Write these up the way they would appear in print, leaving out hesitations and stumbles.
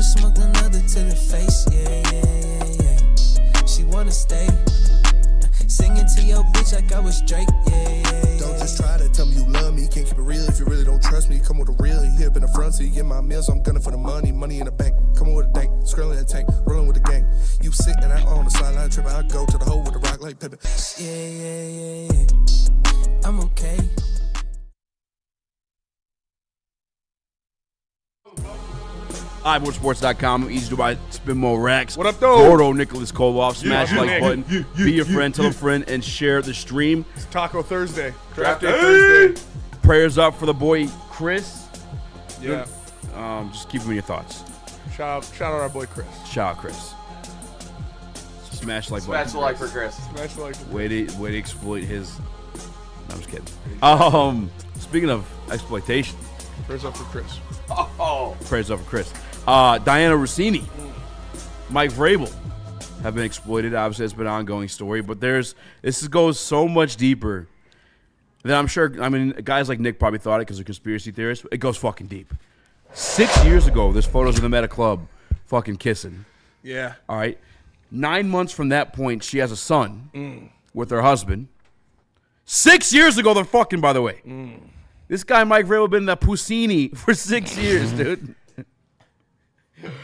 just smoked another to the face. Yeah. She wanna stay. Singing to your bitch like I was Drake. Yeah. Don't just try to tell me you love me. Can't keep it real if you really don't trust me. Come with a real, you hip in the front seat. Get my meals, I'm gunning for the money. Money in the bank. Come on with a dank. Skrillin' in the tank. Rolling with the gang. You sitting out on the sideline tripping. I go to the hole with the rock like Pippin. Yeah. I'm okay. iWorldSports.com. Easy to buy. Spin more racks. What up, though? Gordo, Nicholas Kohloff. Smash Yeah, like yeah, button. yeah, Be your friend. Tell a friend and share the stream. It's Taco Thursday. Draft Day Thursday. Prayers up for the boy Chris. Yeah. Just keep him in your thoughts. Shout out our boy Chris. Shout out Chris. Smash like button. Smash the like for Chris. Smash the like for Way to exploit his. No, I'm just kidding. Speaking of exploitation. Prayers up for Chris. Oh. Prayers up for Chris. Diana Rossini, Mike Vrabel have been exploited. Obviously, it's been an ongoing story, but this goes so much deeper than I'm sure. I mean, guys like Nick probably thought it because they're conspiracy theorists. It goes fucking deep. 6 years ago, there's photos of them at a club fucking kissing. Yeah. All right. 9 months from that point, she has a son with her husband. 6 years ago, they're fucking, by the way. This guy, Mike Vrabel, been in that Puccini for 6 years, dude.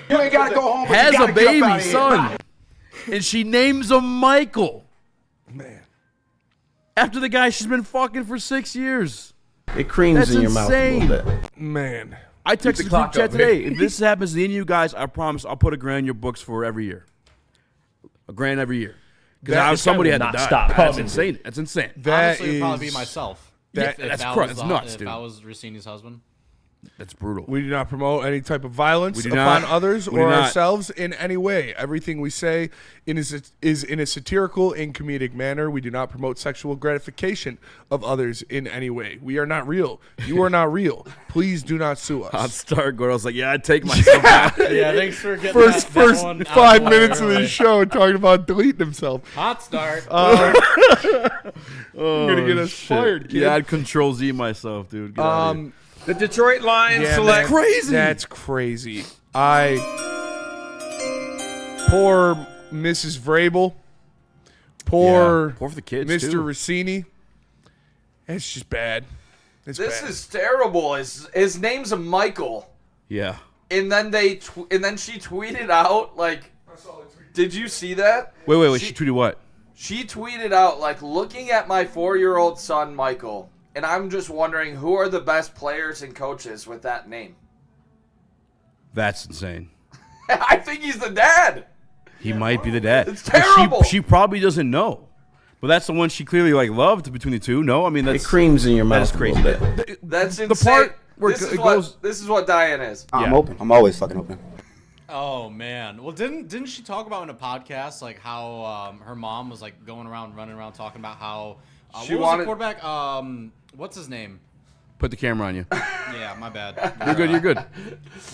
You ain't got to go home. Has a baby son. And she names him Michael. Man. After the guy she's been fucking for 6 years. It creams That's in your insane. mouth a little bit. Man. I texted the group chat today. If this happens to any of you guys, I promise I'll put $1,000 in your books for every year. $1,000 every year. Because somebody had to die. stop. That's insane. That's insane. Honestly, it would probably be myself. That's correct. That's nuts, if dude. I was Rossini's husband. That's brutal. We do not promote any type of violence We do upon not. others We do or not. ourselves in any way. Everything we say is in a satirical and comedic manner. We do not promote sexual gratification of others in any way. We are not real. You are not real. Please do not sue us. Hot star Gordo's like, yeah, I'd take myself out. Yeah, thanks for getting First that one out 5 the way minutes of early. the show talking about deleting himself. Hot start. You're gonna get us fired, kid. Yeah, I'd control Z myself, dude. Get out of here. The Detroit Lions Yeah, select. Crazy. That's crazy. Poor Mrs. Vrabel. Poor Poor for the kids, Mr. too. Rossini. It's just bad. It's This bad. is terrible. His name's Michael. Yeah. And then she tweeted out like, did you see that? Wait. She tweeted what? She tweeted out like, looking at my 4-year-old son Michael, and I'm just wondering who are the best players and coaches with that name. That's insane. I think he's the dad. He might be the dad. It's But terrible. She probably doesn't know. But that's the one she clearly loved between the two. No, I mean that's It creams in your that mouth is crazy. a little bit. That's insane. The part where this it is goes. this is what Diane is. I'm open. I'm always fucking open. Oh man. Well, didn't she talk about in a podcast like how her mom was like running around talking about how She what was wanted- the quarterback? What's his name? Put the camera on you. Yeah, my bad. You're good.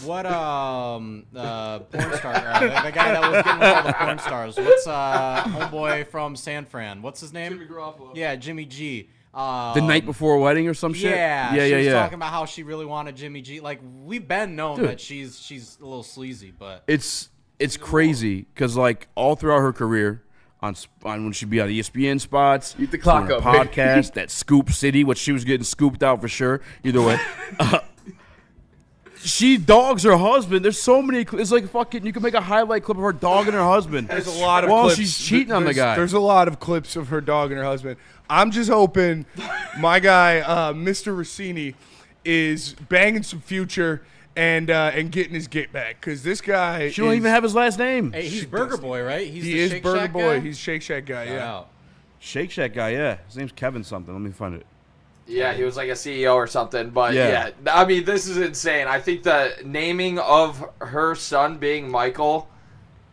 What porn star? The guy that was getting with all the porn stars. What's homeboy from San Fran? What's his name? Jimmy Garoppolo. Yeah, Jimmy G. The night before a wedding or some shit. Yeah, she was yeah. talking about how she really wanted Jimmy G. Like we've been known Dude. that she's a little sleazy, but It's crazy because like all throughout her career, on when she'd be on ESPN spots, Eat the clock doing a up, baby. podcast, that Scoop City, which she was getting scooped out for sure. Either way, she dogs her husband. There's so many. It's like fucking. You can make a highlight clip of her dogging her husband. There's a lot of while clips. she's cheating on the guy. There's a lot of clips of her dog and her husband. I'm just hoping my guy, Mr. Rossini, is banging some Future and getting his get back because this guy. She don't even have his last name. hey, he's Burger Boy, right? He's He the is Shake Burger Shack Boy. guy? He's Shake Shack guy. Shout Yeah. out. Shake Shack guy, yeah. His name's Kevin something. Let me find it. Yeah, he was like a CEO or something. But Yeah. yeah, I mean, this is insane. I think the naming of her son being Michael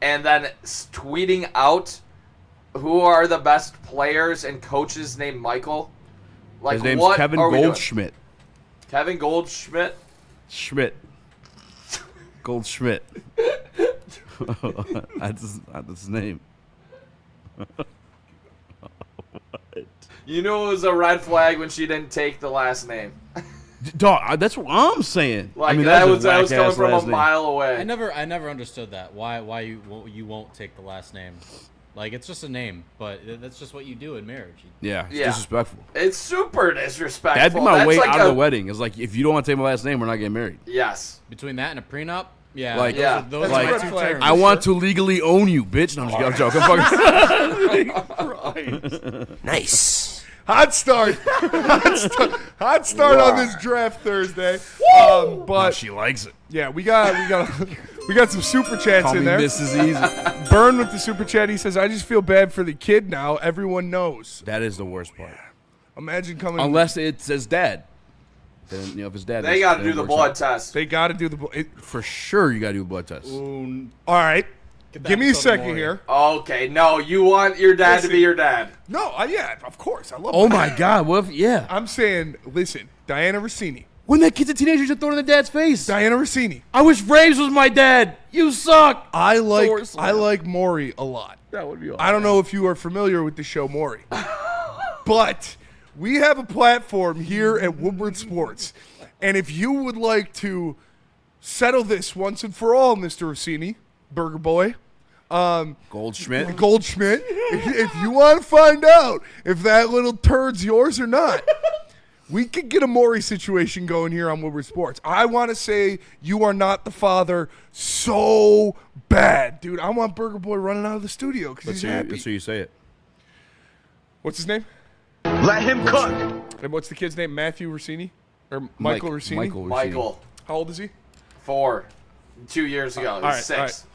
and then tweeting out who are the best players and coaches named Michael. Like, His name's what Kevin are we doing? Goldschmidt. Kevin Goldschmidt? Schmidt. Goldschmidt. That's his name. You knew it was a red flag when she didn't take the last name. Dog, that's what I'm saying. Like, that's that a was coming whack-ass from a last name. mile away. I never understood that. Why you won't take the last name? Like, it's just a name, but that's just what you do in marriage. Yeah, it's Yeah. disrespectful. It's super disrespectful. That'd be my That's way like out of the wedding. It's like, if you don't want to take my last name, we're not getting married. Yes. Between that and a prenup, yeah, Like- those That's are a my red two flag. terms. I want to legally own you, bitch. No, I'm just joking. I'm fucking. Nice. Hot start. Hot start on this draft Thursday. But But she likes it. yeah, we got some super chats Call in me there. Mrs. Easy. Burn with the super chat. He says, "I just feel bad for the kid now. Everyone knows. That is the worst part. Imagine coming. Unless it says dad. Then, if it's dad, They got to then do it the works blood out. test. they got to do the. For sure, you got to do a blood test. All right, Get that give me a episode second more. here. Okay, no, you want your dad to be your dad. No, yeah, of course, I love. Oh that. my God! What if? Yeah. I'm saying, listen, Diana Rossini. When that kid's a teenager, you should throw it in their dad's face. Diana Rossini. I wish Braves was my dad. You suck. I Door slam. like Maury a lot. That would be awesome. I don't know if you are familiar with the show Maury, but we have a platform here at Woodward Sports, and if you would like to settle this once and for all, Mr. Rossini, Burger Boy, Goldschmidt. Goldschmidt, if you want to find out if that little turd's yours or not, we could get a Maury situation going here on Woodward Sports. I want to say you are not the father so bad. Dude, I want Burger Boy running out of the studio because he's happy. Let's see you say it. What's his name? Let him cook. And what's the kid's name? Matthew Rossini? Or Michael Rossini? Michael Rossini. Michael, How old is he? 4, 2 years ago. He was right, 6.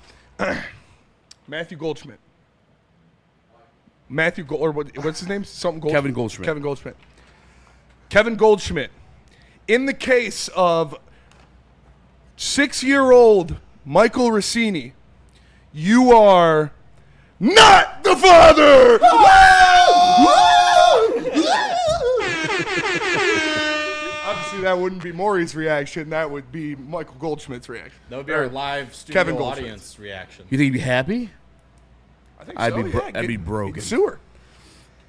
Matthew Goldschmidt. What's his name? Something Goldschmidt. Kevin Goldschmidt. Kevin Goldschmidt. Kevin Goldschmidt. In the case of 6-year-old Michael Rossini, you are not the father! Obviously, that wouldn't be Maury's reaction. That would be Michael Goldschmidt's reaction. That would be our live studio Kevin Goldschmidt. audience reaction. You think he'd be happy? I think I'd so, be yeah. I'd be broken. Sue her.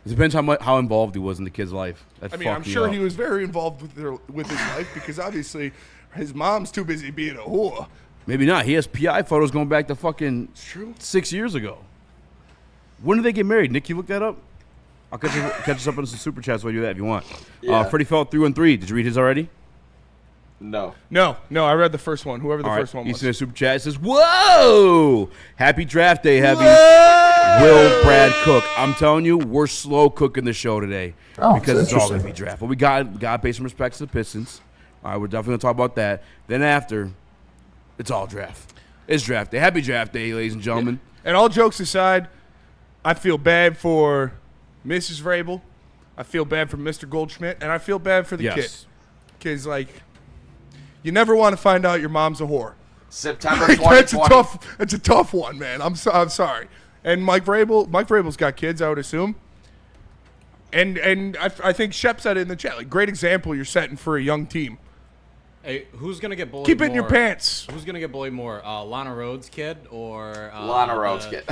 It depends how involved he was in the kid's life. That I mean, I'm fucked me sure up. he was very involved with his life because obviously his mom's too busy being a whore. Maybe not. He has PI photos going back to fucking True. 6 years ago. When did they get married? Nick, you look that up? I'll catch us up on some super chats while you do that if you want. Yeah. Freddie felt 3-1-3. Did you read his already? No. No, I read the first one. Whoever the All right. first one He's was. in a super chat. It says, "Whoa! Happy draft day, heavy." Will Brad Cook. I'm telling you, we're slow cooking the show today because it's all going to be draft. But we got to pay some respects to the Pistons. All right, we're definitely going to talk about that. Then after, it's all draft. It's draft day. Happy draft day, ladies and gentlemen. And all jokes aside, I feel bad for Mrs. Vrabel. I feel bad for Mr. Goldschmidt, and I feel bad for the kid. Yes. Because, like, you never want to find out your mom's a whore. September Like, 2020. that's a tough one, man. I'm sorry. And Mike Vrabel's got kids, I would assume. And I think Shep said it in the chat. Like, great example you're setting for a young team. Hey, who's gonna get bullied? Keep it in your more? pants. Who's gonna get bullied more, Lana Rhodes' kid or Lana Rhodes' kid.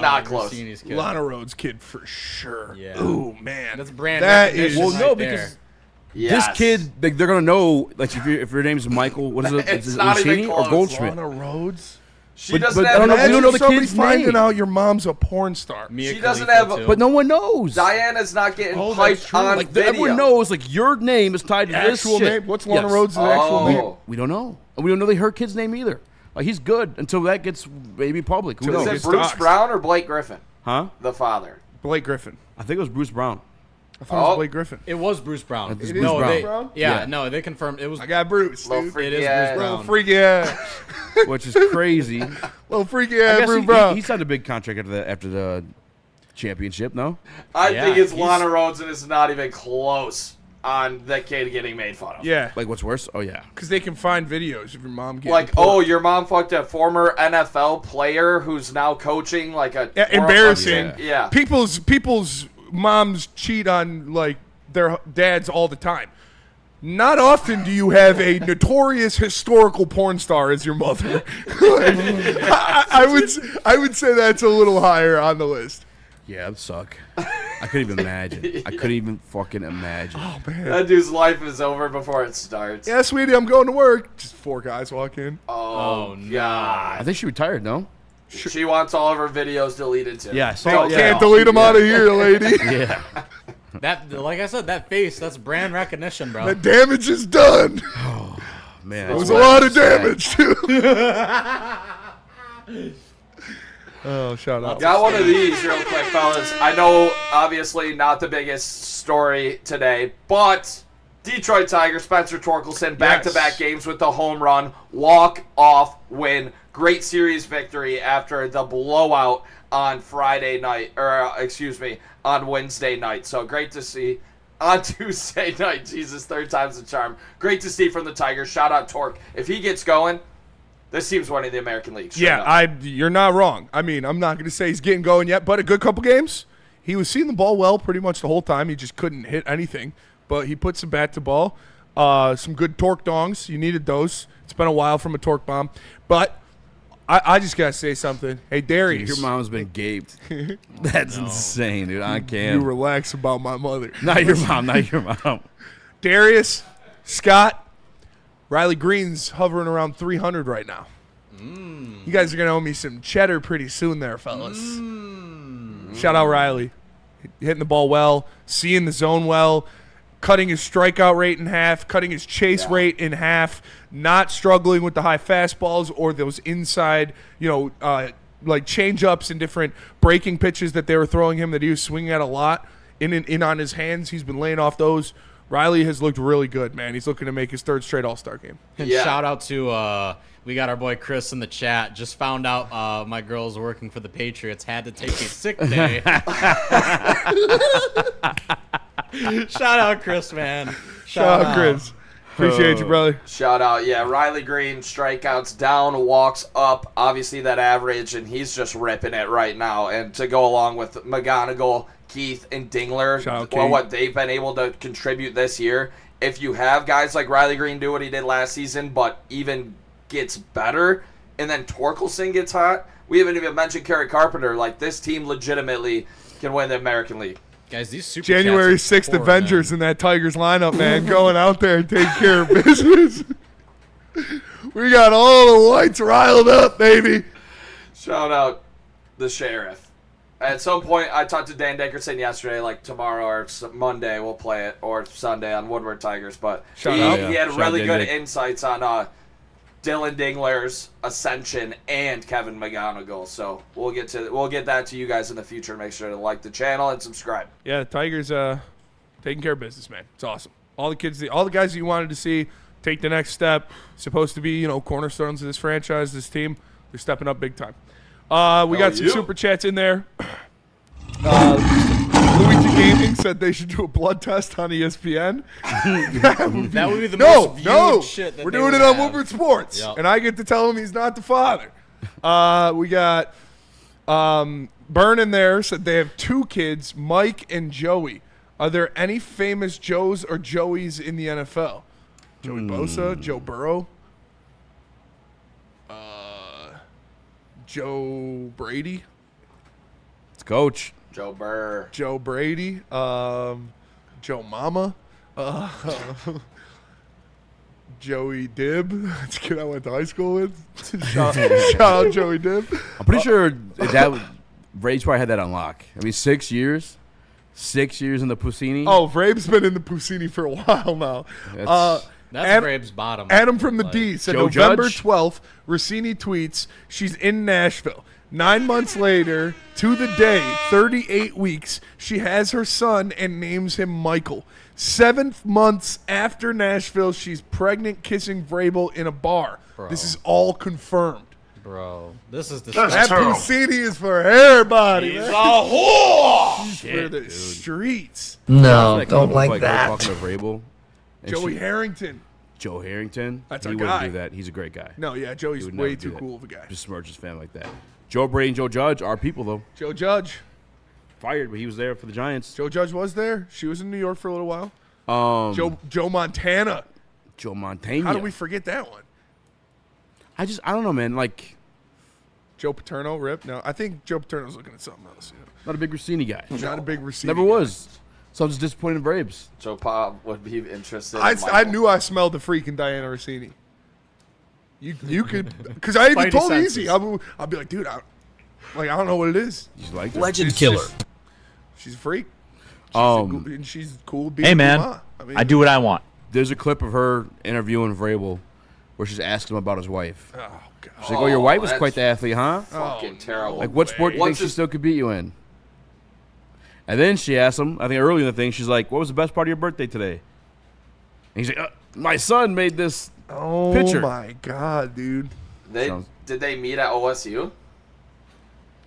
Not close. Rossini's kid? Lana Rhodes' kid for sure. Yeah. Ooh, man. That's brand That recognition is- Well, no, right because there. Yes. this kid, they're going to know, like, if your name's Michael, what is it? It's Is it not even Rossini or close. Goldschmidt? Lana Rhodes? She doesn't but I have don't know- Imagine we don't know the somebody kid's finding name. out your mom's a porn star. Mia She doesn't Khalifa, have- too. But no one knows. Diana's not getting Oh, that's piped true. on Like, video. everyone knows, like, your name is tied to this Actual shit. name? What's Lana Yes. Rhodes' actual name? Oh. We don't know. And we don't know her kid's name either. Like, he's good until that gets maybe public. Who Till Is knows? it It's Bruce doxed. Brown or Blake Griffin? Huh? The father. Blake Griffin. I think it was Bruce Brown. I thought it was Oh. Blake Griffin. It was Bruce Brown. It is no, Bruce they, Brown? Yeah, Yeah. no, they confirmed it was. I got Bruce, Little dude. freaky It is ass. Bruce Little Brown. freaky ass. Which is crazy. Little freaky I ass guess Bruce Brown. he signed a big contract after the championship, no? I Yeah, think it's he's- Lana Rhodes, and it's not even close on that kid getting made fun of. Yeah, Like, what's worse? Oh, yeah. because they can find videos of your mom getting Like, porn. oh, your mom fucked a former NFL player who's now coaching like a Yeah, embarrassing. Yeah. People's moms cheat on like their dads all the time. Not often do you have a notorious historical porn star as your mother. I would say that's a little higher on the list. Yeah, it suck. I couldn't even imagine. I couldn't even fucking imagine. Oh man. That dude's life is over before it starts. Yeah, sweetie, I'm going to work. Just 4 guys walk in. Oh, no. God. I think she retired, no? She wants all of her videos deleted too. Yeah, I saw it. Can't delete them out of here, lady. Yeah. That, like I said, that face, that's brand recognition, bro. The damage is done. Man, It it's was a wet. lot of damage, too. Oh, shout out. Got one of these real quick, fellas. I know, obviously, not the biggest story today, but Detroit Tigers, Spencer Torkelson, back-to-back games with the home run, walk-off win. Great series victory after the blowout on Friday night, on Wednesday night. So great to see. On Tuesday night, Jesus, 3rd time's the charm. Great to see from the Tigers. Shout out Torque. If he gets going, this team's winning the American League. You're not wrong. I mean, I'm not going to say he's getting going yet, but a good couple games. He was seeing the ball well pretty much the whole time. He just couldn't hit anything, but he put some bat to ball. Some good torque dongs. You needed those. It's been a while from a torque bomb, but I just got to say something. Hey, Darius. Your mom's been gaped. That's insane, dude. I You can't. relax about my mother. Not your mom. Not your mom. Darius, Scott, Riley Green's hovering around 300 right now. You guys are going to owe me some cheddar pretty soon there, fellas. Shout out Riley. Hitting the ball well, seeing the zone well, cutting his strikeout rate in half, cutting his chase rate in half, not struggling with the high fastballs or those inside, like change-ups and different breaking pitches that they were throwing him that he was swinging at a lot in on his hands. He's been laying off those. Riley has looked really good, man. He's looking to make his 3rd straight All-Star game. And shout out to we got our boy Chris in the chat. Just found out my girl's working for the Patriots. Had to take a sick day. Shout out Chris, man. Shout out Chris. Appreciate you, brother. Shout out, Riley Green, strikeouts down, walks up, obviously that average, and he's just ripping it right now. And to go along with McGonigal, Keith, and Dingler, what they've been able to contribute this year, if you have guys like Riley Green do what he did last season, but even gets better, and then Torkelson gets hot, we haven't even mentioned Kerry Carpenter. Like, this team legitimately can win the American League. Guys, these super January chats are 6th pouring Avengers in that Tigers lineup, man, going out there and taking care of business. We got all the lights riled up, baby. Shout out the Sheriff. At some point, I talked to Dan Dickerson yesterday, like tomorrow or Monday we'll play it, or Sunday on Woodward Tigers. But he had really good insights on Dylan Dingler's ascension and Kevin McGonigal. So we'll get that to you guys in the future. Make sure to like the channel and subscribe. Yeah, the Tigers taking care of business, man. It's awesome. All the kids, all the guys that you wanted to see take the next step, supposed to be, cornerstones of this franchise, this team, they're stepping up big time. We got some super chats in there. Luigi Gaming said they should do a blood test on ESPN. That would be the most viewed shit that we're they doing would it on have. Woodward Sports, and I get to tell him he's not the father. We got Burn in there said they have 2 kids, Mike and Joey. Are there any famous Joes or Joeys in the NFL? Joey Bosa, Joe Burrow, Joe Brady. It's Coach. Joe Burr. Joe Brady, Joe Mama, Joey Dibb. That's a kid I went to high school with. Shout out Joey Dibb. I'm pretty sure that Rage probably had that on lock. I mean, 6 years. 6 years in the Puccini. Oh, Vrabe's been in the Puccini for a while now. That's Braves' bottom. Adam from the D said Joe November Judge? 12th, Rossini tweets, she's in Nashville. 9 months later, to the day, 38 weeks, she has her son and names him Michael. 7 months after Nashville, she's pregnant, kissing Vrabel in a bar. Bro. This is all confirmed. Bro, this is the That Puccini is for everybody. He's man. a whore! He's for the streets. No, Like, don't look like like that. Talking to Vrabel. And Joey Harrington. Joe Harrington. That's he our wouldn't guy. do that. He's a great guy. No, yeah, He Joey's would way never do too that. cool of a guy. Just smirch his family like that. Joe Brady and Joe Judge are people, though. Joe Judge. Fired, but he was there for the Giants. Joe Judge was there. She was in New York for a little while. Joe Montana. Joe Montana. How do we forget that one? I don't know, man. Like, Joe Paterno, rip. No, I think Joe Paterno's looking at something else. You know? Not a big Rossini guy. Not a big receiver. Never was. So I'm just disappointed in Braves. Joe Pop would be interested. I knew I smelled the freaking Diana Rossini. You could, because I even Spidey told senses. Easy. I'll be like, dude, I don't know what it is. You like it? Legend killer. She's a freak. And she's cool. Hey, man. I do what I want. There's a clip of her interviewing Vrabel where she's asking him about his wife. Oh god. She's like, your wife was that's quite the athlete, huh? fucking terrible. Like, what sport do you think she still could beat you in? And then she asked him, I think earlier in the thing, she's like, what was the best part of your birthday today? And he's like, my son made this picture. Oh my god, dude. Did they meet at OSU?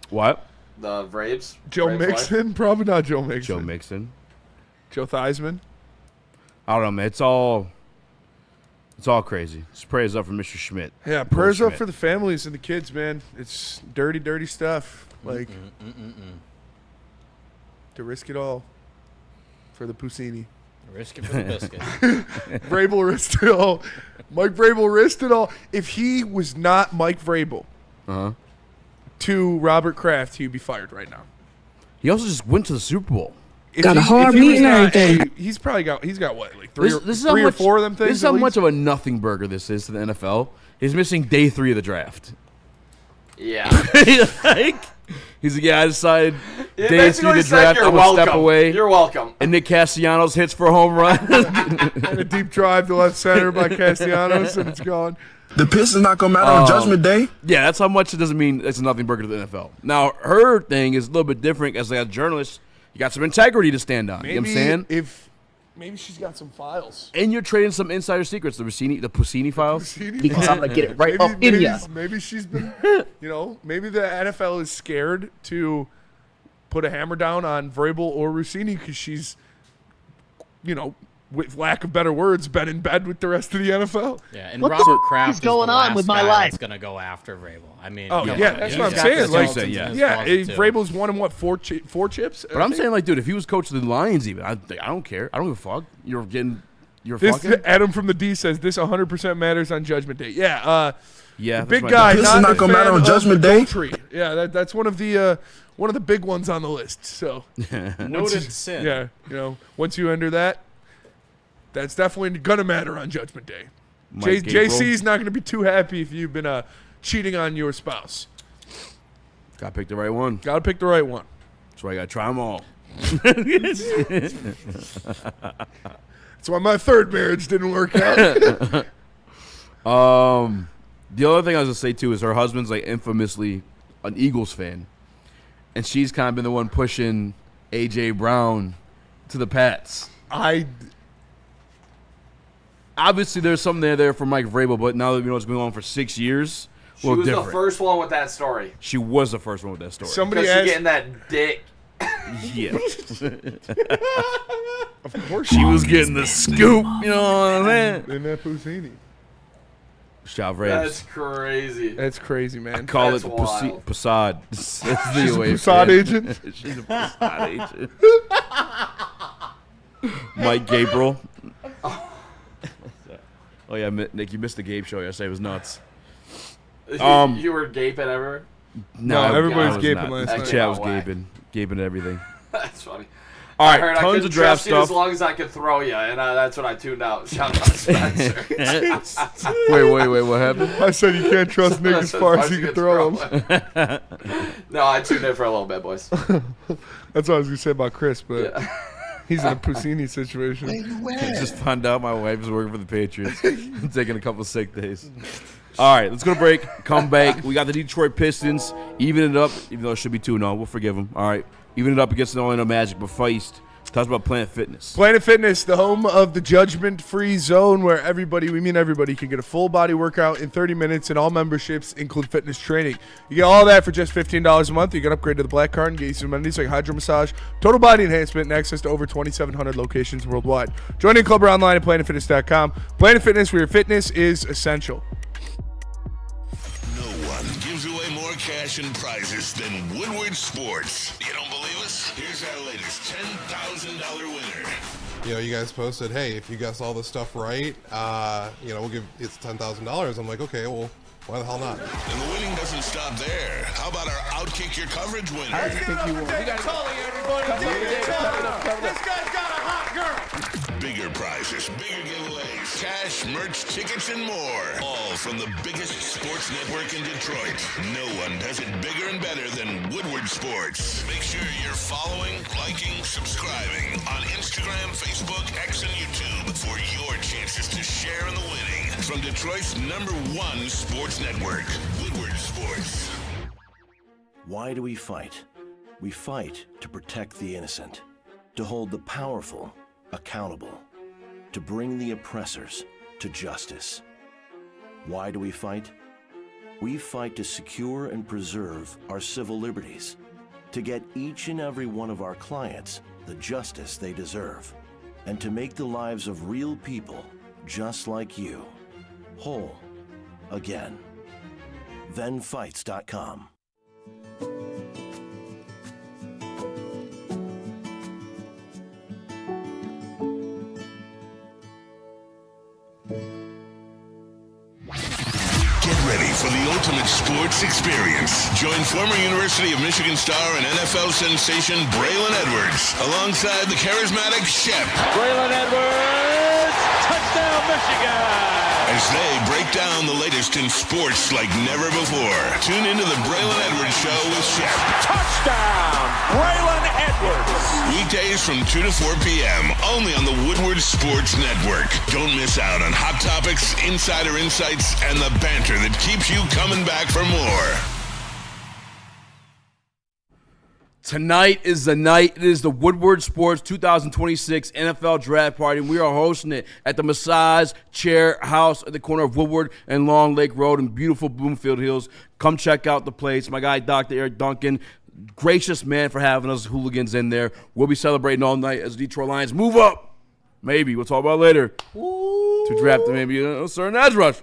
What? The Braves? Joe Braves wife? Mixon? Probably not Joe Mixon. Joe Mixon. Joe Theismann? I don't know, man. It's all crazy. Just prayers up for Mr. Schmidt. Yeah, prayers up for the families and the kids, man. It's dirty, dirty stuff. Like, to risk it all for the Puccini. Risk it for the biscuit. Vrabel risked it all. Mike Vrabel risked it all. If he was not Mike Vrabel to Robert Kraft, he'd be fired right now. He also just went to the Super Bowl. Got a hard meeting and everything. He's got what, like This is how three or much- four of them things? This is how much of a nothing burger this is to the NFL. He's missing day 3 of the draft. Yeah. He's like, I decided day 3 Basically of the said, draft, "You're I'm going to step welcome. away. You're welcome." And Nick Castellanos hits for a home run. And a deep drive to left center by Castellanos, and it's gone. The Pistons not gonna matter on Judgment Day. Yeah, that's how much it doesn't mean it's a nothing burger to the NFL. Now, her thing is a little bit different. As like a journalist, you got some integrity to stand on. You know what I'm saying? Maybe she's got some files. And you're trading some insider secrets, the Puccini files. Because I'm going to get it right up in ya. Maybe she's been, maybe the NFL is scared to put a hammer down on Vrabel or Rossini because she's, with lack of better words, been in bed with the rest of the NFL. Yeah, and What the Robert f- Kraft is is going the on last with my guy life? that's going to go after Vrabel. I mean, Oh, yeah, that's what I'm he's got saying. the Like, skeletons in his yeah, closet, too. Vrabel's won in what, four chips? But I'm saying, like, dude, if he was coach of the Lions, even, I don't care. I don't give a fuck. You're This fucking. Adam from the D says this 100% matters on Judgment Day. Yeah, Yeah, big that's guy, This is not not a gonna fan matter on of Judgment the Day? country. Yeah, that's one of the big ones on the list. So Noted sin. yeah, once you enter that, that's definitely gonna matter on Judgment Day. Mike Gabriel. JC's not gonna be too happy if you've been cheating on your spouse. Gotta pick the right one. Gotta pick the right one. That's why I gotta try them all. That's why my third marriage didn't work out. The other thing I was gonna say too is her husband's like infamously an Eagles fan, and she's kind of been the one pushing AJ Brown to the Pats. Obviously, there's something there for Mike Vrabel, but now that we know it's been going on for 6 years, She was the first one with that story. She was the first one with that story. Somebody Because she's asked. getting that dick. Yeah, Of course, she was getting the scoop. You know what I'm saying? in that Puccini. Shout Braves. That's crazy. That's crazy, man. Call That's it the wild. Passad. That's the She's a away Passad fan. agent. She's a Passad agent. Mike Gabriel. Oh yeah, Nick, you missed the Gabe show yesterday. It was nuts. You were gaping ever? No, I everybody's was gaping not. last The night. chat was No way. gaping at everything. That's funny. All I right, heard I tons could of draft trust you as stuff. long as I could throw you, and that's when I tuned out. Shout out Spencer. Wait, what happened? I said you can't trust Nick as far as you can throw him. No, I tuned in for a little bit, boys. That's what I was gonna say about Chris, but he's in a Puccini situation. I just found out my wife is working for the Patriots. I'm taking a couple sick days. All right, let's go to break. Come back. We got the Detroit Pistons. Even it up, even though it should be 2-0. We'll forgive them. All right. Even it up against the Orlando Magic, but Feist talks about Planet Fitness. Planet Fitness, the home of the judgment-free zone where everybody can get a full body workout in 30 minutes, and all memberships include fitness training. You get all that for just $15 a month. You can upgrade to the Black Card and get you some amenities like hydro massage, total body enhancement, and access to over 2,700 locations worldwide. Join the club or online at planetfitness.com. Planet Fitness, where your fitness is essential. No one gives away more cash and prizes than Woodward Sports. You don't believe us? Here's our latest $10,000 winner. you guys posted, hey, if you guess all this stuff right, we'll give it's $10,000. I'm like, okay, well, why the hell not? And the winning doesn't stop there. How about our Outkick Your Coverage winner? I think you won. We got Tully, everybody. This guy's got a hot girl. Bigger prizes, bigger giveaways, cash, merch, tickets, and more. All from the biggest sports network in Detroit. No one does it bigger and better than Woodward Sports. Make sure you're following, liking, subscribing on Instagram, Facebook, X, and YouTube for your chances to share in the winning. From Detroit's #1 sports network, Woodward Sports. Why do we fight? We fight to protect the innocent, to hold the powerful accountable, to bring the oppressors to justice. Why do we fight? We fight to secure and preserve our civil liberties, to get each and every one of our clients the justice they deserve, and to make the lives of real people just like you whole again. ThenFights.com. Get ready for the ultimate sports experience. Join former University of Michigan star and NFL sensation Braylon Edwards alongside the charismatic Shep. Braylon Edwards, touchdown Michigan! As they break down the latest in sports like never before. Tune into the Braylon Edwards Show with Shep. Touchdown, Braylon Edwards! Weekdays from 2 to 4 p.m. only on the Woodward Sports Network. Don't miss out on hot topics, insider insights, and the banter that keeps you coming back for more. Tonight is the night. It is the Woodward Sports 2026 NFL Draft Party. We are hosting it at the Massage Chair House at the corner of Woodward and Long Lake Road in beautiful Bloomfield Hills. Come check out the place. My guy, Dr. Eric Duncan, gracious man for having us hooligans in there. We'll be celebrating all night as the Detroit Lions move up. Maybe. We'll talk about it later. To draft maybe a certain edge rush.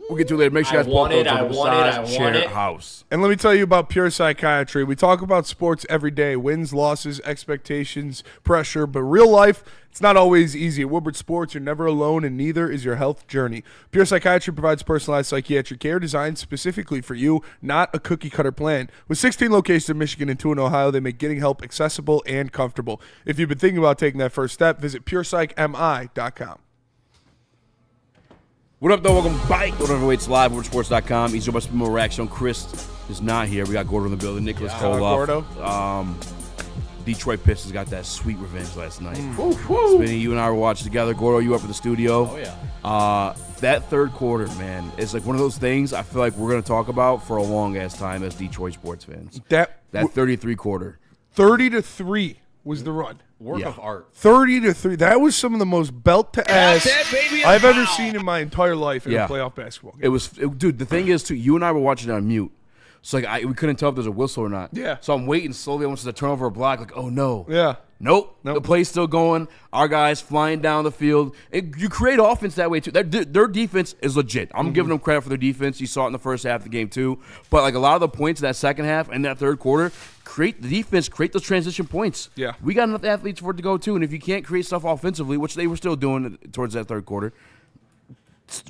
We'll get to it later. Make sure you guys pop up to the Massage Chair House. And let me tell you about Pure Psychiatry. We talk about sports every day. Wins, losses, expectations, pressure. But real life, it's not always easy. At Woodward Sports, you're never alone, and neither is your health journey. Pure Psychiatry provides personalized psychiatric care designed specifically for you, not a cookie-cutter plan. With 16 locations in Michigan and 2 in Ohio, they make getting help accessible and comfortable. If you've been thinking about taking that first step, visit PurePsychMI.com. What up, though? Welcome back. Go to Overweights Live, WoodwardSports.com. Easy much more Raxter. Chris is not here. We got Gordo in the building. Nicholas Kohloff. Gordo. Detroit Pistons got that sweet revenge last night. Spinny, you and I were watching together. Gordo, you up in the studio. Oh, yeah. That third quarter, man, is like one of those things I feel like we're going to talk about for a long-ass time as Detroit sports fans. That 33 quarter. 30-3 was the run. Work of art. 30-3. That was some of the most belt-to-ass I've ever seen in my entire life in a playoff basketball game. Dude, the thing is, too, you and I were watching it on mute. So, we couldn't tell if there's a whistle or not. Yeah. So I'm waiting slowly almost to turn over a block, like, oh, no. Yeah. Nope. The play's still going. Our guys flying down the field. You create offense that way, too. Their defense is legit. I'm giving them credit for their defense. You saw it in the first half of the game, too. But, like, a lot of the points in that second half and that third quarter, create those transition points. Yeah. We got enough athletes for it to go, too. And if you can't create stuff offensively, which they were still doing towards that third quarter,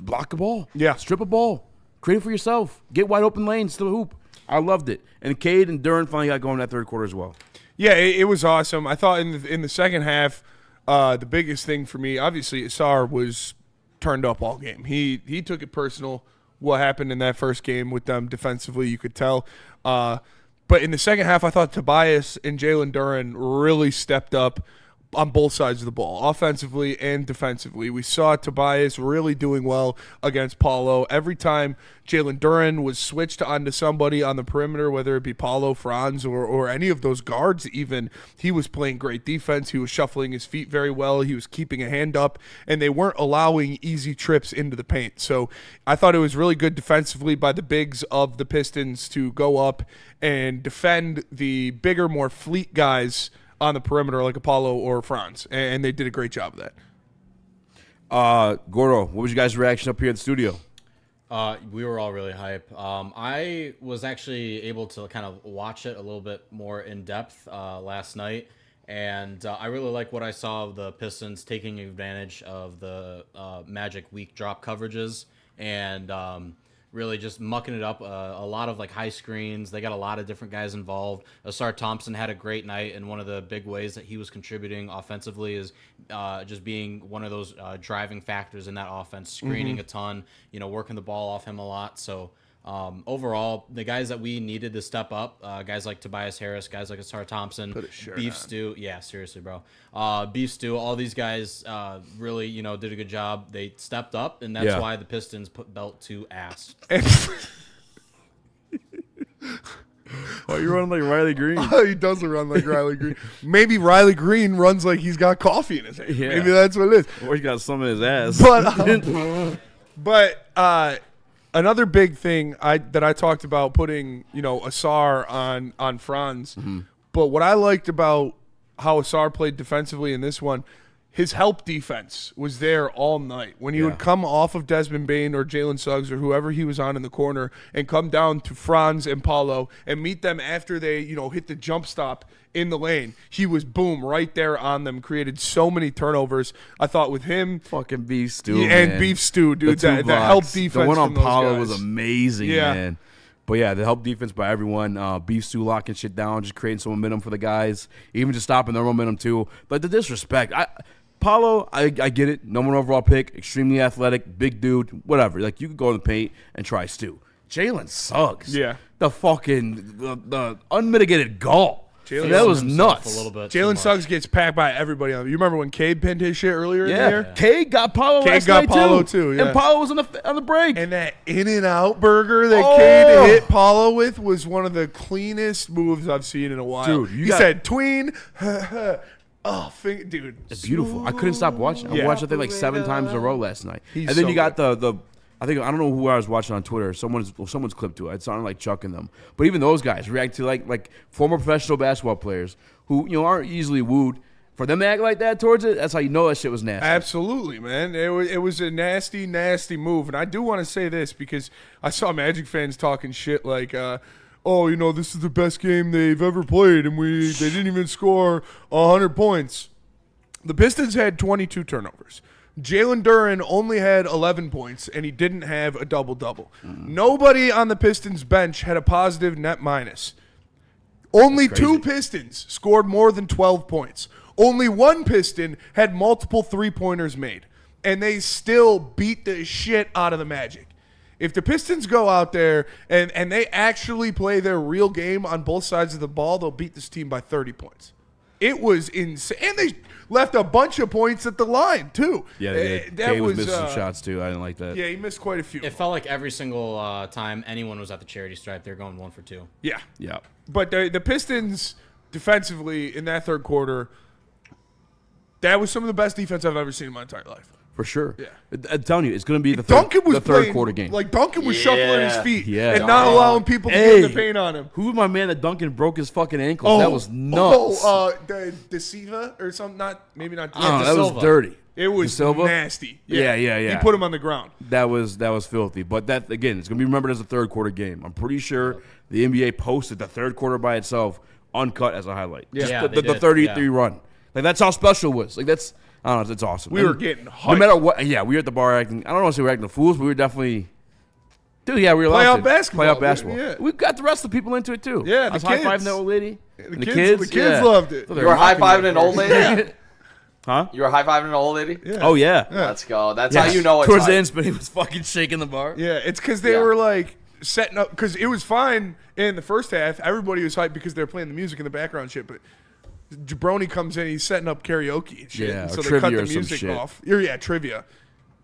block the ball. Yeah. Strip a ball. Create it for yourself. Get wide open lanes to the hoop. I loved it. And Cade and Duran finally got going in that third quarter as well. Yeah, it was awesome. I thought in the second half, the biggest thing for me, obviously, Asar was turned up all game. He took it personal, what happened in that first game with them defensively, you could tell. But in the second half, I thought Tobias and Jalen Duran really stepped up on both sides of the ball, offensively and defensively. We saw Tobias really doing well against Paulo. Every time Jalen Duran was switched onto somebody on the perimeter, whether it be Paulo, Franz, or any of those guards even, he was playing great defense. He was shuffling his feet very well. He was keeping a hand up, and they weren't allowing easy trips into the paint. So I thought it was really good defensively by the bigs of the Pistons to go up and defend the bigger, more fleet guys on the perimeter like Apollo or Franz, and they did a great job of that. Gordo, what was your guys' reaction up here at the studio? We were all really hype. I was actually able to kind of watch it a little bit more in depth last night, And I really like what I saw of the Pistons taking advantage of the Magic weak drop coverages and really just mucking it up. A lot of like high screens. They got a lot of different guys involved. Asar Thompson had a great night, and one of the big ways that he was contributing offensively is just being one of those driving factors in that offense, screening a ton, working the ball off him a lot. So overall, the guys that we needed to step up, guys like Tobias Harris, guys like Asar Thompson, Beef Stew. Yeah, seriously, bro. Beef Stew, all these guys really, did a good job. They stepped up, and that's why the Pistons put belt to ass. Oh, you run like Riley Green. He doesn't run like Riley Green. Maybe Riley Green runs like he's got coffee in his hand. Yeah. Maybe that's what it is. Or he got some in his ass. But another big thing that I talked about putting, Asar on Franz. Mm-hmm. But what I liked about how Asar played defensively in this one, his help defense was there all night. When he would come off of Desmond Bane or Jalen Suggs or whoever he was on in the corner and come down to Franz and Paulo and meet them after they, hit the jump stop in the lane, he was, boom, right there on them, created so many turnovers. I thought with him. Fucking Beef Stew, and man. Beef Stew, dude. The help defense. The one on from those Paulo guys was amazing, man. But yeah, the help defense by everyone. Beef Stew locking shit down, just creating some momentum for the guys, even just stopping their momentum too. But the disrespect, Paulo, I get it. Number 1 overall pick, extremely athletic, big dude, whatever. Like, you could go in the paint and try Stew. Jalen Suggs. Yeah. The fucking the unmitigated gall. That was nuts. Jalen Suggs gets packed by everybody. You remember when Cade pinned his shit earlier in the year? Cade got Paulo last night too. Yeah. And Paulo was on the break. And that In-N-Out burger that Cade hit Paulo with was one of the cleanest moves I've seen in a while. Dude, he said tween. Dude, it's beautiful. I couldn't stop watching. I watched it like 7 times in a row last night. He's and then so you got the I don't know who I was watching on Twitter. Someone's clip to it. It sounded like chucking them. But even those guys react to like former professional basketball players who aren't easily wooed. For them to act like that towards it, that's how you know that shit was nasty. Absolutely, man. It was a nasty, nasty move. And I do want to say this because I saw Magic fans talking shit like, this is the best game they've ever played, and they didn't even score 100 points. The Pistons had 22 turnovers. Jalen Duren only had 11 points, and he didn't have a double-double. Nobody on the Pistons bench had a positive net minus. Only 2 Pistons scored more than 12 points. Only 1 Piston had multiple three-pointers made, and they still beat the shit out of the Magic. If the Pistons go out there and they actually play their real game on both sides of the ball, they'll beat this team by 30 points. It was insane. And they left a bunch of points at the line, too. Yeah, they did. Kay was missing some shots, too. I didn't like that. Yeah, he missed quite a few. It felt like every single time anyone was at the charity stripe, they're going 1 for 2. Yeah. Yeah. But the Pistons, defensively, in that third quarter, that was some of the best defense I've ever seen in my entire life. For sure. Yeah. I'm telling you, it's going to be the third third quarter game. Like, Duncan was shuffling his feet and not allowing people to get in the paint on him. Who was my man that Duncan broke his fucking ankles? That was nuts. De Silva or something? Maybe not. That was dirty. It was nasty. Yeah. He put him on the ground. That was filthy. But that, again, it's going to be remembered as a third quarter game. I'm pretty sure the NBA posted the third quarter by itself uncut as a highlight. Yeah, the 33 run. Like, that's how special it was. Like, that's – I don't know. It's awesome. We were getting hyped. No matter what. Yeah, we were at the bar acting – I don't want to say we were acting fools, but we were definitely – dude, yeah, we were Playoff basketball. Playoff basketball. Yeah. We got the rest of the people into it, too. Yeah, I was the kids. high-fiving that old lady. The kids loved it. You were high-fiving an old lady? Huh? You were high-fiving an old lady? Yeah. Oh, yeah. Let's go. That's how you know it's Towards the hype. end, but he was fucking shaking the bar. Yeah, it's because they were, like, setting up – because it was fine in the first half. Everybody was hyped because they were playing the music in the background shit, but – Jabroni comes in, he's setting up karaoke and shit. Yeah, so or they cut trivia the or some music shit. off. Yeah, trivia.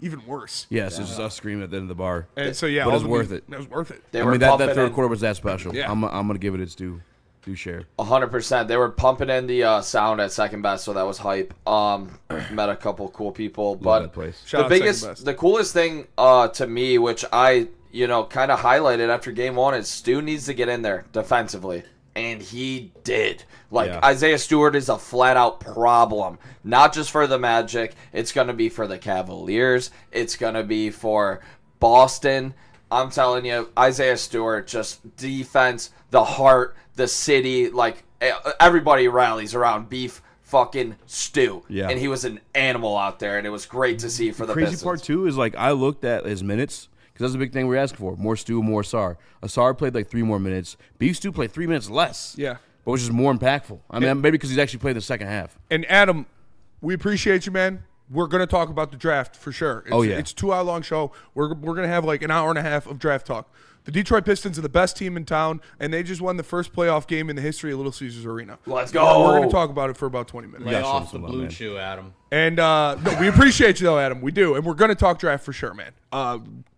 Even worse. Yeah, so it's just us screaming at the end of the bar. And so, yeah. But it was worth it. It was worth it. That third quarter was that special. Yeah. I'm going to give it its due share. 100%. They were pumping in the sound at second best, so that was hype. Met a couple cool people. But that place. the coolest thing to me, which I, kind of highlighted after game 1, is Stu needs to get in there defensively. And he did. Isaiah Stewart is a flat-out problem. Not just for the Magic. It's going to be for the Cavaliers. It's going to be for Boston. I'm telling you, Isaiah Stewart, just defense, the heart, the city. Like, everybody rallies around Beef fucking stew. Yeah. And he was an animal out there, and it was great to see for the crazy Pistons. part too is like I looked at his minutes because that's the big thing we're asking for: more Stu, more Asar. Asar played like 3 more minutes. Beef Stu played 3 minutes less. Yeah, but which is more impactful. I mean, maybe because he's actually played the second half. And Adam, we appreciate you, man. We're gonna talk about the draft for sure. It's a 2-hour long show. We're gonna have like an hour and a half of draft talk. The Detroit Pistons are the best team in town, and they just won the first playoff game in the history of Little Caesars Arena. Let's go. We're going to talk about it for about 20 minutes. Lay off the blue chew, Adam. And no, we appreciate you, though, Adam. We do. And we're going to talk draft for sure, man.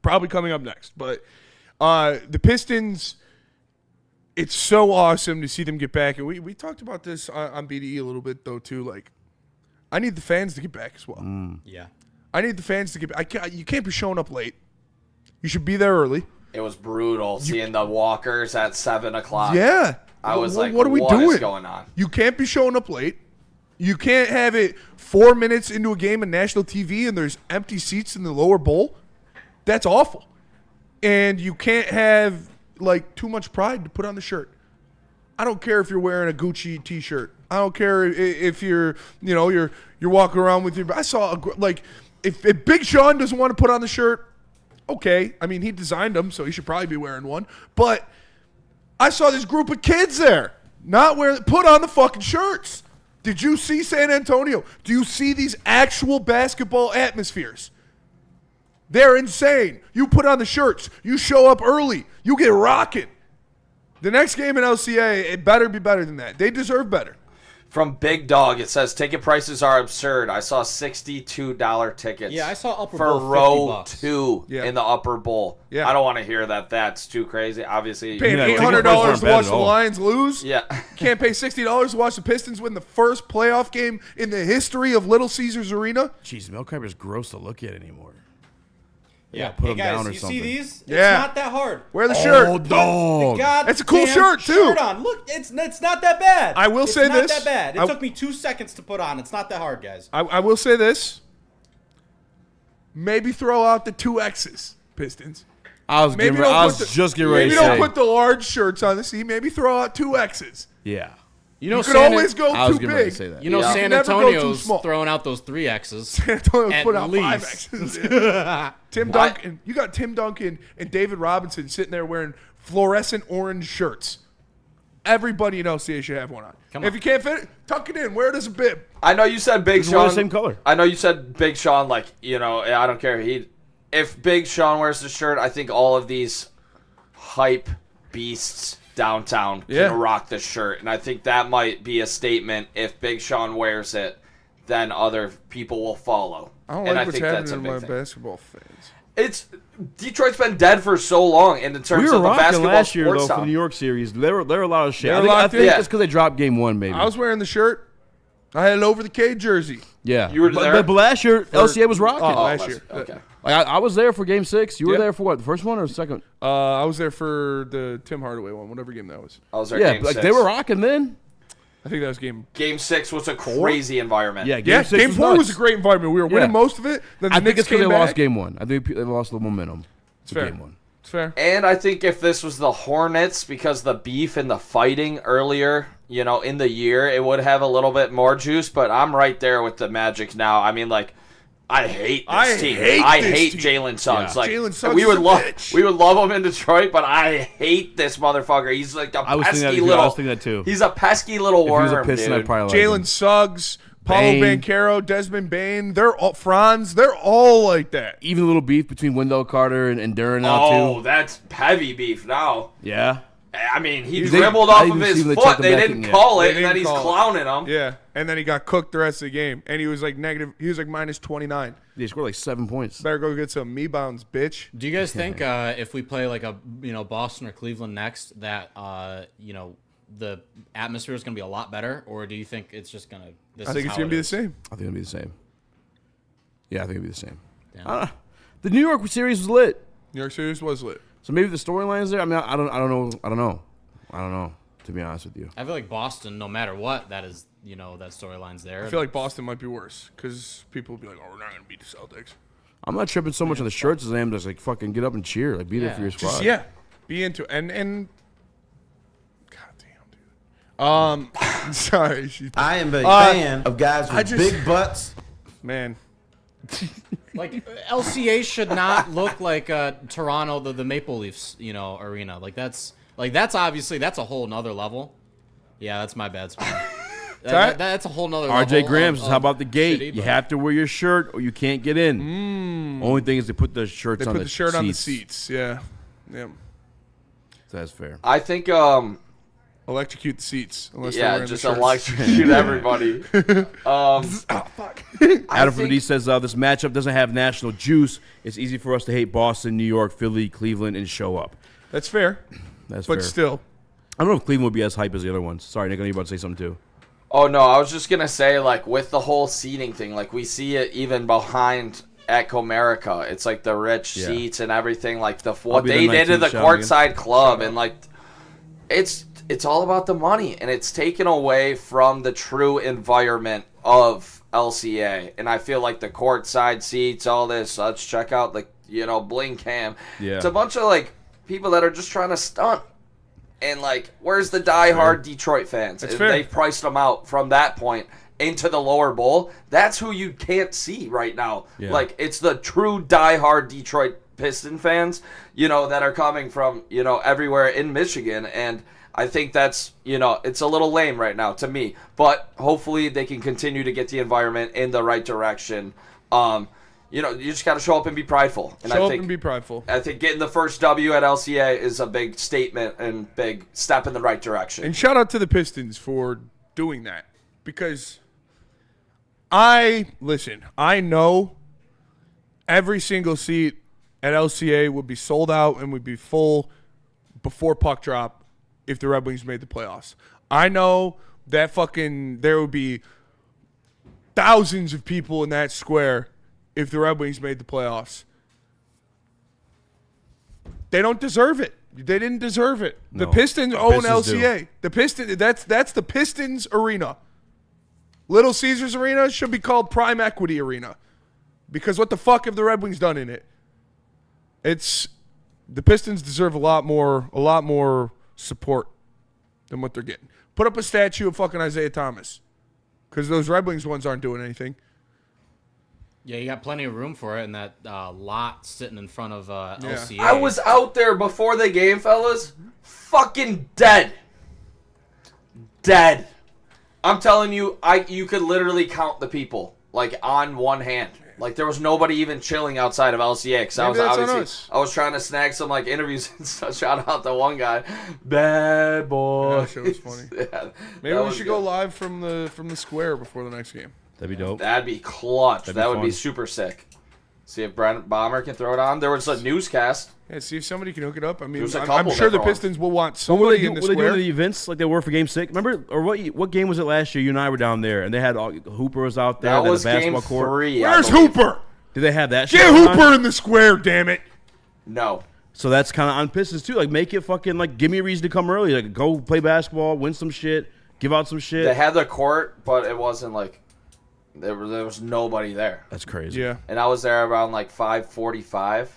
Probably coming up next. But the Pistons, it's so awesome to see them get back. And we talked about this on BDE a little bit, though, too. Like, I need the fans to get back as well. Yeah. I need the fans to get back. You can't be showing up late. You should be there early. It was brutal seeing the walkers at 7 o'clock. Yeah. I was like, what are we what doing? is going on? You can't be showing up late. You can't have it 4 minutes into a game on national TV and there's empty seats in the lower bowl. That's awful. And you can't have like too much pride to put on the shirt. I don't care if you're wearing a Gucci t-shirt. I don't care if you're walking around with your. I saw if Big Sean doesn't want to put on the shirt. Okay, I mean, he designed them, so he should probably be wearing one. But I saw this group of kids there put on the fucking shirts. Did you see San Antonio? Do you see these actual basketball atmospheres? They're insane. You put on the shirts. You show up early. You get rocking. The next game in LCA, it better be better than that. They deserve better. From Big Dog, it says ticket prices are absurd. I saw $62 tickets. Yeah, I saw upper for bowl row $50. 2 in the upper bowl. Yeah. I don't want to hear that. That's too crazy. Obviously, Paying $800 to watch the Lions lose. Yeah. Can't pay $60 to watch the Pistons win the first playoff game in the history of Little Caesars Arena. Jeez, milk crab is gross to look at anymore. Yeah, put hey them guys, down or you something. see these? Yeah. It's not that hard. Wear the shirt. Oh, dog. That's a cool shirt, too. Shirt on. Look, it's not that bad. I will say It's not this. that bad. It took me 2 seconds to put on. It's not that hard, guys. I will say this. Maybe throw out the 2Xs, Pistons. I was just getting ready to say. Maybe don't put the large shirts on the seat. Maybe throw out 2Xs. Yeah. You know, You could always go I was too getting ready big. to say that. You know, Yeah. San Never go too Antonio's small. throwing out those 3Xs. San Antonio's At put out least. 5Xs. Tim Duncan. You got Tim Duncan and David Robinson sitting there wearing fluorescent orange shirts. Everybody in LCA should have one on. If you can't fit it, tuck it in. Wear it as a bib. I know you said Big Just wear Sean. the same color. I know you said Big Sean. Like, I don't care. If Big Sean wears the shirt, I think all of these hype beasts downtown can rock the shirt, and I think that might be a statement. If Big Sean wears it, then other people will follow. I don't and like I what's think that's a happening to big my thing. basketball fans. Detroit's been dead for so long, and in terms We of were the rocking basketball last year, sports though, for town. the New York series. There were a lot of shit. They're I think locked in. it's because they dropped game 1, maybe. I was wearing the shirt. I had an over the K jersey. Yeah. You were there? But last year, LCA was rocking. Last year. Okay. Like I was there for game 6. You were Yeah. there for what? The first one or the second? I was there for the Tim Hardaway one, whatever game that was. I was there. Yeah, game like 6. they were rocking then. I think that was game. Game 6 was a crazy environment. Yeah, Yeah, 6 game 4 nuts. was a great environment. We were winning most of it. Then the I think Knicks it's because came they back. lost game 1. I think they lost the momentum. It's fair. Game 1. It's fair. And I think if this was the Hornets, because the beef and the fighting earlier, in the year, it would have a little bit more juice. But I'm right there with the Magic now. I mean, like, I hate this team. I hate Jalen Suggs. Yeah. Like, Jalen Suggs we is would a love bitch. we would love him in Detroit, but I hate this motherfucker. He's like a I was thinking pesky that too. little. I was thinking that too. He's a pesky little If he worm, was a Piston, dude. I'd probably like him. Jalen Suggs, Paulo Bane. Banchero, Desmond Bain, they're all Franz. They're all like that. Even a little beef between Wendell Carter and Duran now Oh, too. that's heavy beef now. Yeah. I mean, he They- dribbled I off didn't of his see them foot. check him They back didn't in yet. call They it, and then didn't he's call it. clowning him. Yeah, and then he got cooked the rest of the game, and he was like negative. He was like minus 29. They scored like 7 points. Better go get some me bounds, bitch. Do you guys think if we play like a Boston or Cleveland next, that the atmosphere is going to be a lot better, or do you think it's just going to? I think it's gonna be the same. I think it'll be the same. Yeah, I think it'll be the same. The New York series was lit. New York Series was lit. So maybe the storyline's there. I mean, I don't know. To be honest with you, I feel like Boston, no matter what, that is that storyline's there. I feel like Boston might be worse because people will be like, "Oh, we're not gonna beat the Celtics." I'm not tripping so much on the shirts as I am just like fucking get up and cheer, like be there for your squad. Just, be into it. And God damn, dude, Sorry. I am a fan of guys with big butts. Man. Like LCA should not look like Toronto, the Maple Leafs, arena. That's obviously that's a whole nother level. Yeah, that's my bad. That's a whole nother level. RJ Grams, how about the gate? Shitty, you have to wear your shirt or you can't get in. Only thing is they put the shirts on the seats. They put the shirt on the seats. Yeah. So that's fair. I think electrocute the seats. Just electrocute everybody. Fuck. Adam from the D says this matchup doesn't have national juice. It's easy for us to hate Boston, New York, Philly, Cleveland, and show up. That's fair. That's fair. But still. I don't know if Cleveland would be as hype as the other ones. Sorry, Nick, I know you about to say something too. Oh, no, I was just going to say, with the whole seating thing, we see it even behind at Comerica. It's the rich seats and everything, what they did to the courtside club. And, it's all about the money, and it's taken away from the true environment of LCA. And I feel like the courtside seats, all this, let's check out, Bling Cam. Yeah. It's a bunch of, people that are just trying to stunt. And, where's the diehard Detroit fans? They've priced them out from that point into the lower bowl. That's who you can't see right now. Yeah. It's the true diehard Detroit Piston fans, that are coming from, everywhere in Michigan. And I think that's, it's a little lame right now to me. But hopefully they can continue to get the environment in the right direction. You just got to show up and be prideful. And show up and be prideful. I think getting the first W at LCA is a big statement and big step in the right direction. And shout out to the Pistons for doing that. Because I know every single seat at LCA would be sold out and would be full before puck drop if the Red Wings made the playoffs. I know that there would be thousands of people in that square if the Red Wings made the playoffs. They don't deserve it. They didn't deserve it. No. The Pistons own LCA. Do. The Pistons, that's the Pistons arena. Little Caesars Arena should be called Prime Equity Arena. Because what the fuck have the Red Wings done in it? The Pistons deserve a lot more support than what they're getting. Put up a statue of fucking Isaiah Thomas. Because those Red Wings ones aren't doing anything. Yeah, you got plenty of room for it in that lot sitting in front of LCA. I was out there before the game, fellas. Fucking dead. Dead. I'm telling you, you could literally count the people, on one hand. There was nobody even chilling outside of LCA. Because I was trying to snag some, interviews and stuff. Shout out to one guy. Bad boy. Yeah, that shit was funny. Yeah, maybe we should go live from the square before the next game. That'd be dope. That'd be clutch. That would be super sick. See if Brent Bomber can throw it on. There was a newscast. Yeah, see if somebody can hook it up. I mean, I'm sure the Pistons will want somebody in the square. Were they doing the events like they were for Game 6? Remember, or what game was it last year? You and I were down there, and they had Hooper was out there. That was the basketball Game court. 3. Where's Hooper? Did they have that shit? Get Hooper in the square, damn it. No. So that's kind of on Pistons, too. Make it fucking, give me a reason to come early. Go play basketball, win some shit, give out some shit. They had the court, but it wasn't, there was nobody there. That's crazy. Yeah. And I was there around 5:45. It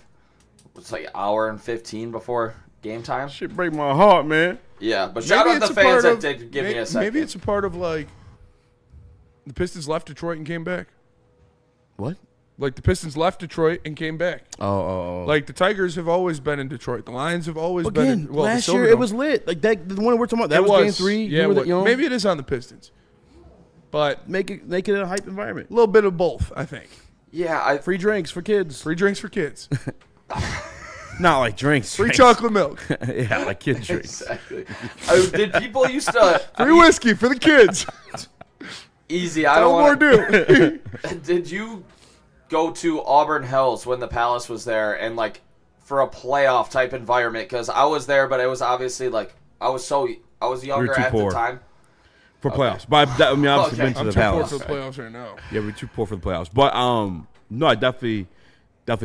was an hour and 15 before game time. Shit break my heart, man. Yeah, but shout out the fans that did give me a second. Maybe it's a part of the Pistons left Detroit and came back. What? The Pistons left Detroit and came back. Oh. The Tigers have always been in Detroit. The Lions have always been in. Well, last year it was lit. The one we're talking about. That was Game 3. Yeah, maybe it is on the Pistons. But make it a hype environment. A little bit of both, I think. Yeah, free drinks for kids. Free drinks for kids. Not like drinks. Free chocolate milk. Yeah, like kid drinks. Exactly. Did people used to free whiskey for the kids? Easy. I don't want to. Did you go to Auburn Hills when the Palace was there and for a playoff type environment? Because I was there, but it was obviously I was younger at the time. For playoffs. But obviously been to the Palace. I'm too poor for the playoffs right now. Yeah, we're too poor for the playoffs. But no, I definitely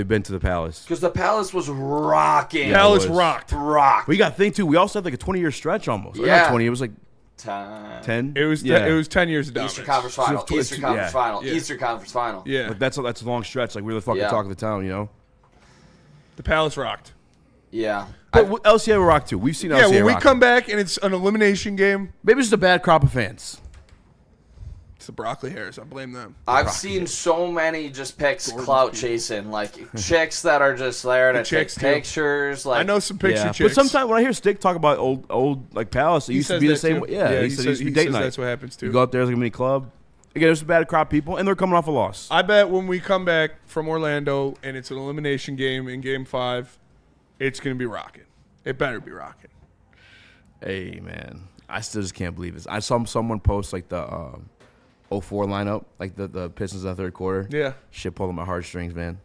been to the Palace. Because the Palace was rocking. Palace rocked. We got thing too. We also had a 20-year stretch almost. Yeah. Not 20. It was 10. It was 10 years of dominance. Eastern Conference Final. Eastern Conference Final. Yeah. Eastern Conference Final. Yeah. That's a long stretch. We're the fucking talk of the town, The Palace rocked. Yeah. But LCA will rock too. We've seen LCA Yeah, when we rock. come back and it's an elimination game, Maybe it's just a bad crop of fans. it's the broccoli hairs. I blame them. I've seen so many just picks clout chasing, like chicks that are just there to take chicks, too. pictures. Like I know some picture Yeah, chicks. but sometimes when I hear Stick talk about old like Palace, it He used to says be the that same too. way. Yeah, he said it used to be date night. that's what happens too. You go out there as like a mini club. Again, there's a bad crop of people, and they're coming off a loss. I bet when we come back from Orlando and it's an elimination game in Game 5, it's going to be rocking. It better be rocking. Hey, man. I still just can't believe this. I saw someone post like the 04 lineup, like the Pistons in the third quarter. Yeah. Shit pulling my heartstrings, man.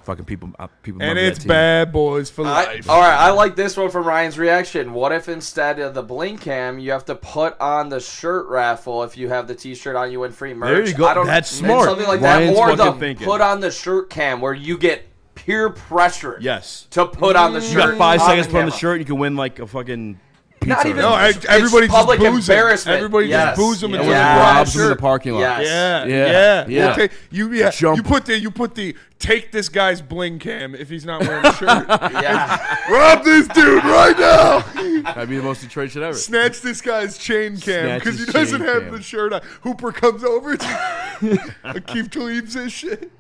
Fucking people And remember it's that team. bad boys for life. All right, I like this one from Ryan's reaction. What if instead of the blink cam, you have to put on the shirt raffle? If you have the T-shirt on, you win free merch. There you go. I don't, That's smart. Something like Ryan's that, or the fucking thinking. put on the shirt cam, where you get peer pressure. Yes. To put on the shirt. You got 5 seconds to put on the camera. shirt, you can win like a fucking pizza. Not even. No, It's everybody just public boos him. embarrassment. Everybody Yes. just boos him Yeah, until yeah. they Robs him in the parking lot. Yes. Yeah. Okay, you Jump. you put the take this guy's bling cam if he's not wearing a shirt. Yeah. Rob this dude right now. That'd be the most Detroit shit ever. Snatch this guy's chain cam Snatch because he his doesn't chain have cam. the shirt on. Hooper comes over. Keith Talib says shit.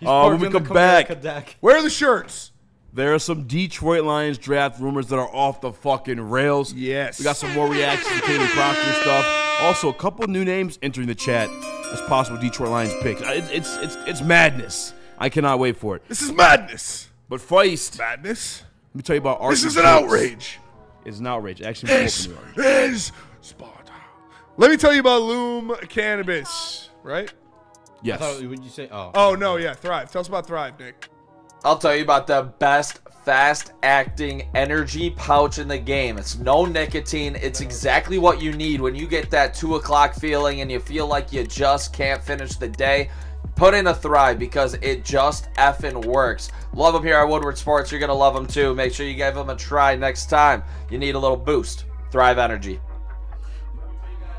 When we come back, Where are the shirts? there are some Detroit Lions draft rumors that are off the fucking rails. Yes. We got some more reactions to Kaylee Proctor stuff. Also, a couple new names entering the chat as possible Detroit Lions picks. It's madness. I cannot wait for it. This is madness. But Feist, Madness. let me tell you about Art. This is an outrage. It's an outrage. Actually, This is Sparta. Let me tell you about Loom Cannabis, right? yes. Would you say? Oh, no, yeah, Thrive. Tell us about Thrive, Nick. I'll tell you about the best fast-acting energy pouch in the game. It's no nicotine. It's exactly what you need when you get that 2 o'clock feeling and you feel like you just can't finish the day. Put in a Thrive because it just effing works. Love them here at Woodward Sports. You're going to love them too. Make sure you give them a try next time you need a little boost. Thrive Energy.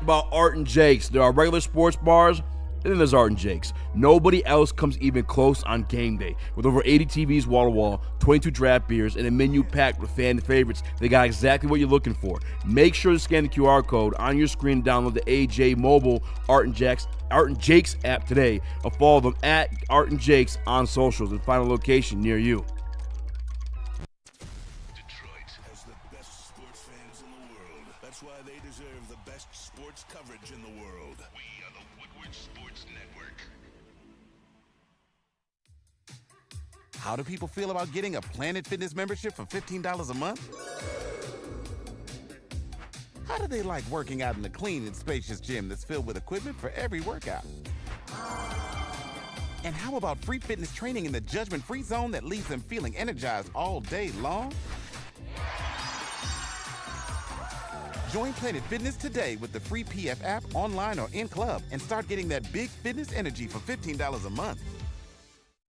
About Art and Jake's. There are regular sports bars, and then there's Art and Jake's. Nobody else comes even close on game day. With over 80 TVs wall to wall, 22 draft beers, and a menu packed with fan favorites, they got exactly what you're looking for. Make sure to scan the QR code on your screen and download the AJ Mobile Art and Jake's app today, or follow them at Art and Jake's on socials and find a location near you. Detroit has the best sports fans in the world. That's why they deserve the best sports coverage in the world. We are the Woodward Sports Network. How do people feel about getting a Planet Fitness membership for $15 a month? How do they like working out in a clean and spacious gym that's filled with equipment for every workout? And how about free fitness training in the judgment-free zone that leaves them feeling energized all day long? Join Planet Fitness today with the free PF app, online or in club, and start getting that big fitness energy for $15 a month.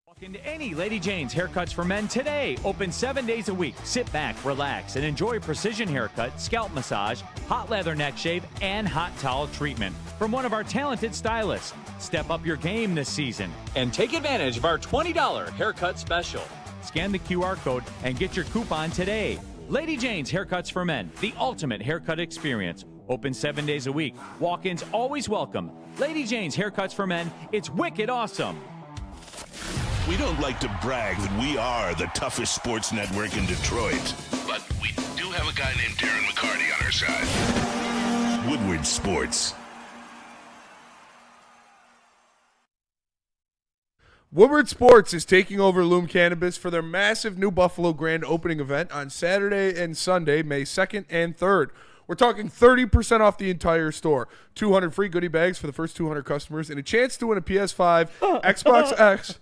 Walk into any Lady Jane's Haircuts for Men today. Open 7 days a week. Sit back, relax, and enjoy precision haircut, scalp massage, hot leather neck shave, and hot towel treatment from one of our talented stylists. Step up your game this season and take advantage of our $20 haircut special. Scan the QR code and get your coupon today. Lady Jane's Haircuts for Men, the ultimate haircut experience. Open 7 days a week. Walk-ins always welcome. Lady Jane's Haircuts for Men, it's wicked awesome. We don't like to brag that we are the toughest sports network in Detroit, but we do have a guy named Darren McCarty on our side. Woodward Sports. Woodward Sports is taking over Loom Cannabis for their massive New Buffalo grand opening event on Saturday and Sunday, May 2nd and 3rd. We're talking 30% off the entire store, 200 free goodie bags for the first 200 customers, and a chance to win a PS5, Xbox X,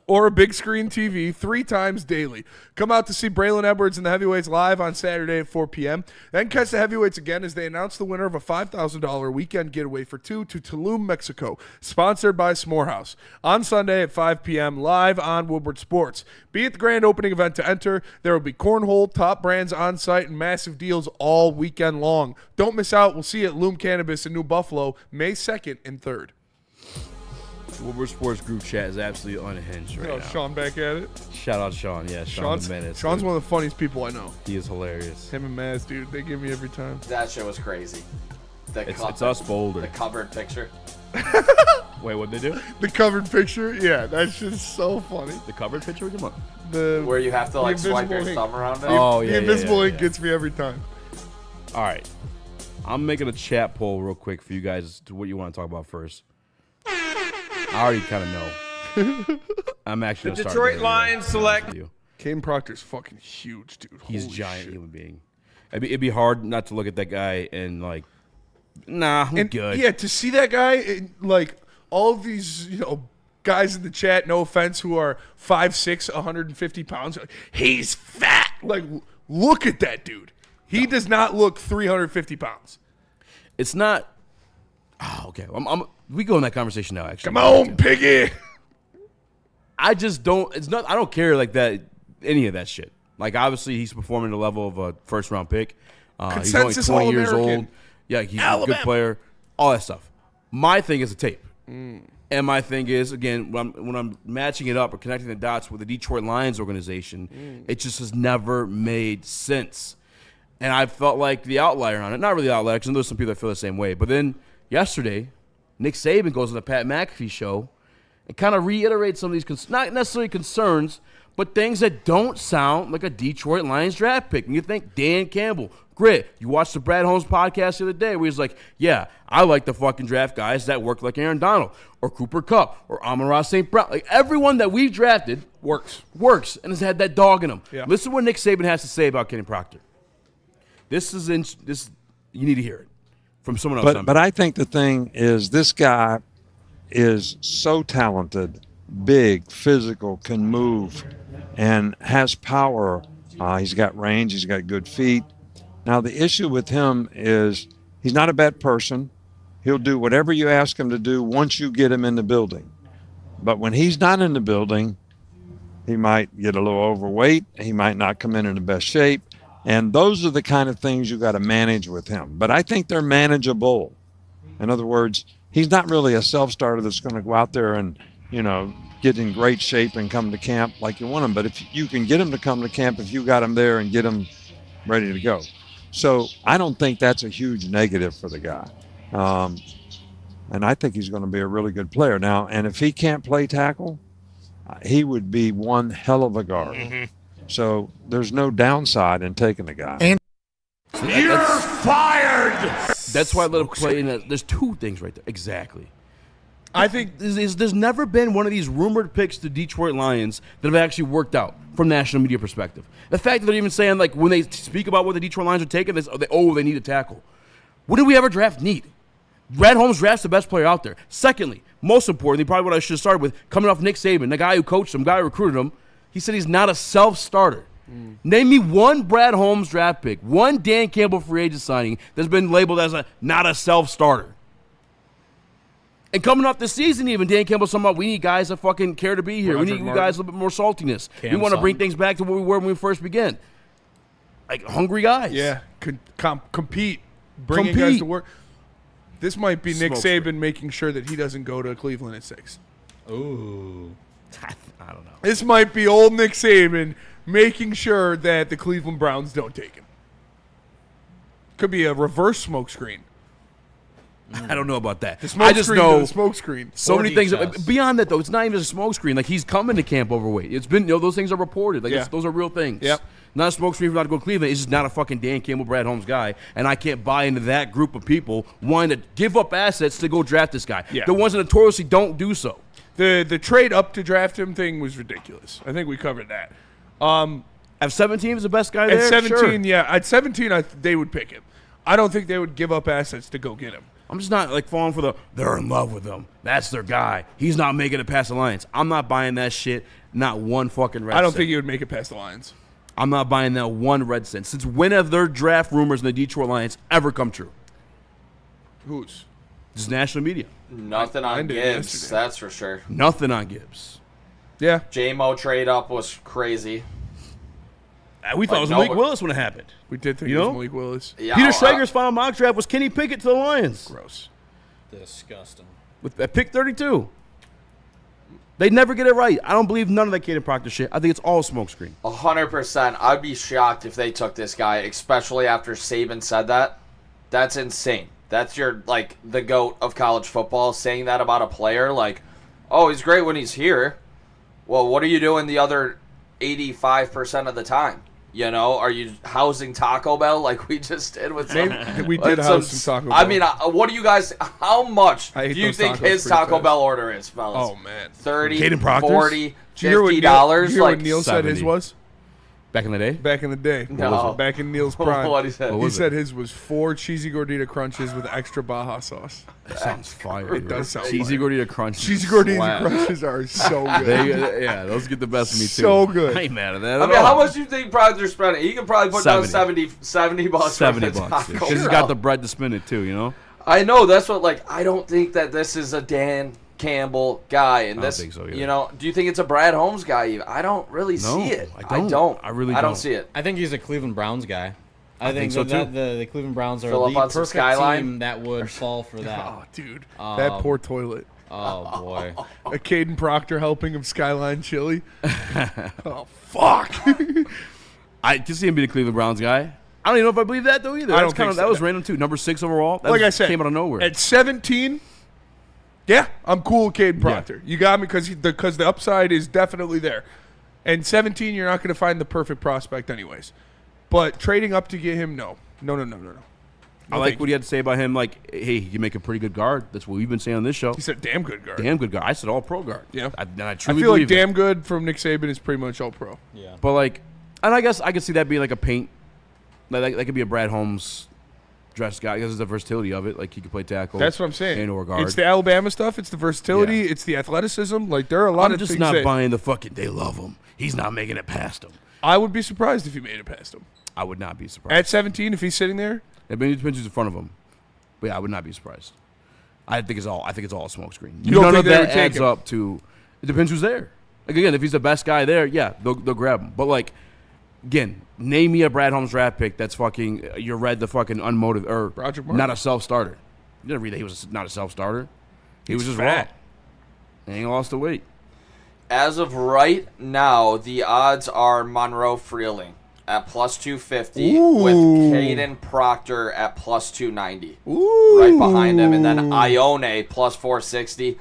or a big screen TV 3 times daily. Come out to see Braylon Edwards and the Heavyweights live on Saturday at 4 p.m. Then catch the Heavyweights again as they announce the winner of a $5,000 weekend getaway for 2 to Tulum, Mexico, sponsored by S'morehouse. On Sunday at 5 p.m. live on Woodward Sports. Be at the grand opening event to enter. There will be cornhole, top brands on site, and massive deals all weekend long. Don't miss out. We'll see you at Loom Cannabis in New Buffalo, May 2nd and 3rd. Woodward Sports group chat is absolutely unhinged right now. Sean back at it. Shout out Sean. Yeah, Sean's the menace. Sean's one of the funniest people I know. He is hilarious. Him and Maz, dude, they give me every time. That shit was crazy. It's us Boulder. The covered picture. Wait, what'd they do? The covered picture? Yeah, that's just so funny. The covered picture? Come on. Where you have to like swipe your thumb around it. Oh, yeah. The invisible ink gets me every time. All right. I'm making a chat poll real quick for you guys to what you want to talk about first. I already kind of know. I'm actually the Detroit Lions select. Caden Proctor's fucking huge, dude. He's a Holy giant shit. human being. It'd be hard not to look at that guy and like, nah, I'm good. Yeah, to see that guy, like all of these, guys in the chat, no offense, who are 5'6", 150 pounds, like, he's fat. Like, look at that dude. He does not look 350 pounds. It's not. Oh, okay. We go in that conversation now. Actually, come on, piggy. I just don't. It's not. I don't care like that. Any of that shit. Like obviously, he's performing at the level of a first-round pick. He's only 20 years old. Yeah, he's a good player. All that stuff. My thing is the tape. And my thing is, again, when I'm matching it up or connecting the dots with the Detroit Lions organization, it just has never made sense. And I felt like the outlier on it. Not really the outlier, because I know there's some people that feel the same way. But then yesterday, Nick Saban goes on the Pat McAfee show and kind of reiterates some of these, not necessarily concerns, but things that don't sound like a Detroit Lions draft pick. And you think Dan Campbell, Grit, you watched the Brad Holmes podcast the other day where he's like, yeah, I like the fucking draft guys that work like Aaron Donald or Cooper Kupp or Amon-Ra St. Brown. Like everyone that we've drafted works and has had that dog in them. Yeah. Listen to what Nick Saban has to say about Kenny Proctor. This you need to hear it from someone else. But I think the thing is this guy is so talented, big, physical, can move, and has power. He's got range. He's got good feet. Now, the issue with him is he's not a bad person. He'll do whatever you ask him to do once you get him in the building. But when he's not in the building, he might get a little overweight. He might not come in the best shape. And those are the kind of things you got to manage with him. But I think they're manageable. In other words, he's not really a self-starter that's going to go out there and, get in great shape and come to camp like you want him. But if you can get him to come to camp, if you got him there and get him ready to go. So I don't think that's a huge negative for the guy. And I think he's going to be a really good player. Now, and if he can't play tackle, he would be one hell of a guard. Mm-hmm. So there's no downside in taking the guy. And you're fired! That's why I let him play in that. There's two things right there. Exactly. I think there's never been one of these rumored picks to Detroit Lions that have actually worked out from national media perspective. The fact that they're even saying, like, when they speak about what the Detroit Lions are taking, they need a tackle. When did we ever draft need? Brad Holmes drafts the best player out there. Secondly, most importantly, probably what I should have started with, coming off Nick Saban, the guy who coached him, guy who recruited him, he said he's not a self-starter. Name me one Brad Holmes draft pick, one Dan Campbell free agent signing that's been labeled as not a self-starter. And coming off this season, even Dan Campbell's talking about we need guys that fucking care to be here. We need you guys a little bit more saltiness. We want to bring things back to where we were when we first began. Like hungry guys. Yeah, compete, bringing guys to work. This might be Nick Saban making sure that he doesn't go to Cleveland at 6. Ooh. I don't know. This might be old Nick Saban making sure that the Cleveland Browns don't take him. Could be a reverse smokescreen. I don't know about that. I just know the smoke screen. So many things. Beyond that, though, it's not even a smoke screen. Like, he's coming to camp overweight. It's been, those things are reported. Like, those are real things. Yep. Not a smoke screen for not to go to Cleveland. It's just not a fucking Dan Campbell, Brad Holmes guy. And I can't buy into that group of people wanting to give up assets to go draft this guy. Yeah. The ones that notoriously don't do so. The trade up to draft him thing was ridiculous. I think we covered that. At 17 is the best guy there? At 17, sure. yeah. At 17, they would pick him. I don't think they would give up assets to go get him. I'm just not like falling for they're in love with him. That's their guy. He's not making it past the Lions. I'm not buying that shit. Not one fucking red cent. I don't think he would make it past the Lions. I'm not buying that one red cent. Since when have their draft rumors in the Detroit Lions ever come true? Whose? Just national media. Nothing on Gibbs, that's for sure. Nothing on Gibbs. Yeah. J-Mo trade up was crazy. We thought it was Malik Willis when it happened. We did think it was Malik Willis. Yeah, Peter Schrager's final mock draft was Kenny Pickett to the Lions. Gross. Disgusting. At pick 32. They never get it right. I don't believe none of that Caden Proctor shit. I think it's all smokescreen. 100%. I'd be shocked if they took this guy, especially after Saban said that. That's insane. That's the GOAT of college football saying that about a player. Like, oh, he's great when he's here. Well, what are you doing the other 85% of the time? You know, are you housing Taco Bell like we just did with some? We did house some Taco Bell. I mean, what do you guys? How much do you think his Taco Bell order is, fellas? Oh man, $30, $40, $50. You hear what Neil said his was? Back in the day? Back in the day. No. Back in Neil's prime. What he said? He said his was 4 cheesy gordita crunches with extra Baja sauce. That sounds fire. It does sound cheesy fire. gordita crunches. Cheesy gordita crunches are so good. Yeah, those get the best of me too. So good. I ain't mad at that. I mean, how much do you think Proctor spending? He could probably put down 70 bucks. $70 because he's got the bread to spin it too. You know. I know that's what. I don't think that this is a Dan Campbell guy, and this, think so either. you know, do you think it's a Brad Holmes guy? Even? I don't really see it. I don't. I really don't see it. I think he's a Cleveland Browns guy. I think so, that too. the Cleveland Browns are Fill up the on some perfect Skyline? team that would fall for that. Oh, dude, that poor toilet. Oh boy, a Caden Proctor helping of Skyline chili. Oh fuck! I can see him being a Cleveland Browns guy. I don't even know if I believe that though either. I don't think so. That was random too. Number 6 overall. That Like I said, came out of nowhere. At 17, yeah, I'm cool with Caden Proctor. You got me because the upside is definitely there. And 17, you're not going to find the perfect prospect anyways. But trading up to get him, no. I like what he had to say about him. Like, hey, you make a pretty good guard. That's what we've been saying on this show. He said damn good guard. Damn good guard. I said all pro guard. Yeah. I I truly feel like believe damn good from Nick Saban is pretty much all pro. Yeah. But like, and I guess I could see that being like a paint. Like that could be a Brad Holmes dress guy because of the versatility of it. Like he could play tackle. That's what I'm saying. And or guard. It's the Alabama stuff. It's the versatility. It's the athleticism. Like there are a lot I'm of just things not that buying the fucking. They love him. He's not making it past him. I would be surprised if he made it past him. I would not be surprised. At 17, if he's sitting there, it depends who's in front of him. But yeah, I would not be surprised. I think it's all a smokescreen. You don't None think of they would that take adds him? up to. It depends who's there. Like again, if he's the best guy there, yeah, they'll grab him. But like, again, name me a Brad Holmes draft pick that's fucking. You read the fucking unmotivated or Roger Martin. not a self-starter. You didn't read that he was not a self-starter. He was just fat. raw. And he lost the weight. As of right now, the odds are Monroe Freeling at plus 250 with Caden Proctor at plus 290. Right behind him. And then Ione plus 460. Is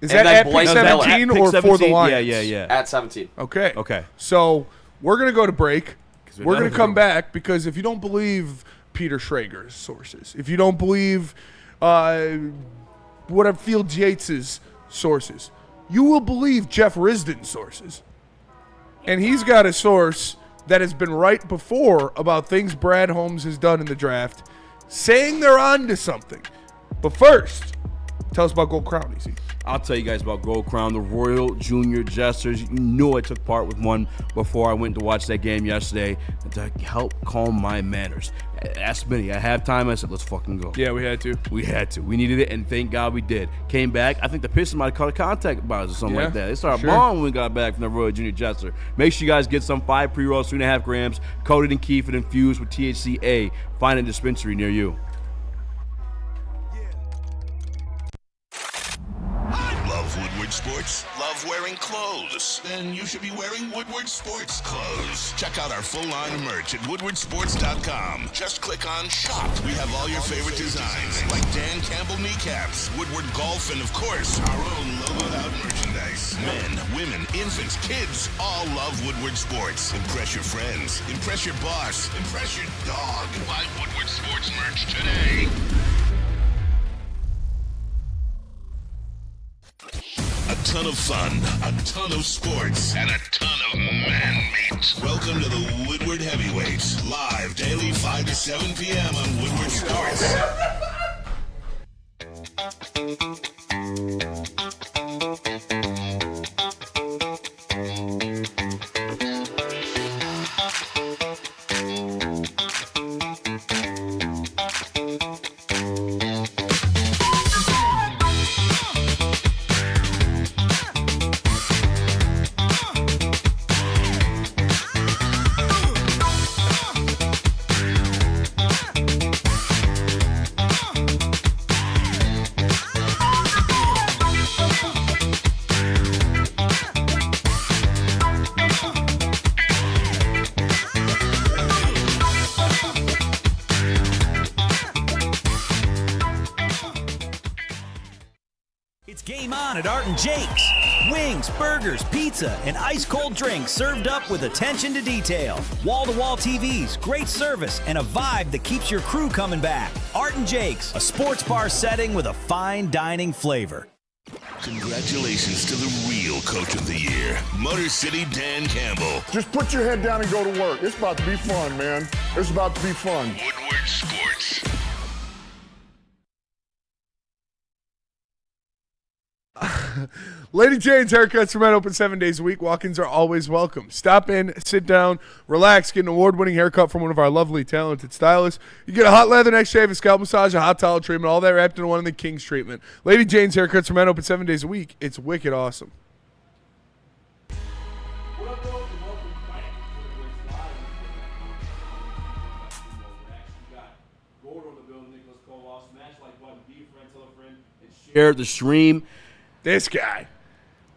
and that then at pick Blake 17 Miller. or for the Lions? Yeah. At 17. Okay. So we're going to go to break. We're going to come back because if you don't believe Peter Schrager's sources, if you don't believe whatever Field Yates' sources, you will believe Jeff Risdon's sources. And he's got a source that has been right before about things Brad Holmes has done in the draft, saying they're on to something. But first, tell us about Gold Crown, Easy. I'll tell you guys about Gold Crown, the Royal Junior Jesters. You know I took part with one before I went to watch that game yesterday to help calm my manners. Asked Smitty at halftime, I said, let's fucking go. Yeah, we had to. We needed it, and thank God we did. Came back. I think the Pistons might have caught a contact about us or something like that. They started balling when we got back from the Royal Junior Jester. Make sure you guys get some 5 pre-rolls, 3.5 grams, coated in keef and infused with THCA. Find a dispensary near you. Love Woodward Sports? Love wearing clothes? Then you should be wearing Woodward Sports clothes. Check out our full line of merch at woodwardsports.com. Just click on shop. We have all your favorite designs, like Dan Campbell kneecaps, Woodward golf, and of course, our own logoed out merchandise. Men, women, infants, kids, all love Woodward Sports. Impress your friends. Impress your boss. Impress your dog. Buy Woodward Sports merch today. A ton of fun, a ton of sports, and a ton of man meat. Welcome to the Woodward Heavyweights, live daily 5 to 7 p.m. on Woodward Sports. on at Art and Jake's. Wings, burgers, pizza, and ice-cold drinks served up with attention to detail. Wall-to-wall TVs, great service, and a vibe that keeps your crew coming back. Art and Jake's, a sports bar setting with a fine dining flavor. Congratulations to the real Coach of the Year, Motor City Dan Campbell. Just put your head down and go to work. It's about to be fun, man. It's about to be fun. Woodward Sports. Lady Jane's Haircuts for Men open 7 days a week. Walk-ins are always welcome. Stop in, sit down, relax, get an award-winning haircut from one of our lovely, talented stylists. You get a hot leather neck shave, a scalp massage, a hot towel treatment, all that wrapped into one of the King's treatment. Lady Jane's Haircuts for Men open 7 days a week. It's wicked awesome. Share the stream. This guy.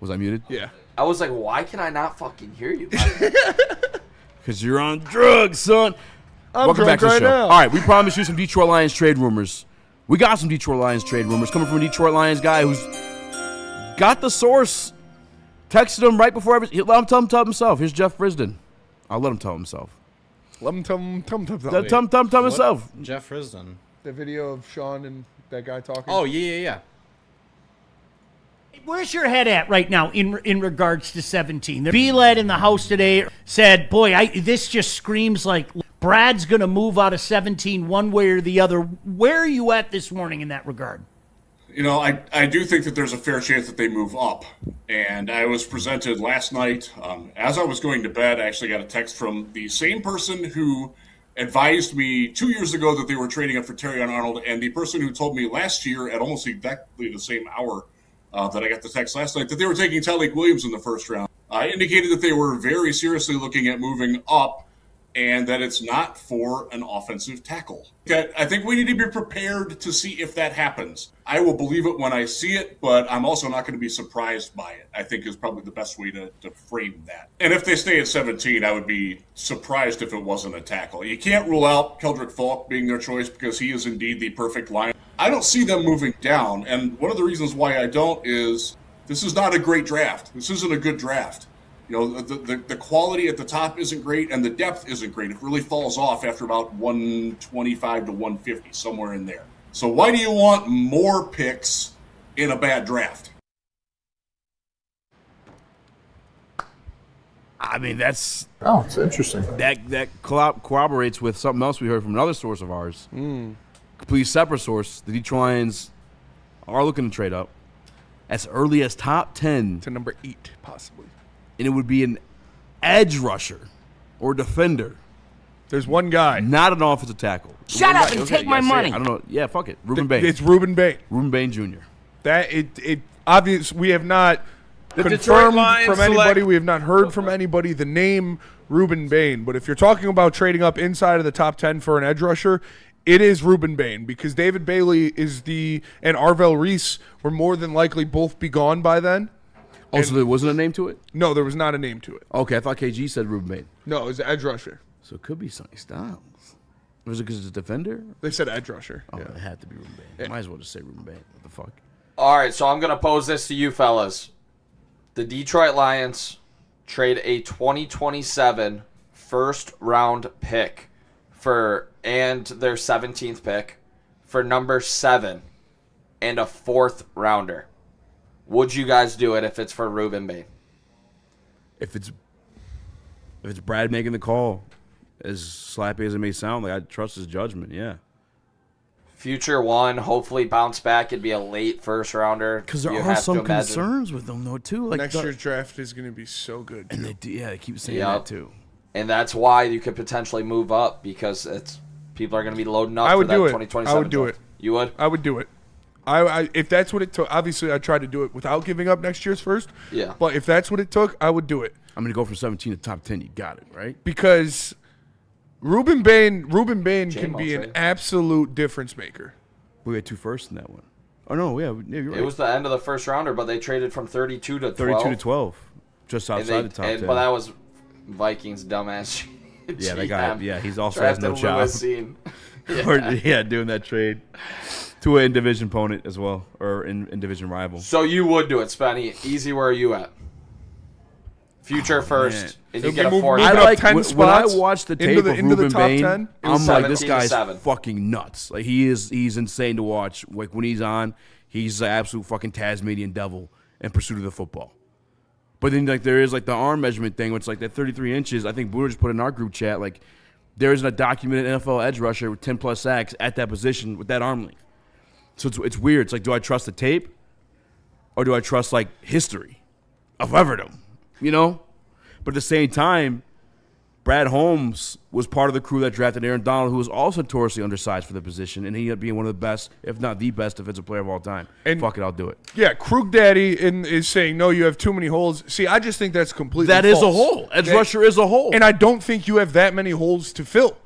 Was I muted? Yeah. I was like, why can I not fucking hear you? Because you're on drugs, son. Welcome back to the show. now. All right, we promised you some Detroit Lions trade rumors. We got some Detroit Lions trade rumors coming from a Detroit Lions guy who's got the source. Texted him right before let him tell him himself. Here's Jeff Brisden. I'll let him tell himself. Let him tell himself. Jeff Brisden. The video of Sean and that guy talking. Oh, yeah. Where's your head at right now in regards to 17? The B-led in the house today said, boy, this just screams like Brad's going to move out of 17 one way or the other. Where are you at this morning in that regard? You know, I do think that there's a fair chance that they move up. And I was presented last night. As I was going to bed, I actually got a text from the same person who advised me 2 years ago that they were trading up for Terrion Arnold, and the person who told me last year at almost exactly the same hour that I got the text last night that they were taking Tyleik Williams in the first round. I indicated that they were very seriously looking at moving up and that it's not for an offensive tackle. I think we need to be prepared to see if that happens. I will believe it when I see it, but I'm also not going to be surprised by it, I think is probably the best way to frame that. And if they stay at 17, I would be surprised if it wasn't a tackle. You can't rule out Keldrick Falk being their choice because he is indeed the perfect line. I don't see them moving down, and one of the reasons why I don't is this is not a great draft. This isn't a good draft. You know, the quality at the top isn't great, and the depth isn't great. It really falls off after about 125 to 150, somewhere in there. So why do you want more picks in a bad draft? I mean, that's... Oh, it's interesting. That corroborates with something else we heard from another source of ours. Completely separate source. The Detroit Lions are looking to trade up as early as top 10. To number 8, possibly. And it would be an edge rusher or defender. There's one guy. Not an offensive tackle. Shut up and take my money. I don't know. Yeah, fuck it. Ruben Bain. It's Ruben Bain. Ruben Bain Jr. That it obvious. We have not The Detroit confirmed Lions from anybody. select- We have not heard from anybody the name Ruben Bain. But if you're talking about trading up inside of the top 10 for an edge rusher, it is Ruben Bain because David Bailey and Arvell Reese were more than likely both be gone by then. Oh, so there wasn't a name to it? No, there was not a name to it. Okay, I thought KG said Ruben Bain. No, it was edge rusher. So it could be Sonny Styles. Was it because it's a defender? They said edge rusher. Oh, it had to be Ruben Bain. Might as well just say Ruben Bain. What the fuck? All right, so I'm going to pose this to you fellas. The Detroit Lions trade a 2027 first-round pick and their 17th pick for number 7 and a 4th rounder. Would you guys do it if it's for Ruben Bain? If it's Brad making the call, as slappy as it may sound, like I trust his judgment, yeah. Future one, hopefully bounce back. It'd be a late first rounder. Because there are some concerns with them, though, too. Like next year's draft is going to be so good. And they keep saying that, too. And that's why you could potentially move up because people are going to be loading up for that 2027. I would do it. You would? I would do it. I if that's what it took, obviously I tried to do it without giving up next year's first. Yeah. But if that's what it took, I would do it. I'm going to go from 17 to top 10. You got it, right? Because Ruben Bain can be an absolute difference maker. We had 2 firsts in that one. Oh, no, yeah, you're right. It was the end of the first rounder, but they traded from 32 to 12. 32 to 12, just outside the top 10. But that was Vikings' dumbass. Yeah, that guy. Yeah, he's also has no job. Yeah. Doing that trade. to an in-division opponent as well, or in-division rival. So you would do it, Spenny. Easy, where are you at? Future first, and you get a 4. I like 10 when I spots watch the tape into of the Ruben top Bain. 10. I'm like, this 17 to guy's 7. fucking nuts. Like he's insane to watch. Like when he's on, he's an absolute fucking Tasmanian devil in pursuit of the football. But then like there is like the arm measurement thing, which like that 33 inches. I think Woodward just put in our group chat like there isn't a documented NFL edge rusher with 10 plus sacks at that position with that arm length. So it's weird. It's like, do I trust the tape, or do I trust like history of Everdom? You know. But at the same time, Brad Holmes was part of the crew that drafted Aaron Donald, who was also notoriously undersized for the position, and he ended up being one of the best, if not the best, defensive player of all time. And fuck it, I'll do it. Yeah, Krug Daddy is saying, no, you have too many holes. See, I just think that's completely That false. is a hole. Edge rusher is a hole. And I don't think you have that many holes to fill.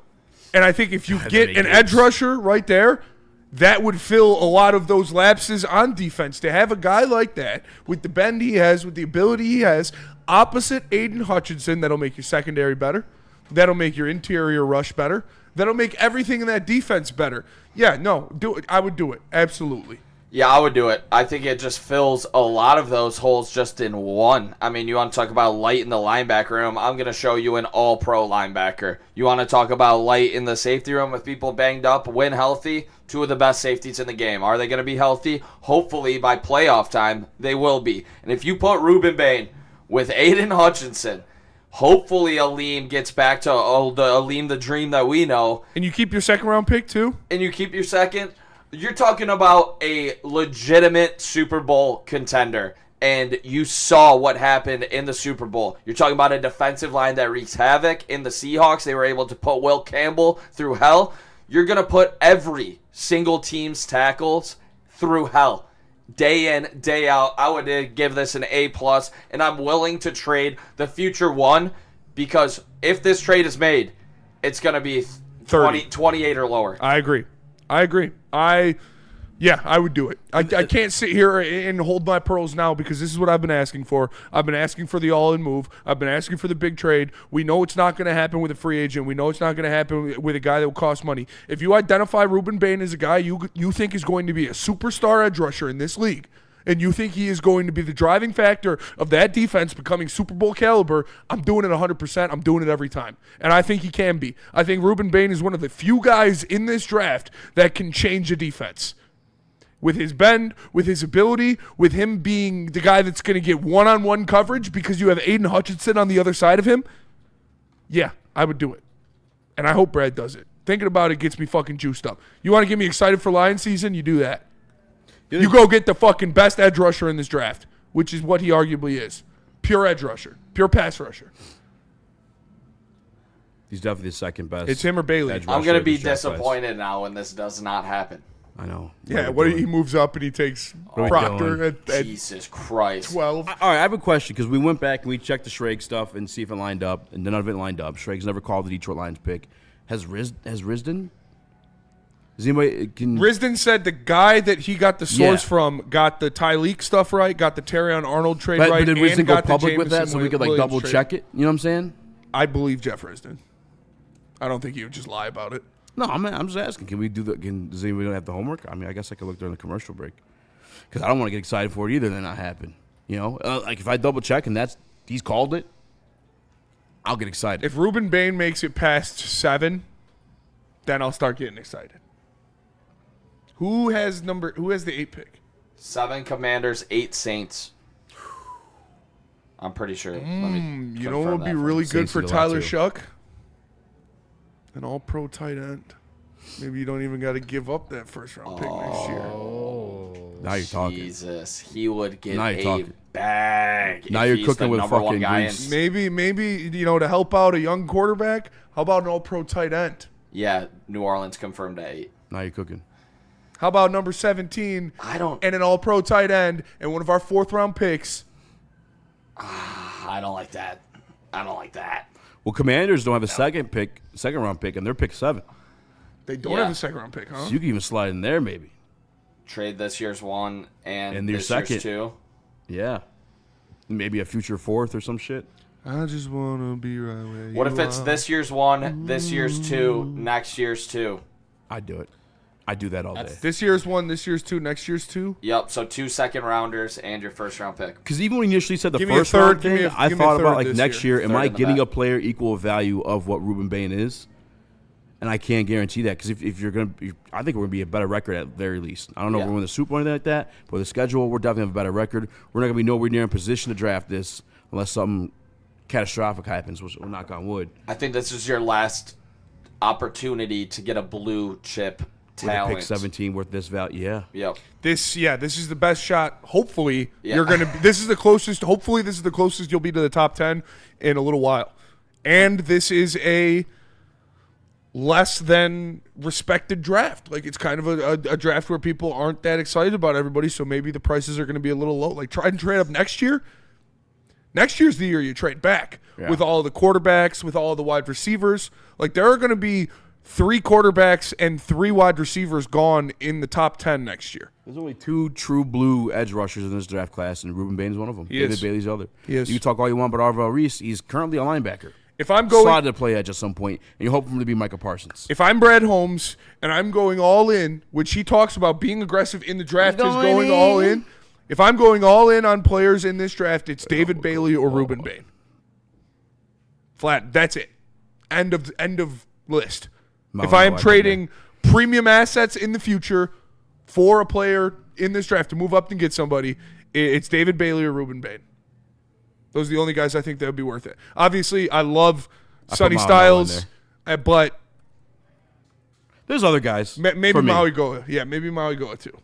And I think if you get an edge rusher right there, that would fill a lot of those lapses on defense. To have a guy like that, with the bend he has, with the ability he has, opposite Aiden Hutchinson, that'll make your secondary better. That'll make your interior rush better. That'll make everything in that defense better. Yeah, no, do it. I would do it. Absolutely. Yeah, I would do it. I think it just fills a lot of those holes just in one. I mean, you want to talk about light in the linebacker room, I'm going to show you an all-pro linebacker. You want to talk about light in the safety room with people banged up, when healthy, 2 of the best safeties in the game. Are they going to be healthy? Hopefully, by playoff time, they will be. And if you put Ruben Bain with Aiden Hutchinson, hopefully Aleem gets back to Aleem the dream that we know. And you keep your second-round pick, too? And you keep your second. You're talking about a legitimate Super Bowl contender, and you saw what happened in the Super Bowl. You're talking about a defensive line that wreaks havoc. In the Seahawks, they were able to put Will Campbell through hell. You're going to put every single team's tackles through hell. Day in, day out. I would give this an A+, and I'm willing to trade the future one, because if this trade is made, it's going to be 28 or lower. I agree. I would do it. I can't sit here and hold my pearls now, because this is what I've been asking for. I've been asking for the all-in move. I've been asking for the big trade. We know it's not going to happen with a free agent. We know it's not going to happen with a guy that will cost money. If you identify Ruben Bain as a guy you think is going to be a superstar edge rusher in this league, and you think he is going to be the driving factor of that defense becoming Super Bowl caliber, I'm doing it 100%. I'm doing it every time. And I think he can be. I think Ruben Bain is one of the few guys in this draft that can change a defense. With his bend, with his ability, with him being the guy that's going to get one-on-one coverage because you have Aiden Hutchinson on the other side of him, yeah, I would do it. And I hope Brad does it. Thinking about it gets me fucking juiced up. You want to get me excited for Lions season? You do that. You go get the fucking best edge rusher in this draft, which is what he arguably is. Pure edge rusher. Pure pass rusher. He's definitely the second best. It's him or Bailey. I'm going to be disappointed now when this does not happen. I know. Yeah, he moves up and he takes Proctor at Jesus Christ. 12. All right, I have a question, because we went back and we checked the Schrage stuff and see if it lined up, and none of it lined up. Schrage's never called the Detroit Lions pick. Has Risdon? Does anybody Risdon said the guy that he got the source from got the Tyleek stuff right, got the Terrion Arnold trade right, but did Risdon and go got public the with that so we could double check it? You know what I'm saying? I believe Jeff Risdon. I don't think he would just lie about it. No, I'm just asking. Can we do that? Does anybody have the homework? I mean, I guess I could look during the commercial break, because I don't want to get excited for it either. Then not happen. You know, like if I double check and he's called it, I'll get excited. If Ruben Bain makes it past 7, then I'll start getting excited. Who has the 8 pick? 7 Commanders, 8 Saints. I'm pretty sure. Let me you know what would be really good for Tyler Shuck? An all-pro tight end. Maybe you don't even got to give up that first-round pick next year. Now you're talking. Jesus, he would get talking. Bag. Now you're cooking with fucking grease. Maybe to help out a young quarterback, how about an all-pro tight end? Yeah, New Orleans confirmed at 8. Now you're cooking. How about number 17 and an all-pro tight end and one of our 4th-round picks? I don't like that. Well, Commanders don't have a second-round pick, and they're pick 7. They don't have a second-round pick, huh? So you can even slide in there, maybe. Trade this year's 1 and your this second. year's 2. Yeah. Maybe a future 4th or some shit. I just want to be right where you are. What if it's this year's 1, this year's 2, next year's 2? I'd do it. I do that all day. This year's 1, this year's 2, next year's 2. Yep. So 2 second-rounders and your first-round pick. Because even when you initially said the Give me a first third, round give me thing, a- I give me a thought third about like this next year. year, am Third I in the getting back. a player equal value of what Ruben Bain is? And I can't guarantee that because if you're going to, I think we're going to be a better record at the very least. I don't know if we're going to the Super Bowl or anything like that, but with the schedule, we're definitely have a better record. We're not going to be nowhere near in position to draft this unless something catastrophic happens, which we'll knock on wood. I think this is your last opportunity to get a blue chip talent. Pick 17 worth this value, yeah. Yep. This is the best shot. Hopefully, Yeah. you're going to this is the closest. Hopefully, this is the closest you'll be to the top 10 in a little while. And this is a less than respected draft. Like, it's kind of a draft where people aren't that excited about everybody, so maybe the prices are going to be a little low. Like, try and trade up next year. Next year's the year you trade back with all the quarterbacks, with all the wide receivers. Like, there are going to be 3 quarterbacks and 3 wide receivers gone in the top 10 next year. There's only 2 true blue edge rushers in this draft class, and Ruben Bain's one of them. David Bailey's the other. He is. You can talk all you want about Arvell Reese. He's currently a linebacker. If I'm going slide to play edge at some point, and you hope for him to be Micah Parsons. If I'm Brad Holmes and I'm going all in, which he talks about being aggressive in the draft is going all in. If I'm going all in on players in this draft, it's David Bailey or Ruben Bain. Flat. That's it. End of list. If I am trading premium assets in the future for a player in this draft to move up and get somebody, it's David Bailey or Ruben Bain. Those are the only guys I think that would be worth it. Obviously, I love Sonny Styles, but there's other guys. Maybe Maui Goa. Yeah, maybe Maui Goa too.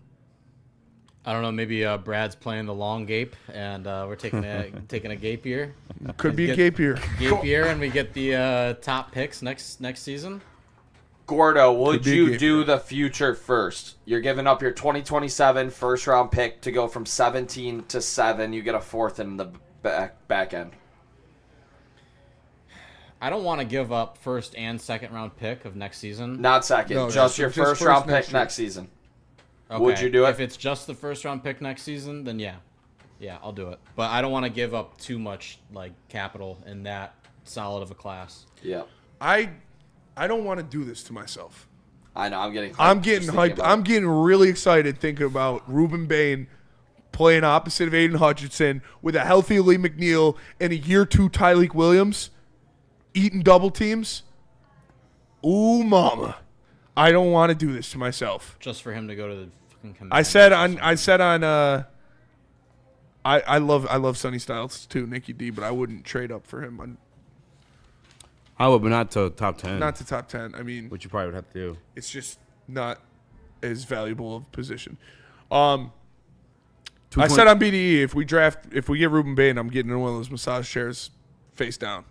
I don't know. Maybe Brad's playing the long gape, and we're taking a gape year. Could be a gape year. Gape year, and we get the top picks next season. Gordo, would you do the future first? You're giving up your 2027 first-round pick to go from 17 to 7. You get a 4th in the back end. I don't want to give up first and second round pick of next season. Not second, No, just your first round pick year. next season. Okay. Would you do it? If it's just the first round pick next season, then yeah, I'll do it. But I don't want to give up too much like capital in that solid of a class. Yeah. I don't want to do this to myself. I know. I'm getting hyped. I'm getting really excited thinking about Ruben Bain playing opposite of Aiden Hutchinson with a healthy Lee McNeil and a year 2 Tyleek Williams eating double teams. Ooh, mama. I don't want to do this to myself. Just for him to go to the fucking command. I love Sonny Styles too, Nicky D, but I wouldn't trade up for him. I would, but not to top 10. Not to top 10. I mean, which you probably would have to do. It's just not as valuable of a position. I said on BDE, if we get Ruben Bain, I'm getting in one of those massage chairs face down.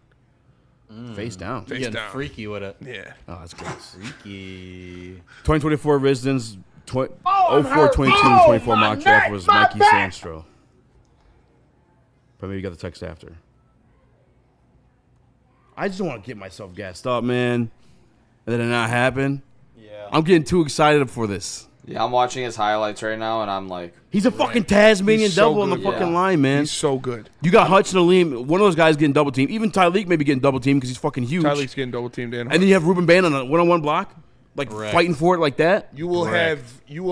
Face down. You're getting freaky with it. Yeah. Oh, that's good. Freaky. 2024 residents, 04-22-24 mock draft was Mikey Sandstro. But maybe you got the text after. I just don't want to get myself gassed up, man. And then it not happen. Yeah. I'm getting too excited for this. Yeah, I'm watching his highlights right now, and I'm like... He's a fucking Tasmanian devil on the fucking line, man. He's so good. You got Hudson Aleem, one of those guys getting double teamed. Even Tyleek may be getting double teamed because he's fucking huge. Tyleek's getting double teamed. And then you have Ruben Bain on a one-on-one block, like fighting for it like that. You will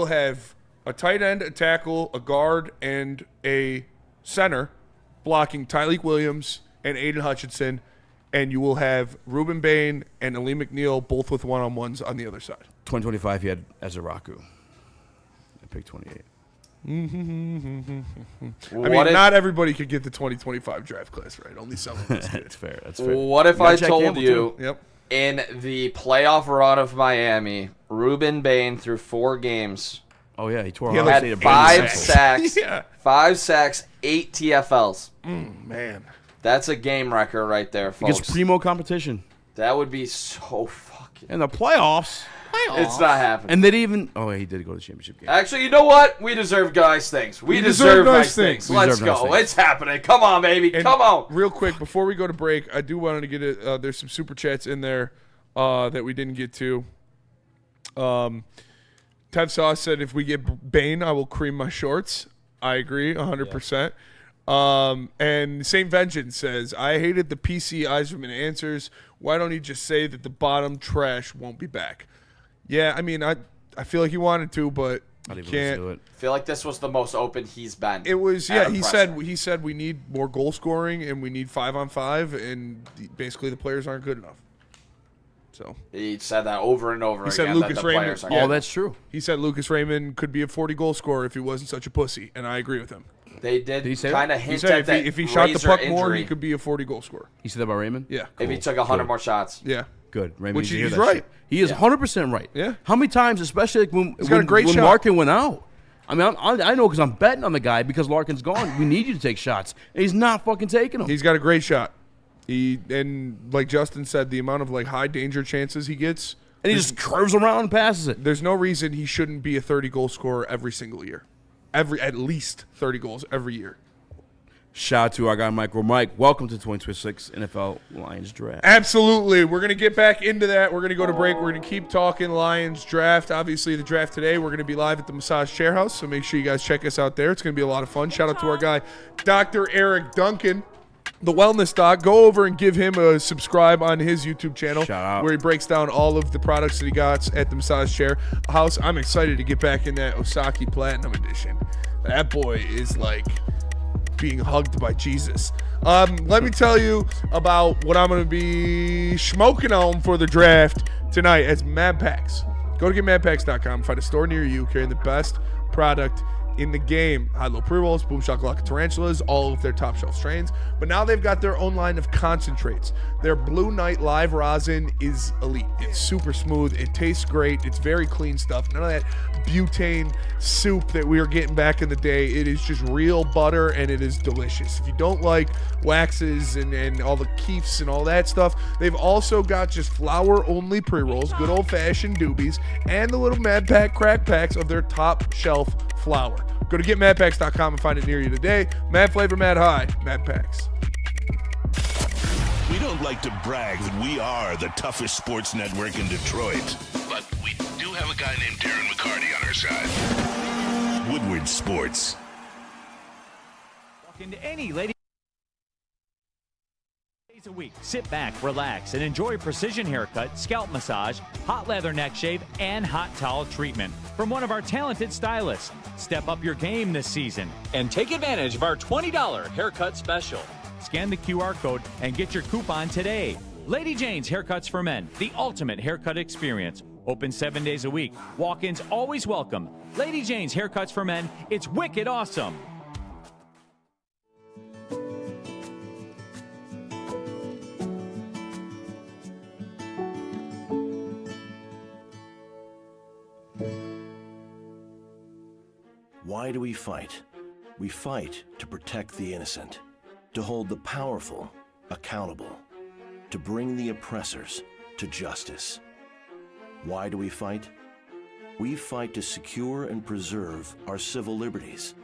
have a tight end, a tackle, a guard, and a center blocking Tyleek Williams and Aiden Hutchinson, and you will have Ruben Bain and Ali McNeil both with one-on-ones on the other side. 2025, he had Ezeraku. I picked 28. I mean, not everybody could get the 2025 draft class right. Only some of us did. That's fair. That's fair. What if I told Campbell you too. in the playoff run of Miami, Ruben Bain through 4 games... Oh, yeah, he tore He had 5 sacks, 5 sacks, 8 TFLs. Man. That's a game record right there, folks. Against primo competition. That would be so fucking... In the playoffs. It's not happening. And they didn't even... Oh, he did go to the championship game. Actually, you know what? We deserve nice things. We deserve nice things. Let's go. It's happening. Come on, baby. And come on. Real quick, before we go to break, I do want to get it. There's some super chats in there that we didn't get to. Tev Sauce said, if we get Bain, I will cream my shorts. I agree 100%. And Saint Vengeance says, I hated the PC Eisman answers. Why don't he just say that the bottom trash won't be back? Yeah, I mean, I feel like he wanted to, but Not he even can't. do it. I feel like this was the most open he's been. It was, at yeah. a He said we need more goal scoring and we need 5-on-5, and basically the players aren't good enough. So he said that over and over he again. said that Lucas the Raymond. players are Oh, that's true. He said Lucas Raymond could be a 40-goal scorer if he wasn't such a pussy, and I agree with him. They did he say kind of that? hint He said at that if he shot the razor puck injury. more, he could be a 40-goal scorer. You said that about Raymond? Yeah. If he took 100 more shots. Yeah. Good. Raymond Which needs to hear he's that right. shit. He is 100% right. Yeah. How many times, especially like when, He's got a great when shot. Larkin went out? I mean, I know because I'm betting on the guy because Larkin's gone. We need you to take shots. And he's not fucking taking them. He's got a great shot. And like Justin said, the amount of like high danger chances he gets. And he just curves around and passes it. There's no reason he shouldn't be a 30-goal scorer every single year. At least 30 goals every year. Shout out to our guy, Micro Mike. Welcome to 2026 NFL Lions Draft. Absolutely. We're going to get back into that. We're going to go to break. We're going to keep talking Lions Draft. Obviously, the draft today, we're going to be live at the Massage Chair House, so make sure you guys check us out there. It's going to be a lot of fun. Shout out to our guy, Dr. Eric Duncan, the wellness doc. Go over and give him a subscribe on his YouTube channel. Shout out. Where he breaks down all of the products that he got at the Massage Chair House. I'm excited to get back in that Osaki Platinum Edition. That boy is like being hugged by Jesus. Let me tell you about what I'm going to be smoking on for the draft tonight as Mad Packs. Go to getmadpacks.com, find a store near you carrying the best product in the game. High-low pre-rolls, boom shakalaka tarantulas, all of their top shelf strains. But now they've got their own line of concentrates. Their Blue Night Live Rosin is elite. It's super smooth. It tastes great. It's very clean stuff. None of that butane soup that we were getting back in the day. It is just real butter, and it is delicious. If you don't like waxes and all the keefs and all that stuff, they've also got just flour-only pre-rolls, good old-fashioned doobies, and the little Mad Pack crack packs of their top shelf flour. Go to getmadpacks.com and find it near you today. Mad flavor, mad high, Mad Packs. We don't like to brag that we are the toughest sports network in Detroit, but we do have a guy named Darren McCarty on our side. Woodward Sports. Walk into any lady days a week. Sit back, relax, and enjoy precision haircut, scalp massage, hot leather neck shave, and hot towel treatment from one of our talented stylists. Step up your game this season and take advantage of our $20 haircut special. Scan the QR code and get your coupon today. Lady Jane's Haircuts for Men, the ultimate haircut experience. Open 7 days a week. Walk-ins always welcome. Lady Jane's Haircuts for Men, it's wicked awesome. Why do we fight? We fight to protect the innocent, to hold the powerful accountable, to bring the oppressors to justice. Why do we fight? We fight to secure and preserve our civil liberties,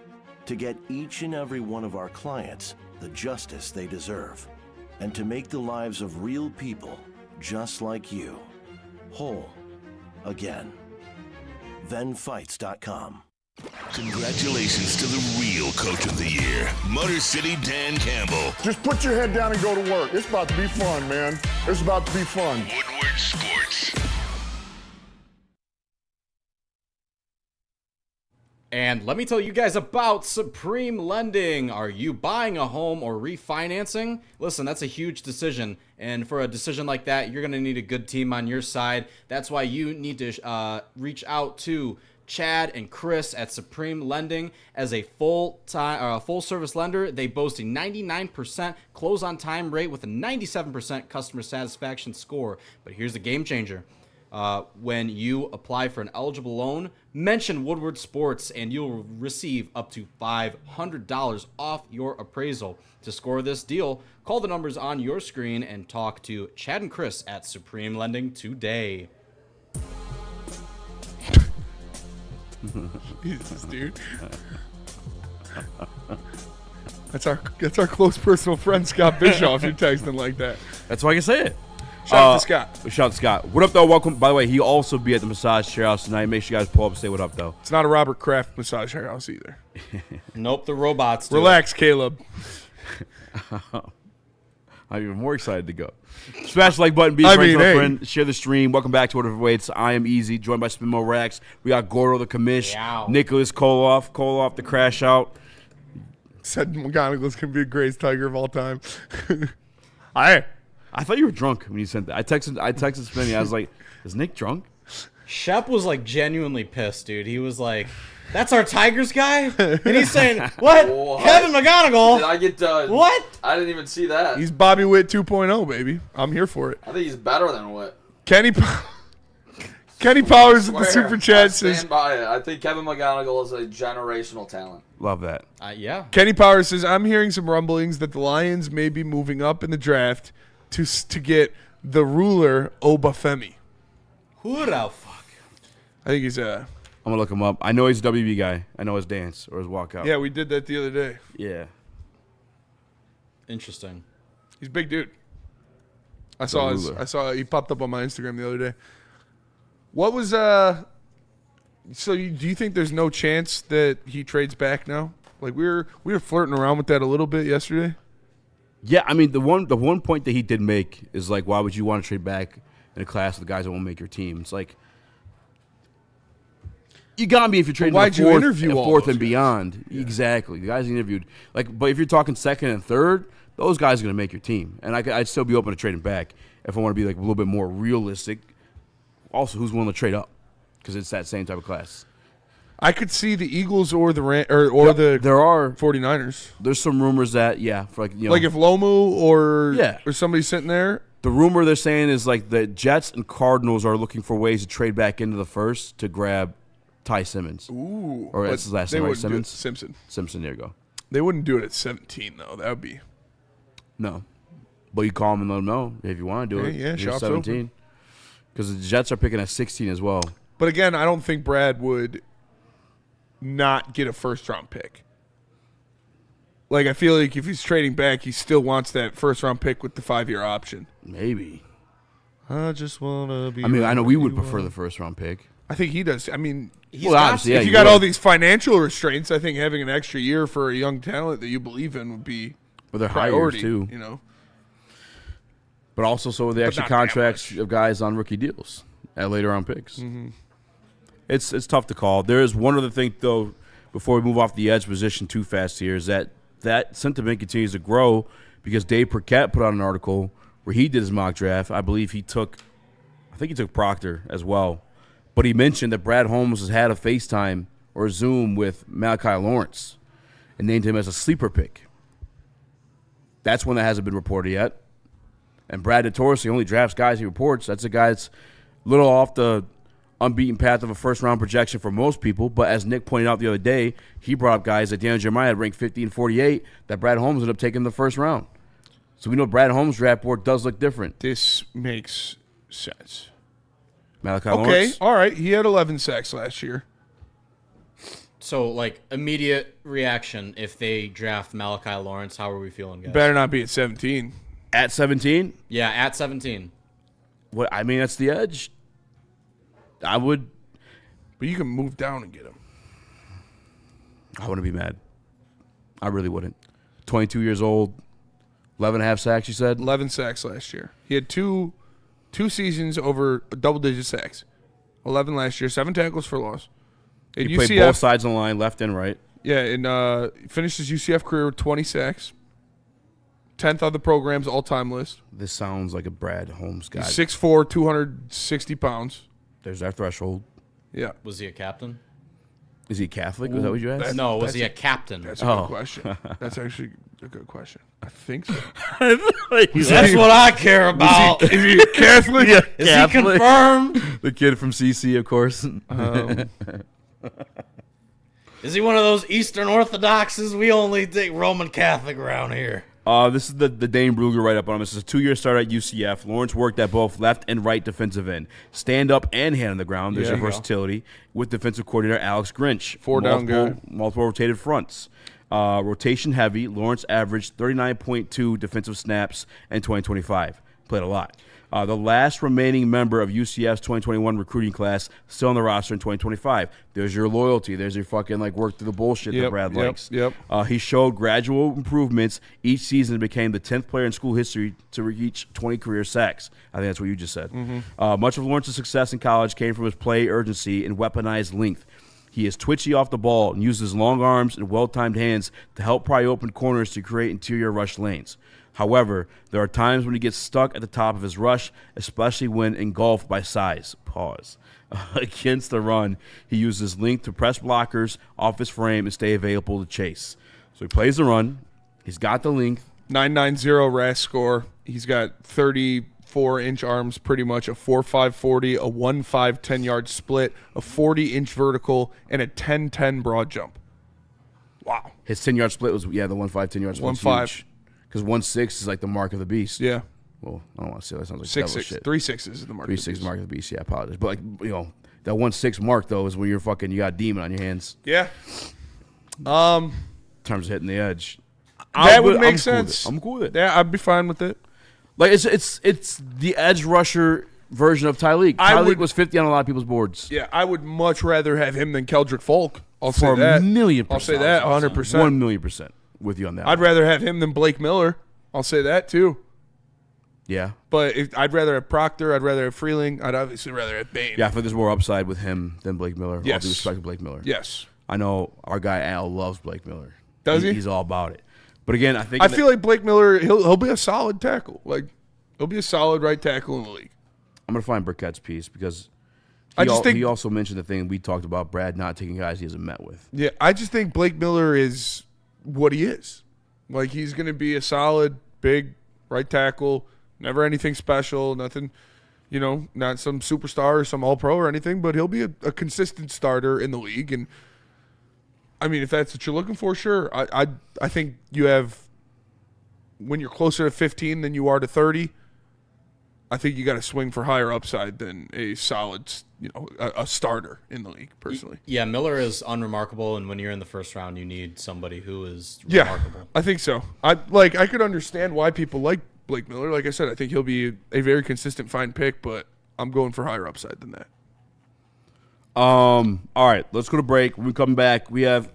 to get each and every one of our clients the justice they deserve, and to make the lives of real people just like you whole again. ThenFights.com. Congratulations to the real Coach of the Year, Motor City Dan Campbell. Just put your head down and go to work. It's about to be fun, man. It's about to be fun. Woodward Sports. And let me tell you guys about Supreme Lending. Are you buying a home or refinancing? Listen, that's a huge decision. And for a decision like that, you're going to need a good team on your side. That's why you need to reach out to Chad and Chris at Supreme Lending. As a full service lender, they boast a 99% close on time rate with a 97% customer satisfaction score. But here's the game changer. When you apply for an eligible loan, mention Woodward Sports and you'll receive up to $500 off your appraisal. To score this deal, call the numbers on your screen and talk to Chad and Chris at Supreme Lending today. Jesus, dude. That's our close personal friend Scott Bischoff. You're texting like that. That's why I can say it. Shout out to Scott. Shout out to Scott. What up, though? Welcome. By the way, he'll also be at the Massage Chair House tonight. Make sure you guys pull up and say what up, though. It's not a Robert Kraft Massage Hair House either. Nope, the robots do. Relax, Caleb. I'm even more excited to go. Smash the like button, be a friend, share the stream. Welcome back to Order of Weights. I am Easy, joined by Spinmo Rax. We got Gordo the commish, Nicholas Kohloff the crash out. Said McGonagall's going to be the greatest Tiger of all time. I thought you were drunk when you sent that. I texted Spinny. I was like, is Nick drunk? Shep was like genuinely pissed, dude. He was like, "That's our Tigers guy," and he's saying, "What? Kevin McGonigal? Did I get what? I didn't even see that. He's Bobby Witt 2.0, baby. I'm here for it. I think he's better than Witt. Kenny Powers with the super chat says, stand by it. I think Kevin McGonigal is a generational talent. Love that. Yeah. Kenny Powers says, I'm hearing some rumblings that the Lions may be moving up in the draft to get the ruler Obafemi. Who the fuck? I think he's I'm going to look him up. I know he's a WB guy. I know his dance or his walkout. Yeah, we did that the other day. Yeah. Interesting. He's a big dude. I saw he popped up on my Instagram the other day. What was do you think there's no chance that he trades back now? Like we were flirting around with that a little bit yesterday. Yeah, I mean the one point that he did make is like, why would you want to trade back in a class of the guys that won't make your team? It's like you gotta be if you're trading fourth and beyond. Yeah. Exactly, the guys he interviewed. Like, but if you're talking second and third, those guys are gonna make your team, and I'd still be open to trading back if I want to be like a little bit more realistic. Also, who's willing to trade up? Because it's that same type of class. I could see the Eagles or the the there are 49ers. There's some rumors that for like like if Lomu or somebody sitting there. The rumor they're saying is like the Jets and Cardinals are looking for ways to trade back into the first to grab Ty Simmons. Ooh, or that's his last name, right? Simmons. Simpson. There you go. They wouldn't do it at 17 though. That would be no. But you call them and let them know if you want to do it. Yeah, shop's 17. Because the Jets are picking at 16 as well. But again, I don't think Brad would not get a first-round pick. Like, I feel like if he's trading back, he still wants that first-round pick with the 5-year option. Maybe. I just want to be... I mean, I know we would prefer the first-round pick. I think he does. I mean, if you got all these financial restraints, I think having an extra year for a young talent that you believe in would be but they're priority, high years, too. You know? But also so are the extra contracts of guys on rookie deals at later-round picks. Mm-hmm. It's tough to call. There is one other thing, though, before we move off the edge position too fast here, is that sentiment continues to grow because Dave Burkett put out an article where he did his mock draft. I think he took Proctor as well. But he mentioned that Brad Holmes has had a FaceTime or a Zoom with Malachi Lawrence and named him as a sleeper pick. That's one that hasn't been reported yet. And Brad DeTorsi only drafts guys he reports. That's a guy that's a little off the unbeaten path of a first-round projection for most people. But as Nick pointed out the other day, he brought up guys that Daniel Jeremiah had ranked 50 and 48 that Brad Holmes ended up taking in the first round. So we know Brad Holmes' draft board does look different. This makes sense. Malachi Lawrence. Okay, all right. He had 11 sacks last year. So, like, immediate reaction if they draft Malachi Lawrence, how are we feeling, guys? Better not be at 17. At 17? Yeah, at 17. What I mean, that's the edge. I would. But you can move down and get him. I wouldn't be mad. I really wouldn't. 22 years old, 11 and a half sacks, you said? 11 sacks last year. He had two seasons over double-digit sacks. 11 last year, 7 tackles for loss. He played both sides of the line, left and right. Yeah, and finished his UCF career with 20 sacks. 10th on the program's all-time list. This sounds like a Brad Holmes guy. He's 6'4", 260 pounds. There's our threshold. Yeah. Was he a captain? Is he Catholic? Was that what you asked? No, was he a captain? That's a good question. That's actually a good question. I think so. That's what I care about. Is he Catholic? Yeah, is Catholic. He confirmed? The kid from CC, of course. Is he one of those Eastern Orthodoxes? We only take Roman Catholic around here. This is the Dane Brugler write-up on him. This is a 2-year start at UCF. Lawrence worked at both left and right defensive end. Stand up and hand on the ground. There's your versatility with defensive coordinator Alex Grinch. 4-down guy. Multiple rotated fronts. Rotation heavy. Lawrence averaged 39.2 defensive snaps in 2025. Played a lot. The last remaining member of UCF's 2021 recruiting class still on the roster in 2025. There's your loyalty. There's your fucking work through the bullshit that Brad likes. He showed gradual improvements each season and became the 10th player in school history to reach 20 career sacks. I think that's what you just said. Much of Lawrence's success in college came from his play urgency and weaponized length. He is twitchy off the ball and uses long arms and well-timed hands to help pry open corners to create interior rush lanes. However, there are times when he gets stuck at the top of his rush, especially when engulfed by size. Pause. Against the run, he uses length to press blockers off his frame and stay available to chase. So he plays the run. He's got the length. 990 RAS score. He's got 34-inch arms, pretty much, a 4.5 40, a 1.5 10-yard split, a 40-inch vertical, and a 10-10 broad jump. Wow. His 10-yard split was, the 1.5 10-yard split. 1.5. Because 1.6 is like the mark of the beast. Yeah. Well, I don't want to say that. Sounds like 6 devil 6. shit. 3 6 is the mark. 3 6 mark of the beast. Yeah, I apologize. But that 1.6 mark though is when you're fucking, you got a demon on your hands. Yeah. In terms of hitting the edge. That would make sense. I'm cool with it. Yeah, I'd be fine with it. Like it's the edge rusher version of Tyleek. Tyleek was 50 on a lot of people's boards. Yeah, I would much rather have him than Keldrick Folk. I'll For say that. a million I'll percent. say that 100%. 1,000,000% with you on that. I'd rather have him than Blake Miller. I'll say that too. Yeah. But I'd rather have Proctor. I'd rather have Freeling. I'd obviously rather have Bain. Yeah, I think there's more upside with him than Blake Miller. Yes. All due respect to Blake Miller. Yes. I know our guy Al loves Blake Miller. Does he? He's all about it. But again, I think I feel like Blake Miller, he'll be a solid tackle. He'll be a solid right tackle in the league. I'm gonna find Burkett's piece because he also mentioned the thing we talked about, Brad not taking guys he hasn't met with. Yeah, I just think Blake Miller is what he is. He's going to be a solid, big right tackle, never anything special, nothing, not some superstar or some all-pro or anything, but he'll be a consistent starter in the league. And, I mean, if that's what you're looking for, sure. I think you have, when you're closer to 15 than you are to 30, I think you got to swing for higher upside than a solid, a starter in the league, personally. Yeah, Miller is unremarkable, and when you're in the first round, you need somebody who is remarkable. Yeah, I think so. I could understand why people like Blake Miller. Like I said, I think he'll be a very consistent, fine pick, but I'm going for higher upside than that. All right, let's go to break. When we come back, we have...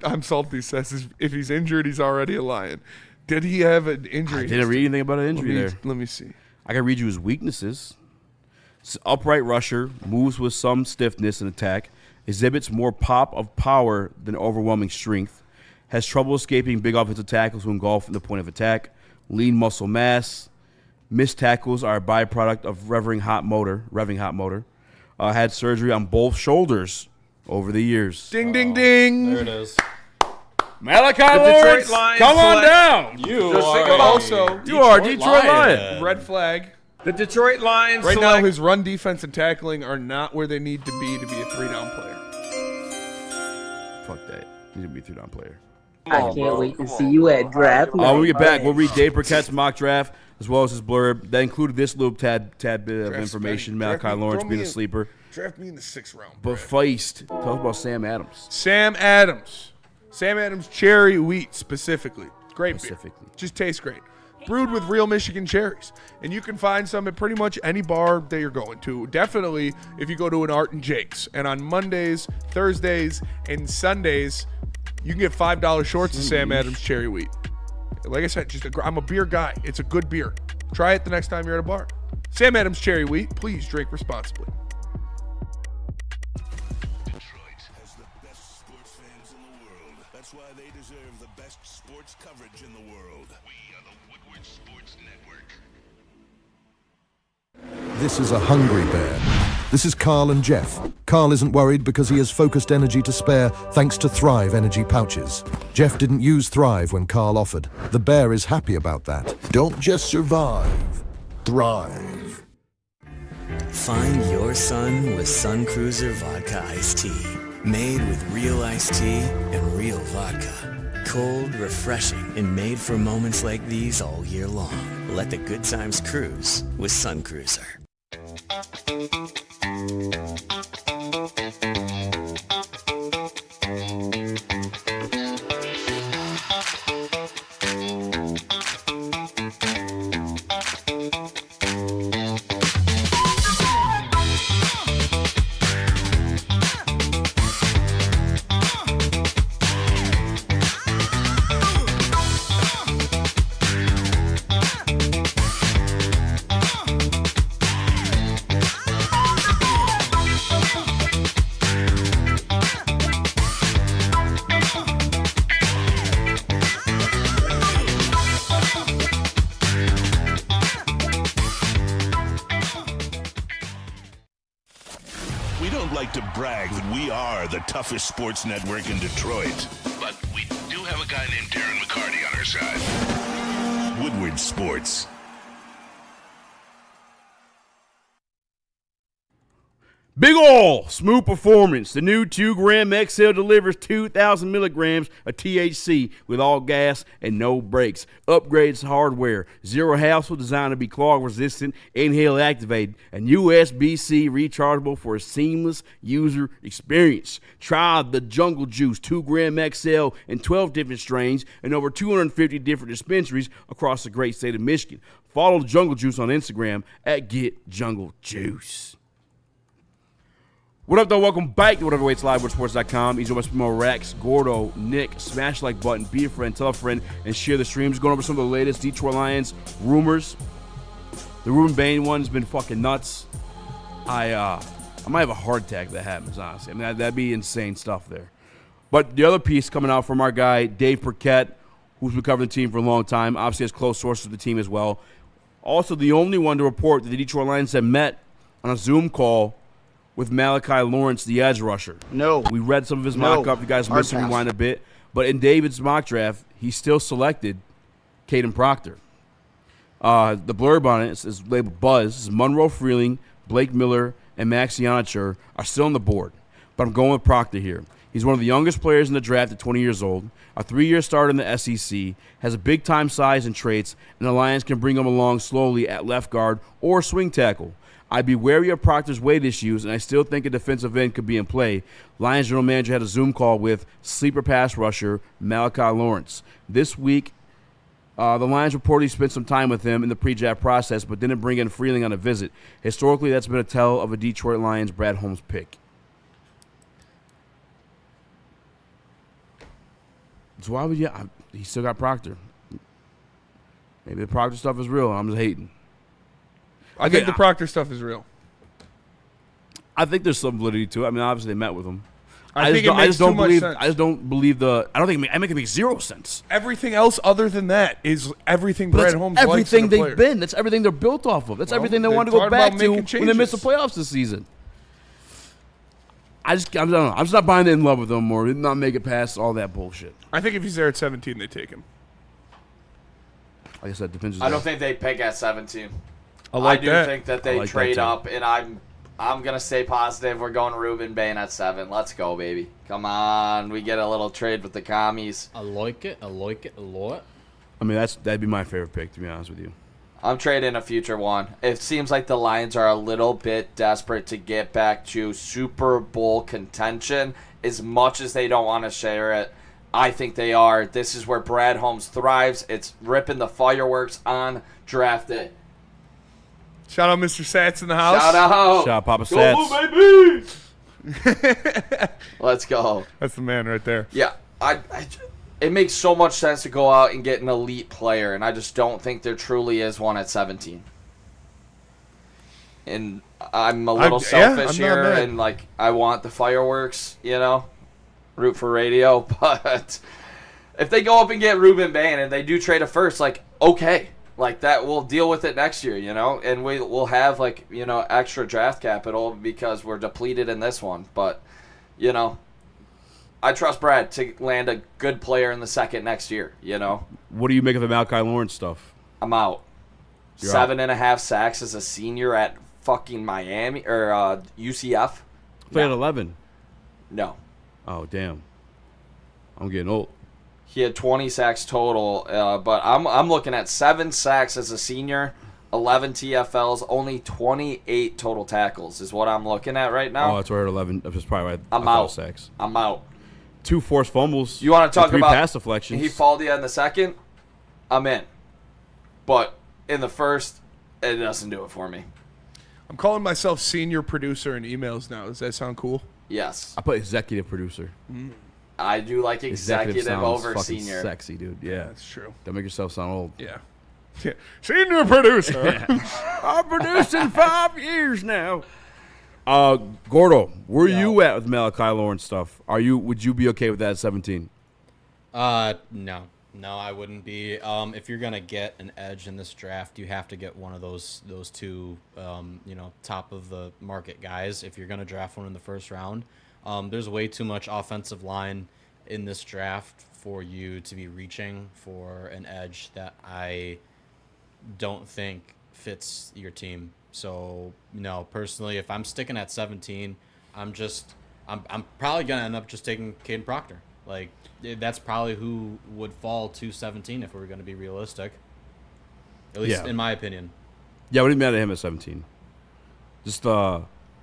I'm salty, says if he's injured, he's already a Lion. Did he have an injury? I didn't read anything about an injury there. Let me see. I can read you his weaknesses. Upright rusher, moves with some stiffness in attack, exhibits more pop of power than overwhelming strength, has trouble escaping big offensive tackles who engulf in the point of attack, lean muscle mass, missed tackles are a byproduct of revving hot motor, had surgery on both shoulders over the years. Ding, ding, ding. There it is. Malachi Lawrence, come on down. You are a Detroit Lion. Red flag. The Detroit Lions right now, his run defense and tackling are not where they need to be a 3-down player. Fuck that. He need to be a 3-down player. I can't wait to see you at draft night. When we get back, we'll read Dave Burkett's mock draft as well as his blurb. That included this little tad bit of information. Malachi Lawrence being a sleeper. Draft me in the 6th round. But Feist, tell us about Sam Adams. Sam Adams cherry wheat specifically. Great beer. Just tastes great. Brewed with real Michigan cherries. And you can find some at pretty much any bar that you're going to. Definitely if you go to an Art and Jake's. And on Mondays, Thursdays, and Sundays, you can get $5 shorts of Sam Adams cherry wheat. Like I said, I'm a beer guy. It's a good beer. Try it the next time you're at a bar. Sam Adams cherry wheat. Please drink responsibly. That's why they deserve the best sports coverage in the world. We are the Woodward Sports Network. This is a hungry bear. This is Carl and Jeff. Carl isn't worried because he has focused energy to spare thanks to Thrive energy pouches. Jeff didn't use Thrive when Carl offered. The bear is happy about that. Don't just survive. Thrive. Find your sun with Sun Cruiser Vodka Iced Tea. Made with real iced tea and real vodka. Cold, refreshing, and made for moments like these all year long. Let the good times cruise with Sun Cruiser. We don't like to brag that we are the toughest sports network in Detroit, but we do have a guy named Darren McCarty on our side. Woodward Sports. Big ol' smooth performance. The new 2-gram XL delivers 2,000 milligrams of THC with all gas and no brakes. Upgrades hardware. Zero hassle, designed to be clog resistant, inhale activated, and USB-C rechargeable for a seamless user experience. Try the Jungle Juice 2-gram XL in 12 different strains and over 250 different dispensaries across the great state of Michigan. Follow the Jungle Juice on Instagram at GetJungleJuice. What up, though? Welcome back to Whatever Waits Live, WoodSports.com. Easy West Primo, Rex, Gordo, Nick. Smash like button, be a friend, tell a friend, and share the streams. Going over some of the latest Detroit Lions rumors. The Ruben Bain one's been fucking nuts. I might have a heart attack if that happens, honestly. I mean, that'd be insane stuff there. But the other piece coming out from our guy, Dave Burkett, who's been covering the team for a long time, obviously has close sources with the team as well. Also, the only one to report that the Detroit Lions have met on a Zoom call with Malachi Lawrence, the edge rusher. No. We read some of his mock-up. You guys missed him, rewind a bit. But in David's mock draft, he still selected Caden Proctor. The blurb on it is labeled Buzz. This is Monroe Freeling, Blake Miller, and Max Yanicher are still on the board. But I'm going with Proctor here. He's one of the youngest players in the draft at 20 years old, a 3-year starter in the SEC, has a big-time size and traits, and the Lions can bring him along slowly at left guard or swing tackle. I'd be wary of Proctor's weight issues, and I still think a defensive end could be in play. Lions general manager had a Zoom call with sleeper pass rusher Malachi Lawrence. This week, the Lions reportedly spent some time with him in the pre-draft process, but didn't bring in Freeling on a visit. Historically, that's been a tell of a Detroit Lions Brad Holmes pick. So why would you? He still got Proctor. Maybe the Proctor stuff is real. I'm just hating. I think the Proctor stuff is real. I think there's some validity to it. I mean, obviously they met with him. I think it makes too much sense. I just don't believe the. I don't think it makes 0 sense. Everything else other than that is everything Brad Holmes likes. Everything they've been. That's everything they're built off of. That's everything they want to go back to when they missed the playoffs this season. I don't know. I'm just not buying in love with them or not make it past all that bullshit. I think if he's there at 17, they take him. Like I said, depends. I don't think they pick at 17. I do think that they trade up, and I'm gonna stay positive. We're going Ruben Bain at 7. Let's go, baby. Come on, we get a little trade with the commies. I like it a lot. I mean, that'd be my favorite pick, to be honest with you. I'm trading a future one. It seems like the Lions are a little bit desperate to get back to Super Bowl contention. As much as they don't want to share it, I think they are. This is where Brad Holmes thrives. It's ripping the fireworks on draft day. Shout out Mr. Sats in the house. Shout out. Shout out Papa Sats. Go, baby. Let's go. That's the man right there. Yeah. It makes so much sense to go out and get an elite player, and I just don't think there truly is one at 17. And I'm a little selfish here, and like I want the fireworks, root for radio. But if they go up and get Ruben Bain and they do trade a first, like okay. Like that, we'll deal with it next year, and we'll have extra draft capital because we're depleted in this one. But, I trust Brad to land a good player in the second next year. What do you make of the Malachi Lawrence stuff? I'm out. You're 7.5 sacks as a senior at fucking Miami or UCF. Played at 11. No. Oh damn. I'm getting old. He had 20 sacks total, but I'm looking at 7 sacks as a senior, 11 TFLs, only 28 total tackles is what I'm looking at right now. Oh, that's right, 11. That's probably right. I'm out. Sacks. I'm out. 2 forced fumbles. You want to talk 3 about pass deflections? He Faldia in the second? I'm in. But in the first, it doesn't do it for me. I'm calling myself senior producer in emails now. Does that sound cool? Yes. I put executive producer. I do like executive over fucking senior. Sexy, dude. Yeah, that's true. Don't make yourself sound old. Yeah. Senior producer. I've produced in 5 years now. Gordo, where are you at with Malachi Lawrence stuff? Would you be okay with that at 17? No. No, I wouldn't be. If you're gonna get an edge in this draft, you have to get one of those two, top of the market guys. If you're gonna draft one in the first round, there's way too much offensive line in this draft for you to be reaching for an edge that I don't think fits your team. So no, personally, if I'm sticking at 17, I'm probably gonna end up just taking Caden Proctor. Like, that's probably who would fall to 17 if we were going to be realistic. At least in my opinion. Yeah, I wouldn't be mad at him at 17. Just in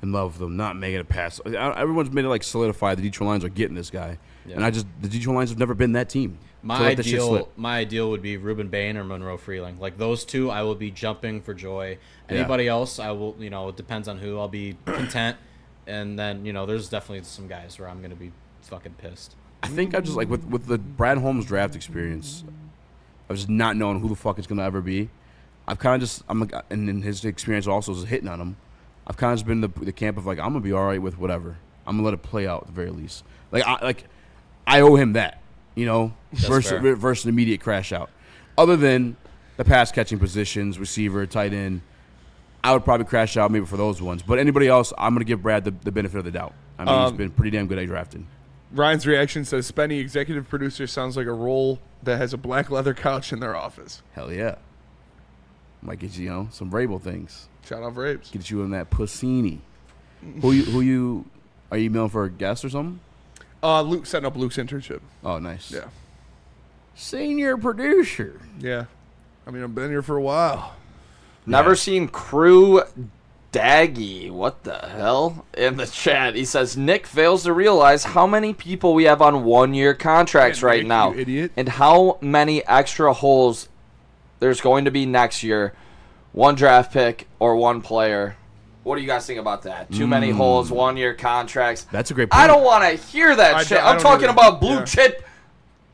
love with him, not making a pass. Everyone's made it like solidify the Detroit Lions are getting this guy. Yeah. And the Detroit Lions have never been that team. My ideal would be Ruben Bain or Monroe Freeling. Like, those two, I will be jumping for joy. Anybody else, I will, it depends on who. I'll be content. And then, there's definitely some guys where I'm going to be fucking pissed. I think I just like with the Brad Holmes draft experience, I was just not knowing who the fuck it's gonna ever be. I've kind of and in his experience also is hitting on him. I've kind of just been the camp of like, I'm gonna be all right with whatever. I'm gonna let it play out at the very least. I owe him that, versus an immediate crash out. Other than the pass catching positions, receiver, tight end, I would probably crash out maybe for those ones. But anybody else, I'm gonna give Brad the benefit of the doubt. I mean, he's been pretty damn good at drafting. Ryan's reaction says, Spenny, executive producer, sounds like a role that has a black leather couch in their office. Hell yeah. Might get you, some Vrabel things. Shout out Vrabes. Get you in that Puccini. Are you emailing for a guest or something? Luke, setting up Luke's internship. Oh, nice. Yeah. Senior producer. Yeah. I mean, I've been here for a while. Never seen Crew Daggy, what the hell? In the chat, he says, Nick fails to realize how many people we have on 1-year contracts right now. You idiot. And how many extra holes there's going to be next year. 1 draft pick or 1 player. What do you guys think about that? Too many holes, 1-year contracts. That's a great point. I don't want to hear that shit. I'm talking about blue chip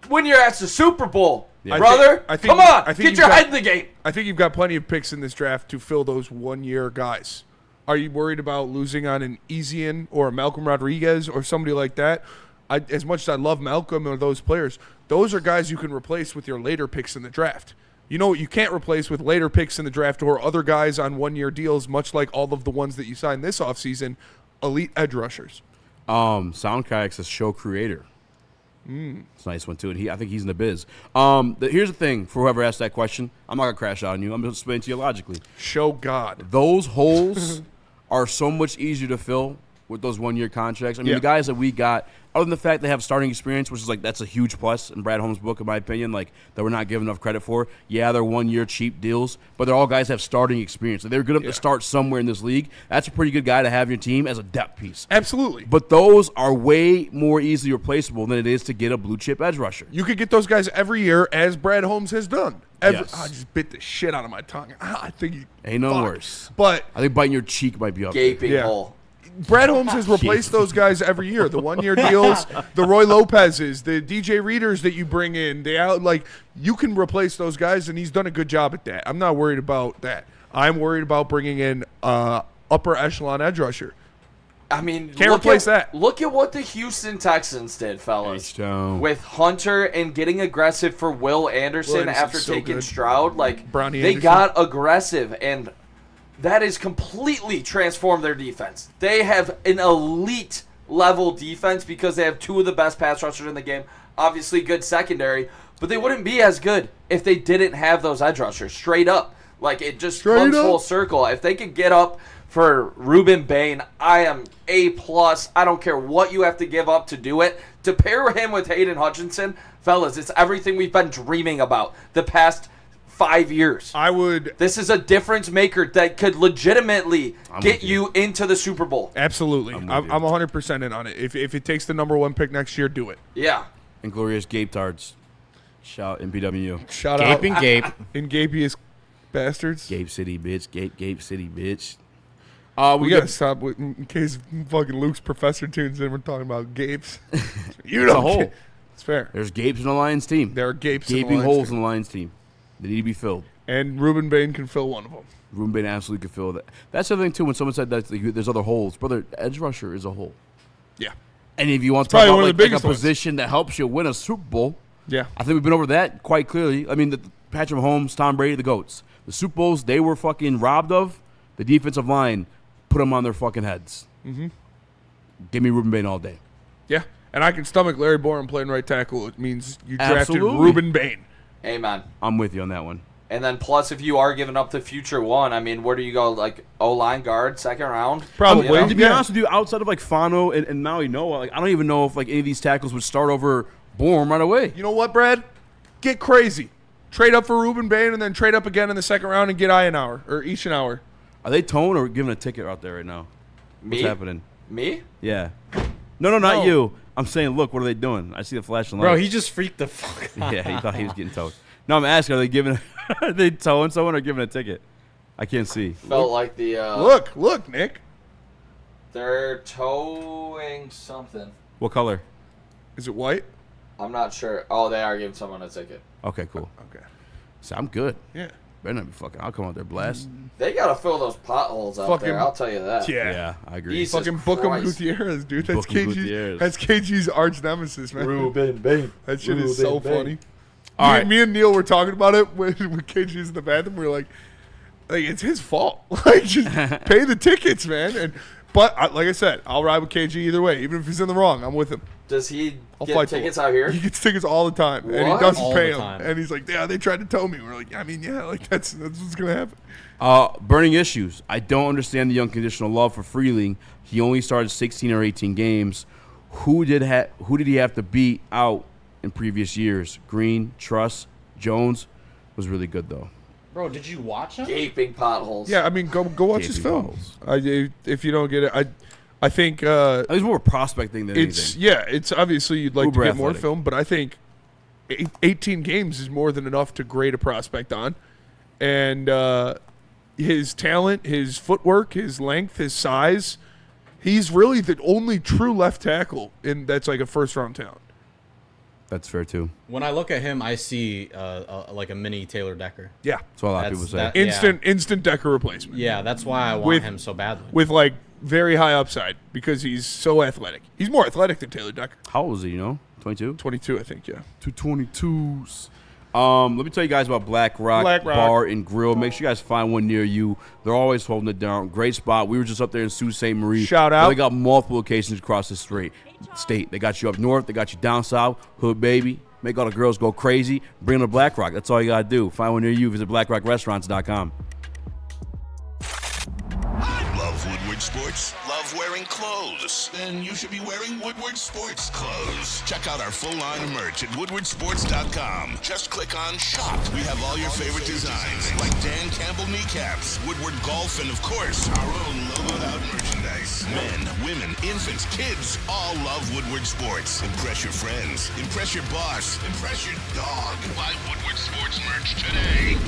when you're at the Super Bowl. Yeah. Brother, come on, get your head in the game. I think you've got plenty of picks in this draft to fill those 1-year guys. Are you worried about losing on an Ezian or a Malcolm Rodriguez or somebody like that? As much as I love Malcolm or those players, those are guys you can replace with your later picks in the draft. You know what you can't replace with later picks in the draft or other guys on 1-year deals, much like all of the ones that you signed this offseason, elite edge rushers. Sound Kayak says show creator. It's a nice one, too. And I think he's in the biz. Here's the thing for whoever asked that question. I'm not going to crash out on you. I'm going to explain to you logically. Show God. Those holes are so much easier to fill with those 1-year contracts. I mean, the guys that we got, other than the fact they have starting experience, which is like that's a huge plus in Brad Holmes' book, in my opinion, like that we're not giving enough credit for. Yeah, they're 1-year cheap deals, but they're all guys that have starting experience. Like, they're good enough to start somewhere in this league. That's a pretty good guy to have in your team as a depth piece. Absolutely. But those are way more easily replaceable than it is to get a blue chip edge rusher. You could get those guys every year, as Brad Holmes has done. Yes. I just bit the shit out of my tongue. I think ain't no worse. But I think biting your cheek might be up. Gaping hole. Brad Holmes has replaced those guys every year. The 1-year deals, the Roy Lopez's, the DJ Readers that you bring in, you can replace those guys, and he's done a good job at that. I'm not worried about that. I'm worried about bringing in upper echelon edge rusher. I mean, can't replace that. Look at what the Houston Texans did, fellas, with Hunter and getting aggressive for Will Anderson after taking Stroud. Like, they got aggressive, and that has completely transformed their defense. They have an elite level defense because they have 2 of the best pass rushers in the game. Obviously, good secondary, but they wouldn't be as good if they didn't have those edge rushers. Straight up, like it just runs full circle. If they could get up for Ruben Bain, I am A+. I don't care what you have to give up to do it. To pair him with Hayden Hutchinson, fellas, it's everything we've been dreaming about the past 5 years. This is a difference maker that could legitimately get you into the Super Bowl. Absolutely. I'm 100% in on it. If it takes the number 1 pick next year, do it. Yeah. Inglorious Gape Tards. Shout in BWU. Shout Gape out. And Gape. Ingapious bastards. Gape City, bitch. Gape City, bitch. We got to stop in case fucking Luke's professor tunes in. We're talking about gapes. You know, hole. It's fair. There's gapes in the Lions team. There are gaping holes in the Lions team. They need to be filled. And Ruben Bain can fill one of them. Ruben Bain absolutely can fill that. That's the other thing, too, when someone said that there's other holes. Brother, edge rusher is a hole. Yeah. And if you want to talk about like a position that helps you win a Super Bowl, Yeah. I think we've been over that quite clearly. I mean, Patrick Mahomes, Tom Brady, the GOATs. The Super Bowls they were fucking robbed of, the defensive line put them on their fucking heads. Mm-hmm. Give me Ruben Bain all day. Yeah. And I can stomach Larry Borum playing right tackle. It means you drafted Absolutely. Ruben Bain. Amen. I'm with you on that one. And then plus, if you are giving up the future one, I mean, where do you go? Like O-line guard, second round? Probably. You know? To be honest with you, outside of like Fano and Maui Noah, like I don't even know if like any of these tackles would start over Borum right away. You know what, Brad? Get crazy. Trade up for Ruben Bain and then trade up again in the second round and get Eisenhower or Eisenhower. Are they towing or giving a ticket out there right now? Me? What's happening? Me? Yeah. No, not you. I'm saying, look, what are they doing? I see the flashing lights. Bro, he just freaked the fuck out. Yeah, he thought he was getting towed. No, I'm asking, are they towing someone or giving a ticket? I can't see. Felt like the Look, Nick. they're towing something. What color? Is it white? I'm not sure. Oh, they are giving someone a ticket. Okay, cool. Okay. So I'm good. Yeah. Better not be fucking. I'll come out there blast. They gotta fill those potholes out there. I'll tell you that. Yeah, I agree. Jesus Fucking Bookham Christ. Gutierrez, dude. That's Bookham KG's. Gutierrez. That's KG's arch nemesis, man. Ruben Bain. That shit is so funny. All right. Me and Neil were talking about it when KG's in the bathroom. We were like, it's his fault. Like, just pay the tickets, man. But like I said, I'll ride with KG either way. Even if he's in the wrong, I'm with him. Does he I'll get fight tickets for him. out here? He gets tickets all the time, and he What? doesn't All pay the them. time. And he's like, "Yeah, they tried to tow me." We're like, like that's what's gonna happen. Burning issues. I don't understand the unconditional love for Freeling. He only started 16 or 18 games. Who did he have to beat out in previous years? Green, Truss, Jones was really good though. Bro, did you watch him? Gaping potholes. Yeah, I mean, go watch his film. If you don't get it, I think He's more prospecting than it's anything. it's obviously you'd like Uber to get more athletic. film, but I think 18 games is more than enough to grade a prospect on, and his talent, his footwork, his length, his size, he's really the only true left tackle that's like a first round talent. That's fair too. When I look at him, I see like a mini Taylor Decker. Yeah, That's what a lot of people say. Instant Decker replacement. Yeah, that's why I want him so badly. With like very high upside because he's so athletic. He's more athletic than Taylor Decker. How old is he? 22? 22, I think. Yeah. 222s. Let me tell you guys about Black Rock Bar and Grill. Make sure you guys find one near you. They're always holding it down. Great spot. We were just up there in Sault Ste. Marie. Shout out. They got multiple locations across the state. They got you up north. They got you down south. Hood, baby. Make all the girls go crazy. Bring them to Black Rock. That's all you got to do. Find one near you. Visit blackrockrestaurants.com. Love Woodward Sports? Love wearing clothes? Then you should be wearing Woodward Sports clothes. Check out our full line of merch at woodwardsports.com. Just click on shop. We have all your favorite designs, like Dan Campbell kneecaps, Woodward golf, and of course, our own logoed out merchandise. Men, women, infants, kids all love Woodward Sports. Impress your friends. Impress your boss. Impress your dog. Buy Woodward Sports merch today.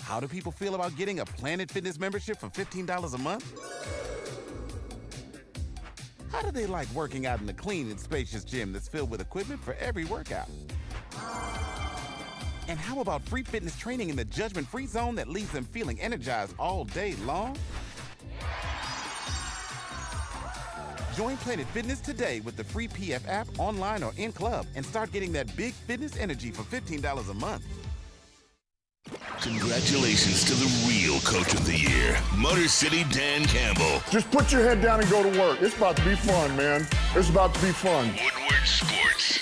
How do people feel about getting a Planet Fitness membership for $15 a month? How do they like working out in a clean and spacious gym that's filled with equipment for every workout? And how about free fitness training in the judgment-free zone that leaves them feeling energized all day long? Join Planet Fitness today with the free PF app, online or in club, and start getting that big fitness energy for $15 a month. Congratulations to the real Coach of the Year, Motor City Dan Campbell. Just put your head down and go to work. It's about to be fun, man. It's about to be fun. Woodward Sports.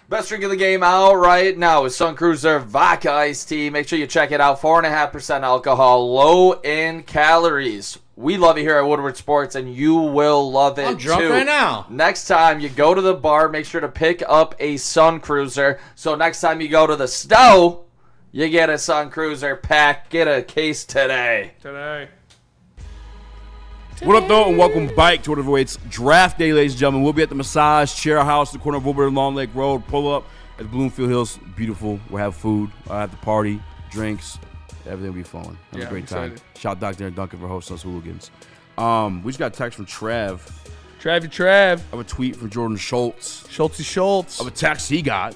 Best drink of the game out right now is Sun Cruiser Vodka Iced Tea. Make sure you check it out. 4.5% alcohol, low in calories. We love it here at Woodward Sports, and you will love it, I'm drunk too. right now. Next time you go to the bar, make sure to pick up a Sun Cruiser. So next time you go to the Stowe, you get a Sun Cruiser pack. Get a case today. What up, though, and welcome back to whatever it's Draft Day, ladies and gentlemen. We'll be at the Massage Chair House at the corner of Woodward and Long Lake Road. Pull up at the Bloomfield Hills. Beautiful. We'll have food. I'll have the party, drinks. Everything will be flowing. Have a great time. Shout out Dr. Aaron Duncan for hosting us hooligans. We just got a text from Trav. Trav. I have a tweet from Jordan Schultz. Schultz. Of a text he got.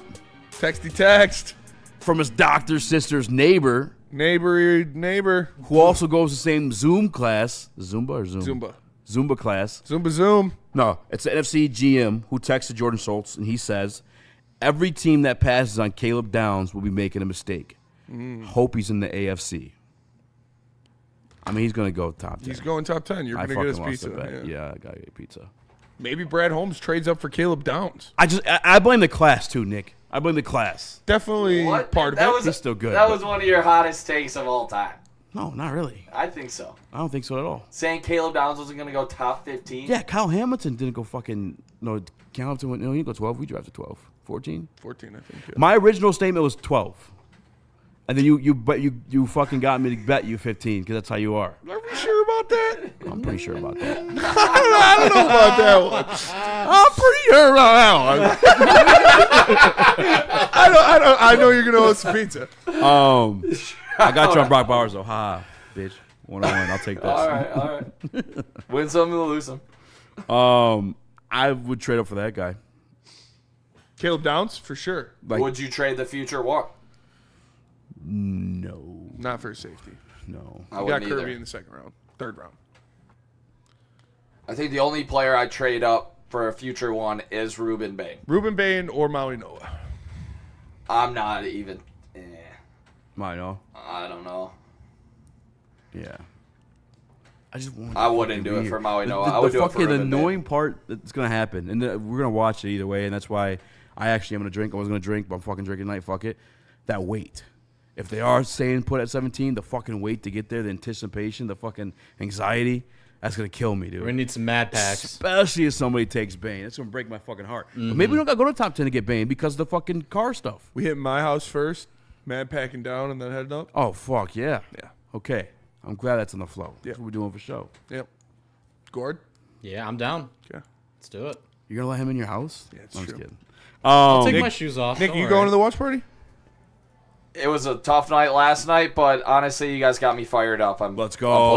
Text. From his doctor's sister's neighbor. Neighbor. Who also goes to the same Zoom class. Zumba or Zoom? Zumba class. Zumba Zoom. No, it's the NFC GM who texted Jordan Schultz, and he says, every team that passes on Caleb Downs will be making a mistake. Hope he's in the AFC. I mean, he's going to go top 10. He's going top 10. You're going to get his pizza. Yeah, I got to get pizza. Maybe Brad Holmes trades up for Caleb Downs. I blame the class, too, Nick. I blame the class. Definitely part of it. He's still good. That was one of your hottest takes of all time. No, not really. I think so. I don't think so at all. Saying Caleb Downs wasn't going to go top 15? Yeah, Kyle Hamilton didn't go fucking... No, Kyle Hamilton went... No, he didn't go 12. We drafted 12. 14? 14, I think. Yeah. My original statement was 12. And then you fucking got me to bet you 15 because that's how you are. Are we sure about that? I'm pretty sure about that. I don't know about that one. I'm pretty sure about that one. I know you're going to owe some pizza. I got you on Brock Bowers, though. Ha, bitch. 1-1. I'll take that. All right. Win some and lose some. I would trade up for that guy. Caleb Downs, for sure. Would you trade the future what? No. Not for safety. No. I You got wouldn't Kirby either. in the second round. Third round. I think the only player I'd trade up for a future one is Ruben Bain. Ruben Bain or Maui Noah. I'm not even... I know. I don't know. Yeah. I just want. I wouldn't do it for Maui Noah. I would do it for The Ruben Bain. annoying part that's gonna happen, and we're gonna watch it either way, and that's why I actually am gonna drink. I was gonna drink, but I'm fucking drinking tonight. Fuck it. That wait. If they are staying put at 17, the fucking wait to get there, the anticipation, the fucking anxiety, that's gonna kill me, dude. We need some Mad Packs. Especially if somebody takes Bane. That's gonna break my fucking heart. But maybe we don't gotta go to the top 10 to get Bane because of the fucking car stuff. We hit my house first, Mad packing down, and then heading up. Oh, fuck, yeah. Yeah. Okay. I'm glad that's on the flow. Yeah. That's what we're doing for show. Yep. Gord? Yeah, I'm down. Yeah. Let's do it. You're gonna let him in your house? Yeah, it's I'm true. just kidding. I'll take Nick, my shoes off. Nick, don't you worry. going to the watch party? It was a tough night last night, but honestly, you guys got me fired up. Let's go.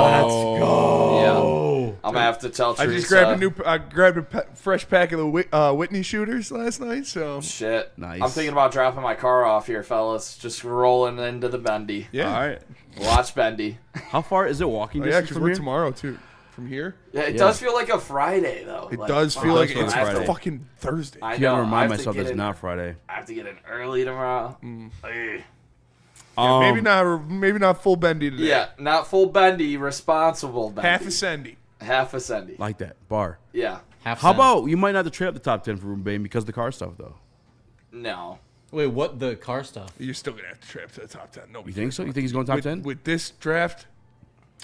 Yeah. I'm gonna have to tell I Teresa. just grabbed a fresh pack of the Whitney shooters last night. So Shit. Nice. I'm thinking about dropping my car off here, fellas. Just rolling into the Bendy. yeah, All right. Watch Bendy. How far is it walking oh, yeah, distance because from we're here? tomorrow too. From here, Yeah, it Yeah. does feel like a Friday though. it Like, does feel fuck, like Friday. it's Friday. fucking Thursday. I You gotta know. I remind have to myself get that it's in- not Friday. I have to get in early tomorrow. Ugh. Yeah, maybe not full bendy today. Yeah, not full Bendy, responsible Bendy. half a sendy. Half a Sendy. Like that. Bar. Yeah. Half How cent. about you might not have to trade up the top 10 for Ruben Bain because of the car stuff, though? No. Wait, what? The car stuff? You're still gonna have to trade up to the top 10. No, You think so? You think he's going top 10? with this draft?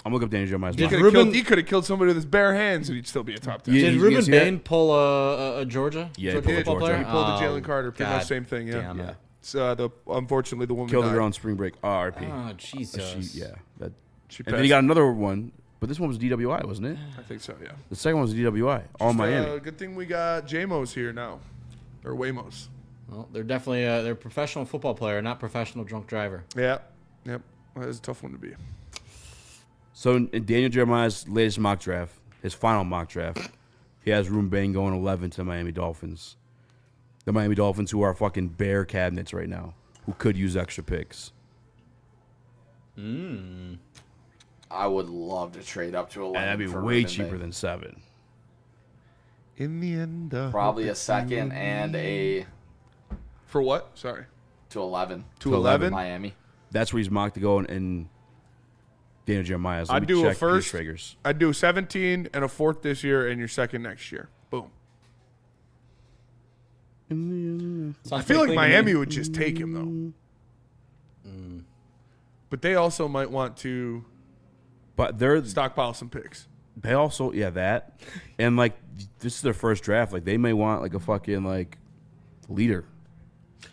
I'm going to look up Danny Jeremiah's Did line. He could have killed somebody with his bare hands, and he'd still be a top 10. Yeah, Did you Ruben see that? Bain pull a Georgia? Yeah, he Georgia pulled a football Georgia. player? He pulled the Oh, Jalen Carter. Pretty much God same thing. Yeah. damn it. So unfortunately the woman Killed died. her on spring break. RP. Oh, Jesus. Yeah. That, She and then he passed. got another one, but this one was DWI, wasn't it? I think so. Yeah. The second one was DWI. All Miami. Good thing we got J-Mos here now, or Waymos. Well, they're definitely they're a professional football player, not professional drunk driver. Yeah. Yep. That is a tough one to be. So in Daniel Jeremiah's latest mock draft, his final mock draft, he has Ruben Bain going 11 to the Miami Dolphins. The Miami Dolphins, who are fucking bare cabinets right now, who could use extra picks. I would love to trade up to 11. And that'd be for way Ruben cheaper Bain. than 7. In the end, Probably a second and a for what? Sorry. to 11. To 11? Miami. That's where he's mocked to go in Daniel Jeremiah's. Let I'd me do a check first. Peter Schrager's. I'd do 17 and a fourth this year, and your second next year. Boom. I feel like Miami would just take him though. But they also might want to But they're stockpile some picks. They also, that. And, like, this is their first draft. Like, they may want, like, a fucking, like, leader.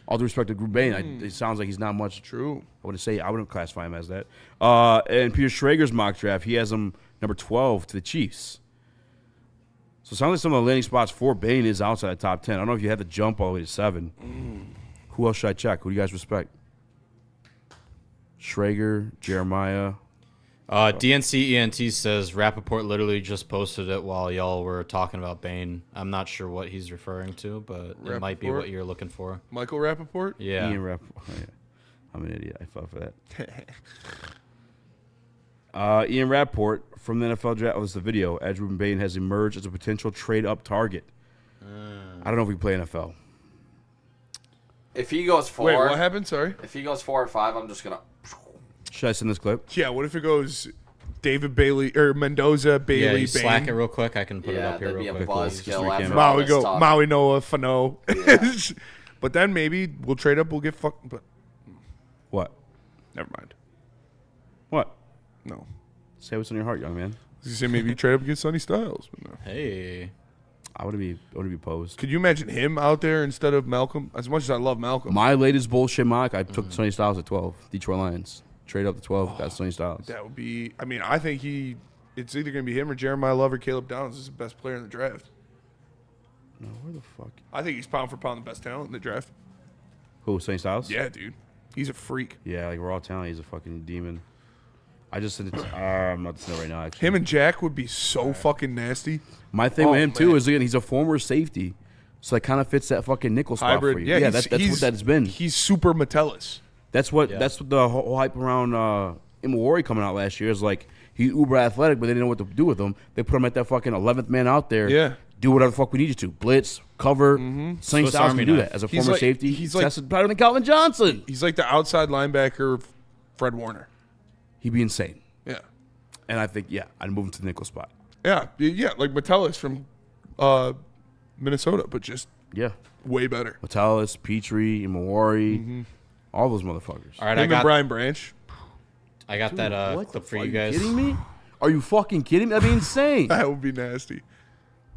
All due respect to Ruben Bain, it sounds like he's not much. True. I wouldn't classify him as that. And Peter Schrager's mock draft, he has him number 12 to the Chiefs. So it sounds like some of the landing spots for Bain is outside the top 10. I don't know if you had to jump all the way to 7. Who else should I check? Who do you guys respect? Schrager, Jeremiah. DNC ENT says Rappaport literally just posted it while y'all were talking about Bain. I'm not sure what he's referring to, but it might be what you're looking for. Michael Rappaport? Yeah. Ian Rappaport. Oh, yeah. I'm an idiot. I fell for that. Ian Rapport from the NFL draft. Was the video as Ruben Bain has emerged as a potential trade-up target. I don't know if we play NFL. If he goes 4. Wait, what happened? Sorry. If he goes 4 or 5, I'm just gonna. Should I send this clip? Yeah. What if it goes David Bailey or Mendoza, Bailey, Yeah, you Bain? slack it real quick. I can put it up here real quick. Maui go. Maui Noah Fano. Yeah. But then maybe we'll trade up. We'll get fucked. But What? never mind. What? No. Say what's on your heart, young man. You say maybe you trade up against Sonny Styles. But no. Hey. I would be posed. Could you imagine him out there instead of Malcolm? As much as I love Malcolm, My latest bullshit mock, I took Sonny Styles at 12. Detroit Lions. Trade up to 12, got Sonny Styles. that would be. I mean, I think it's either going to be him or Jeremiah Love or Caleb Downs is the best player in the draft. No, where the fuck? I think he's pound for pound the best talent in the draft. Who, Sonny Styles? Yeah, dude. He's a freak. Yeah, like raw talent, he's a fucking demon. I just sent it. I'm not saying it right now. Actually, Him and Jack would be so fucking nasty. my thing with him too man. is again he's a former safety, so it kind of fits that fucking nickel spot Hybrid. for you. Yeah, that's what that's been. He's super Metellus. That's what the whole hype around Amon-Ra coming out last year is like. He's uber athletic, but they didn't know what to do with him. They put him at that fucking 11th man out there. Yeah. Do whatever the fuck we need you to. Blitz, cover. Sonny Swiss Styles Army can do knife. that. As a He's former like- safety, he's he's like- better than Calvin Johnson. He's like the outside linebacker of Fred Warner. He'd be insane. Yeah. And I think, I'd move him to the nickel spot. Yeah, like Metellus from Minnesota, but just way better. Metellus, Petrie, Amon-Ra, all those motherfuckers. All right, Him and Brian Branch. I got that clip for you guys. Are you kidding me? Are you fucking kidding me? That'd be insane. That would be nasty.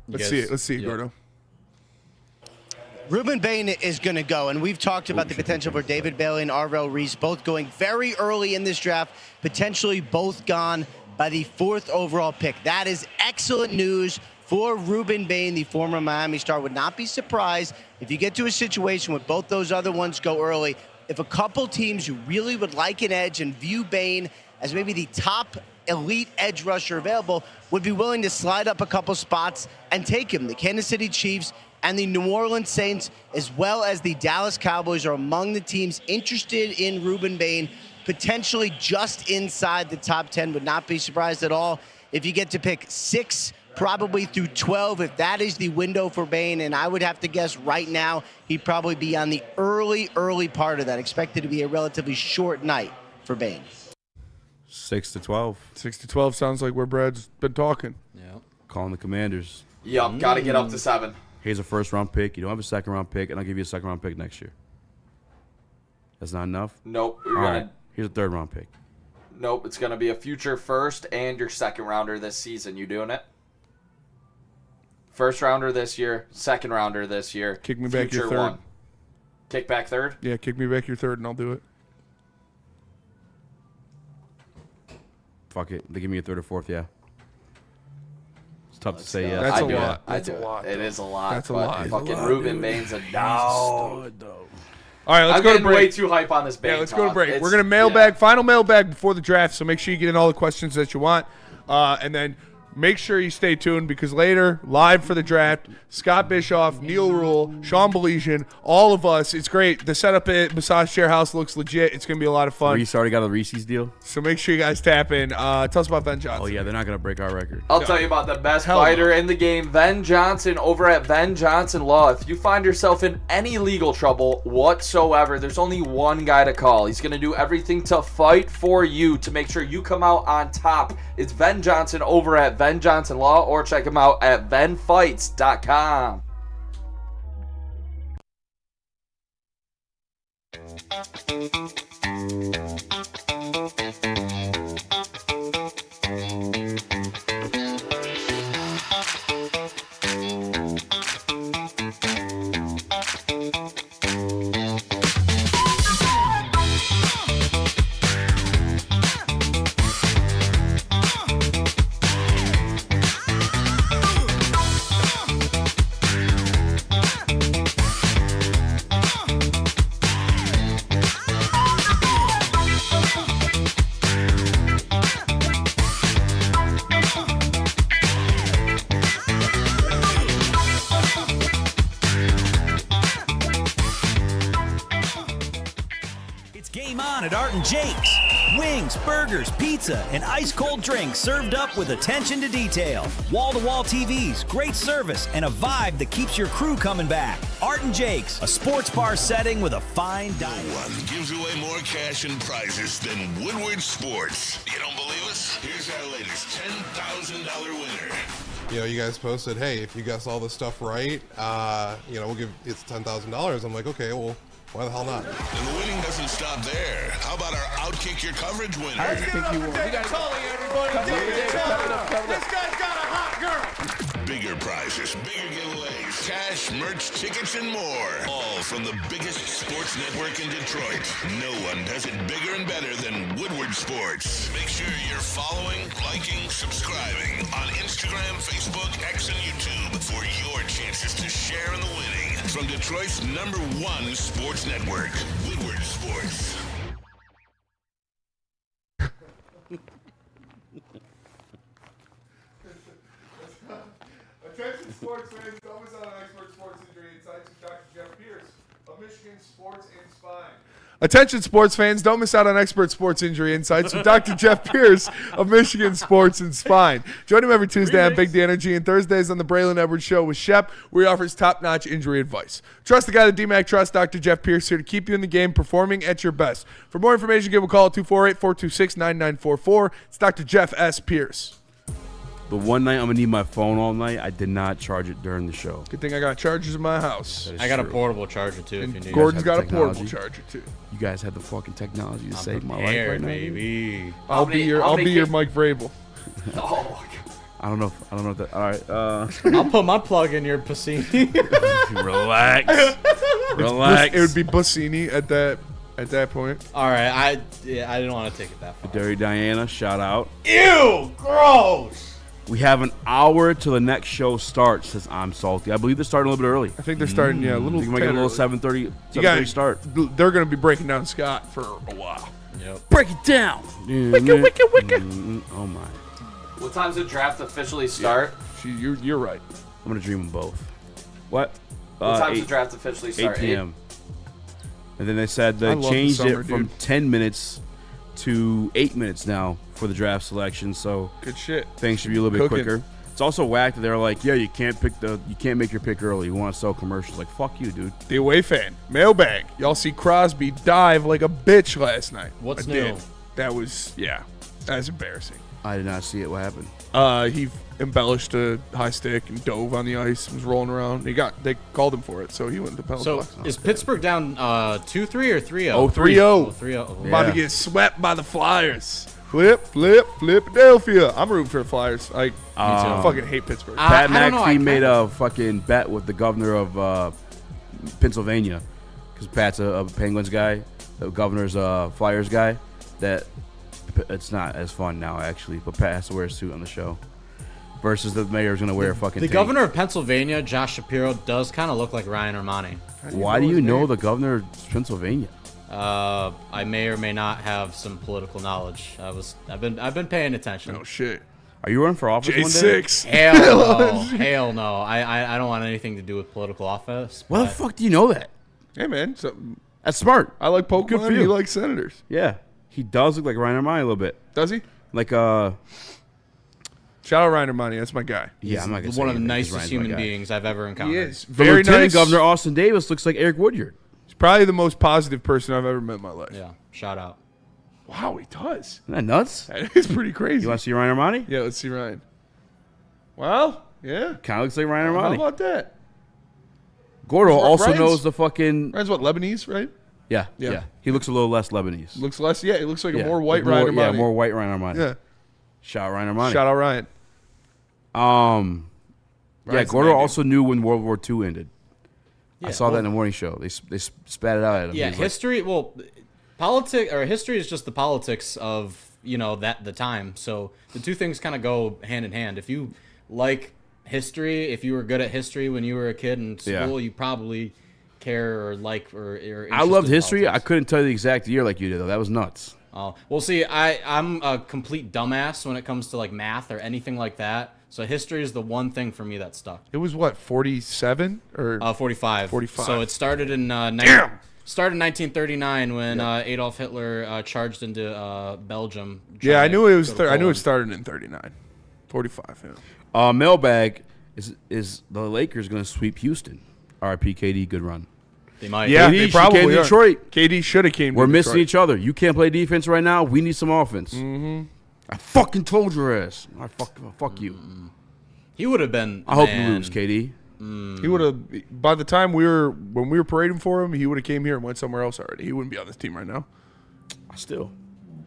Let's see it. Let's see it, Gordo. Ruben Bain is going to go, and we've talked about the potential for David Bailey and Arvell Reese both going very early in this draft, potentially both gone by the 4th overall pick. That is excellent news for Ruben Bain, the former Miami star. Would not be surprised if you get to a situation where both those other ones go early. If a couple teams who really would like an edge and view Bain as maybe the top elite edge rusher available would be willing to slide up a couple spots and take him. The Kansas City Chiefs and the New Orleans Saints, as well as the Dallas Cowboys, are among the teams interested in Ruben Bain, potentially just inside the top 10. Would not be surprised at all if you get to pick 6, probably through 12, if that is the window for Bain. And I would have to guess right now he'd probably be on the early part of that. Expected to be a relatively short night for Bain. 6 to 12. 6 to 12 sounds like where Brad's been talking. Yeah. Calling the Commanders. Yup, got to get up to 7. Here's a first-round pick. You don't have a second-round pick, and I'll give you a second-round pick next year. That's not enough? Nope. All right. Here's a third-round pick. Nope, it's going to be a future first and your second rounder this season. You doing it? First rounder this year, second rounder this year. Kick me back your future third. one. Kick back third? Yeah, kick me back your third, and I'll do it. Fuck it. They give me a third or fourth, yeah. It's tough to say yes. That's I a do lot. It. I That's do a lot, it. It though. is a lot. That's a but lot. Fucking Ruben Bain's a no. All right, let's I'm go to getting break. way too hype on this Bain Yeah, let's go to talk. break. It's- We're gonna final mailbag before the draft. So make sure you get in all the questions that you want, and then make sure you stay tuned because later, live for the draft, Scott Bischoff, Neil Rule, Sean Baligian, all of us. It's great. The setup at Massage Chair House looks legit. It's gonna be a lot of fun. Reese already got a Reese's deal. So make sure you guys tap in. Tell us about Ben Johnson. Oh yeah, they're not gonna break our record. I'll tell you about the best Hell fighter in the game, Ven Johnson, over at Ven Johnson Law. If you find yourself in any legal trouble whatsoever, there's only one guy to call. He's going to do everything to fight for you to make sure you come out on top. It's Ven Johnson over at Ven Johnson Law, or check him out at venfights.com. It's game on at Art and Jake's. Wings, burgers, pizza, and ice-cold drinks served up with attention to detail. Wall-to-wall TVs, great service, and a vibe that keeps your crew coming back. Art and Jake's, a sports bar setting with a fine dining. No one gives away more cash and prizes than Woodward Sports. You don't believe us? Here's our latest $10,000 winner. You know, you guys posted, hey, if you guess all this stuff right, you know, we'll give it's $10,000. I'm like, okay, well, why the hell not? And the winning doesn't stop there. How about our Outkick Your Coverage winner? I think you won. We got Tully, everybody. This guy's got a hot girl. Bigger prizes, bigger giveaways, cash, merch, tickets, and more. All from the biggest sports network in Detroit. No one does it bigger and better than Woodward Sports. Make sure you're following, liking, subscribing on Instagram, Facebook, X, and YouTube for your chances to share in the winning. From Detroit's #1 sports network, Woodward Sports. Attention sports fans, domicile on expert sports injury insights with Dr. Jeff Pierce of Michigan Sports and Spine. Attention sports fans, don't miss out on expert sports injury insights with Dr. Jeff Pierce of Michigan Sports and Spine. Join him every Tuesday on Big D Energy and Thursdays on the Braylon Edwards Show with Shep, where he offers top-notch injury advice. Trust the guy that DMAC trusts, Dr. Jeff Pierce, here to keep you in the game, performing at your best. For more information, give a call at 248-426-9944. It's Dr. Jeff S. Pierce. The one night I'm gonna need my phone all night, I did not charge it during the show. Good thing I got chargers in my house. I got a portable charger too. And if you need. Gordon's got a portable charger too. You guys had the fucking technology to save my life prepared, right now. baby. I'll be your Mike Vrabel. Oh, I don't know if that. All right. I'll put my plug in your Pacini. Relax. Relax. It would be Bassini at that point. All right. I didn't want to take it that far. Derry Diana, shout out. Ew, gross. We have an hour till the next show starts. Says I'm salty. I believe they're starting a little bit early. I think they're starting, a little. You might get a little 7:30 start. They're going to be breaking down Scott for a while. Yep. Break it down. Wicca. Oh my. what time's the draft officially start? Yeah. You're right. I'm gonna dream them both. What? What time's the draft officially start? 8 p.m. And then they said they I love the changed summer, it from dude. 10 minutes to 8 minutes now for the draft selection. So Good shit. things should be a little bit quicker. It's also whack that they're like, yeah, you can't make your pick early. You want to sell commercials. Like, fuck you, dude. The away fan. Mailbag. Y'all see Crosby dive like a bitch last night. What's I new? did. That was that's embarrassing. I did not see it. What happened? He embellished a high stick and dove on the ice and was rolling around. They called him for it, so he went to penalty So box. is Pittsburgh down 2-3 or 3-0? Oh, 3-0. 3-0. About to get swept by the Flyers. Flip, Philadelphia. I'm rooting for the Flyers. I fucking hate Pittsburgh. Pat I don't know, McAfee made a fucking bet with the governor of Pennsylvania, because Pat's a Penguins guy, the governor's a Flyers guy, that it's not as fun now, actually, but Pat has to wear a suit on the show versus the mayor's going to wear a fucking The tank. governor of Pennsylvania, Josh Shapiro, does kind of look like Ryan Armani. Why do you know the governor of Pennsylvania? I may or may not have some political knowledge. I've been paying attention. Oh shit. Are you running for office J6. one day? Hell no. I don't want anything to do with political office. Why the fuck do you know that? Hey man, That's smart. I like Pokemon. Good for you. He likes senators. Yeah, he does look like Ryan Armani a little bit. Does he? Like Shout out Ryan Armani. That's my guy. yeah, I'm not gonna say one of the anything 'cause nicest Ryan's my human guy. beings I've ever encountered. He is The very Lieutenant nice. Governor Austin Davis looks like Eric Woodyard. He's probably the most positive person I've ever met in my life. Yeah, shout out. Wow, he does. Isn't that nuts? That is pretty crazy. You want to see Ryan Armani? Yeah, let's see Ryan. Well, yeah. Kind of looks like Ryan How Armani. about that? Gordo also Ryan's- knows the fucking. Ryan's what, Lebanese, right? Yeah, yeah. He looks a little less Lebanese. Looks less. Yeah, he looks like Yeah, a more white like Ryan Armani. Yeah, more white Ryan Armani. Yeah. Shout out Ryan Armani. Shout out Ryan. Yeah, Ryan's Gordo the man, also knew when World War II ended. I Yeah, saw that in the morning show. They spat it out at him. Yeah, He was like, history. Well, politics or history is just the politics of the time. So the two things kind of go hand in hand. If you like history, if you were good at history when you were a kid in school, you probably care or like or. I loved history. I couldn't tell you the exact year like you did though. That was nuts. Oh, well, see, I'm a complete dumbass when it comes to like math or anything like that. So history is the one thing for me that stuck. It was what, 47 or 45. 45. So it started in Started in 1939 when Adolf Hitler charged into Belgium. Yeah, I knew it was. I knew it started in 39, 45. Yeah. Mailbag is the Lakers going to sweep Houston? R.I.P. KD, good run. They might. Yeah, KD, they she probably came to are. Detroit. KD should have came. We're to missing Detroit. each other. You can't play defense right now. We need some offense. Mm-hmm. I fucking told your ass. Fuck you. He would have been. I hope you lose, KD. He would have. By the time when we were parading for him, he would have came here and went somewhere else already. He wouldn't be on this team right now. Still,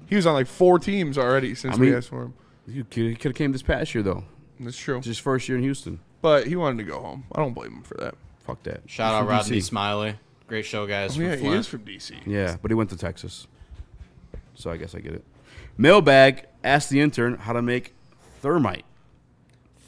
he was on like 4 teams already since we asked for him. He could have came this past year though. That's true. It's his first year in Houston. But he wanted to go home. I don't blame him for that. Fuck that. Shout out Rodney Smiley. Great show, guys. Oh, yeah, from he Flint. is from DC. Yeah, but he went to Texas. So I guess I get it. Mailbag asked the intern how to make thermite.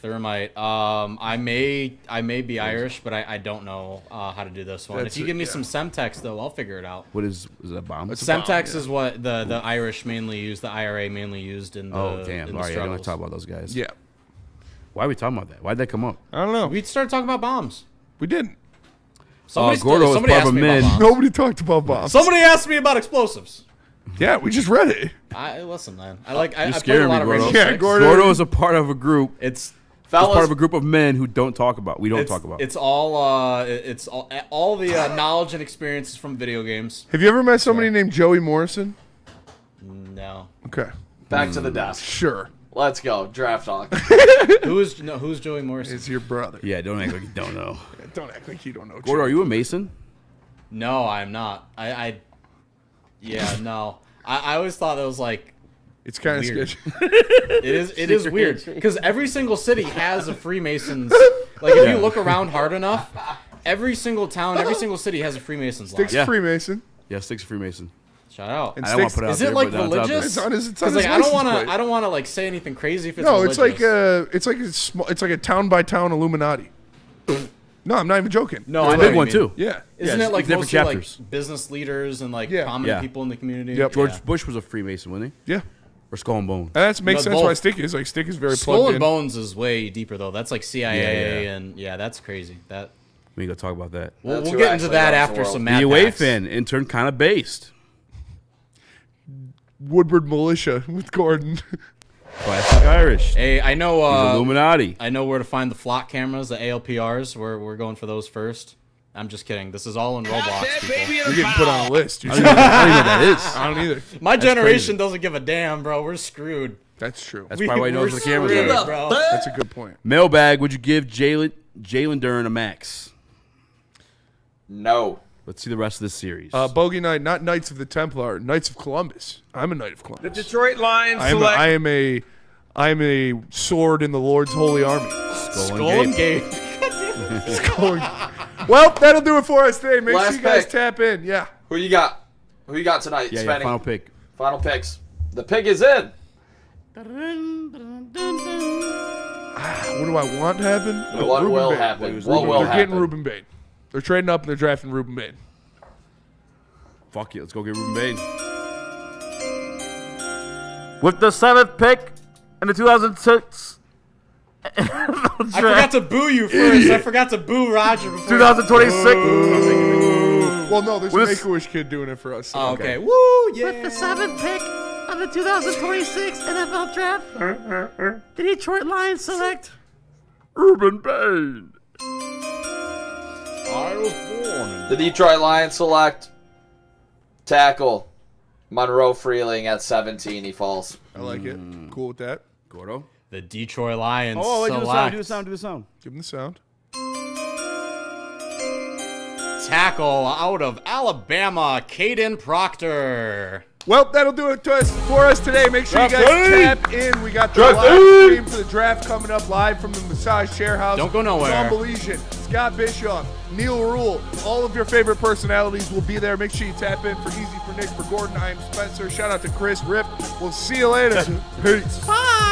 Thermite. I may be Irish, but I don't know how to do this one. If you give me some Semtex, though, I'll figure it out. What is it a bomb? Semtex is what the Irish mainly use, the IRA mainly used in the Oh, damn. in All the right, I'm going struggles. to talk about those guys. Yeah. Why are we talking about that? Why'd that come up? I don't know. We started talking about bombs. We didn't. Gordo is part of a men. Nobody talked about bombs. Somebody asked me about explosives. Yeah, we just read it. Listen, man. I You're played a scaring lot me, of Gordo. Rainbow Six. Gordo is a part of a group. It's part of a group of men who don't talk about. We don't talk about. It's all the knowledge and experiences from video games. Have you ever met somebody named Joey Morrison? No. Okay. Back to the desk. Sure. Let's go. Draft talk. Who's Joey Morrison? It's your brother. Yeah, don't act like you don't know. Yeah, don't act like you don't know. Gordo, are you a Mason? No, I'm not. Yeah, no. I always thought it was like. It's kind of weird. sketchy. It is weird because every single city has a Freemasons. Like if you look around hard enough, every single town, every single city has a Freemasons. Sticks line. Freemason. Yeah, Sticks Freemason. Shout out. And I don't want to put it out Is there, it like but no, it's out there. religious? It's on his Because like I license don't want plate. to. I don't want to like say anything crazy if it's No, religious. it's like a town by town Illuminati. No, I'm not even joking. No, It's I a know big what one you mean. too. Yeah. Isn't Yeah, it like it's different mostly chapters. like business leaders and like Yeah. prominent people in the community? Yep. George Bush was a Freemason, wasn't he? Yeah. Or Skull and Bone. And that makes No, sense why both. Stick is. Like, Stick is very Skull plugged and in. Bones is way deeper though. That's like CIA Yeah. and yeah, that's crazy. That We ain't gonna talk about that. we'll That's who get into actually that runs the after world. some The Mad away Packs. fan intern kind of based. Woodward Militia with Gordon. Classic Irish. Hey, I know. He's Illuminati. I know where to find the flock cameras, the ALPRs. We're going for those first. I'm just kidding. This is all in Roblox. People. You're getting put on a list. I don't even know what that is. I don't either. My That's generation crazy. doesn't give a damn, bro. We're screwed. That's true. That's probably why he knows we're where the cameras screwed, are. bro. That's a good point. Mailbag, would you give Jalen Duren a max? No. Let's see the rest of this series. Bogey Knight, not Knights of the Templar, Knights of Columbus. I'm a Knight of Columbus. The Detroit Lions I select. am a sword in the Lord's holy army. Skull and Gabe. Well, that'll do it for us today. Make Last sure you guys pick. tap in. Yeah. Who you got? Who you got tonight? Yeah, Spenny? final pick. Final picks. The pick is in. What do I want to happen? What Ruben will Bain. happen? What will They're getting happen? Ruben Bain. They're trading up and they're drafting Ruben Bain. Fuck it, let's go get Ruben Bain. With the 7th pick in the 2006 I forgot to boo you first. I forgot to boo Roger before. 2026. Well, no, there's With a the Make-A-Wish kid doing it for us. So. Oh, okay. Woo! Yeah. With the 7th pick of the 2026 NFL Draft, the Detroit Lions select Ruben Bain. I was born. The Detroit Lions select tackle Monroe Freeling at 17. He falls. I like it. Cool with that. Gordo. The Detroit Lions. Oh, wait, do the sound, select do the sound, do the sound. Give him the sound. tackle out of Alabama, Caden Proctor. Well, that'll do it for us today. Make sure you guys tap in. We got the Draft live day. stream for the draft coming up live from the Massage Chair House. Don't go nowhere. Sean Baligian, Scott Bischoff, Neil Rule, all of your favorite personalities will be there. Make sure you tap in. For Easy, for Nick, for Gordon, I am Spencer. Shout out to Chris, Rip. We'll see you later. Peace. Bye.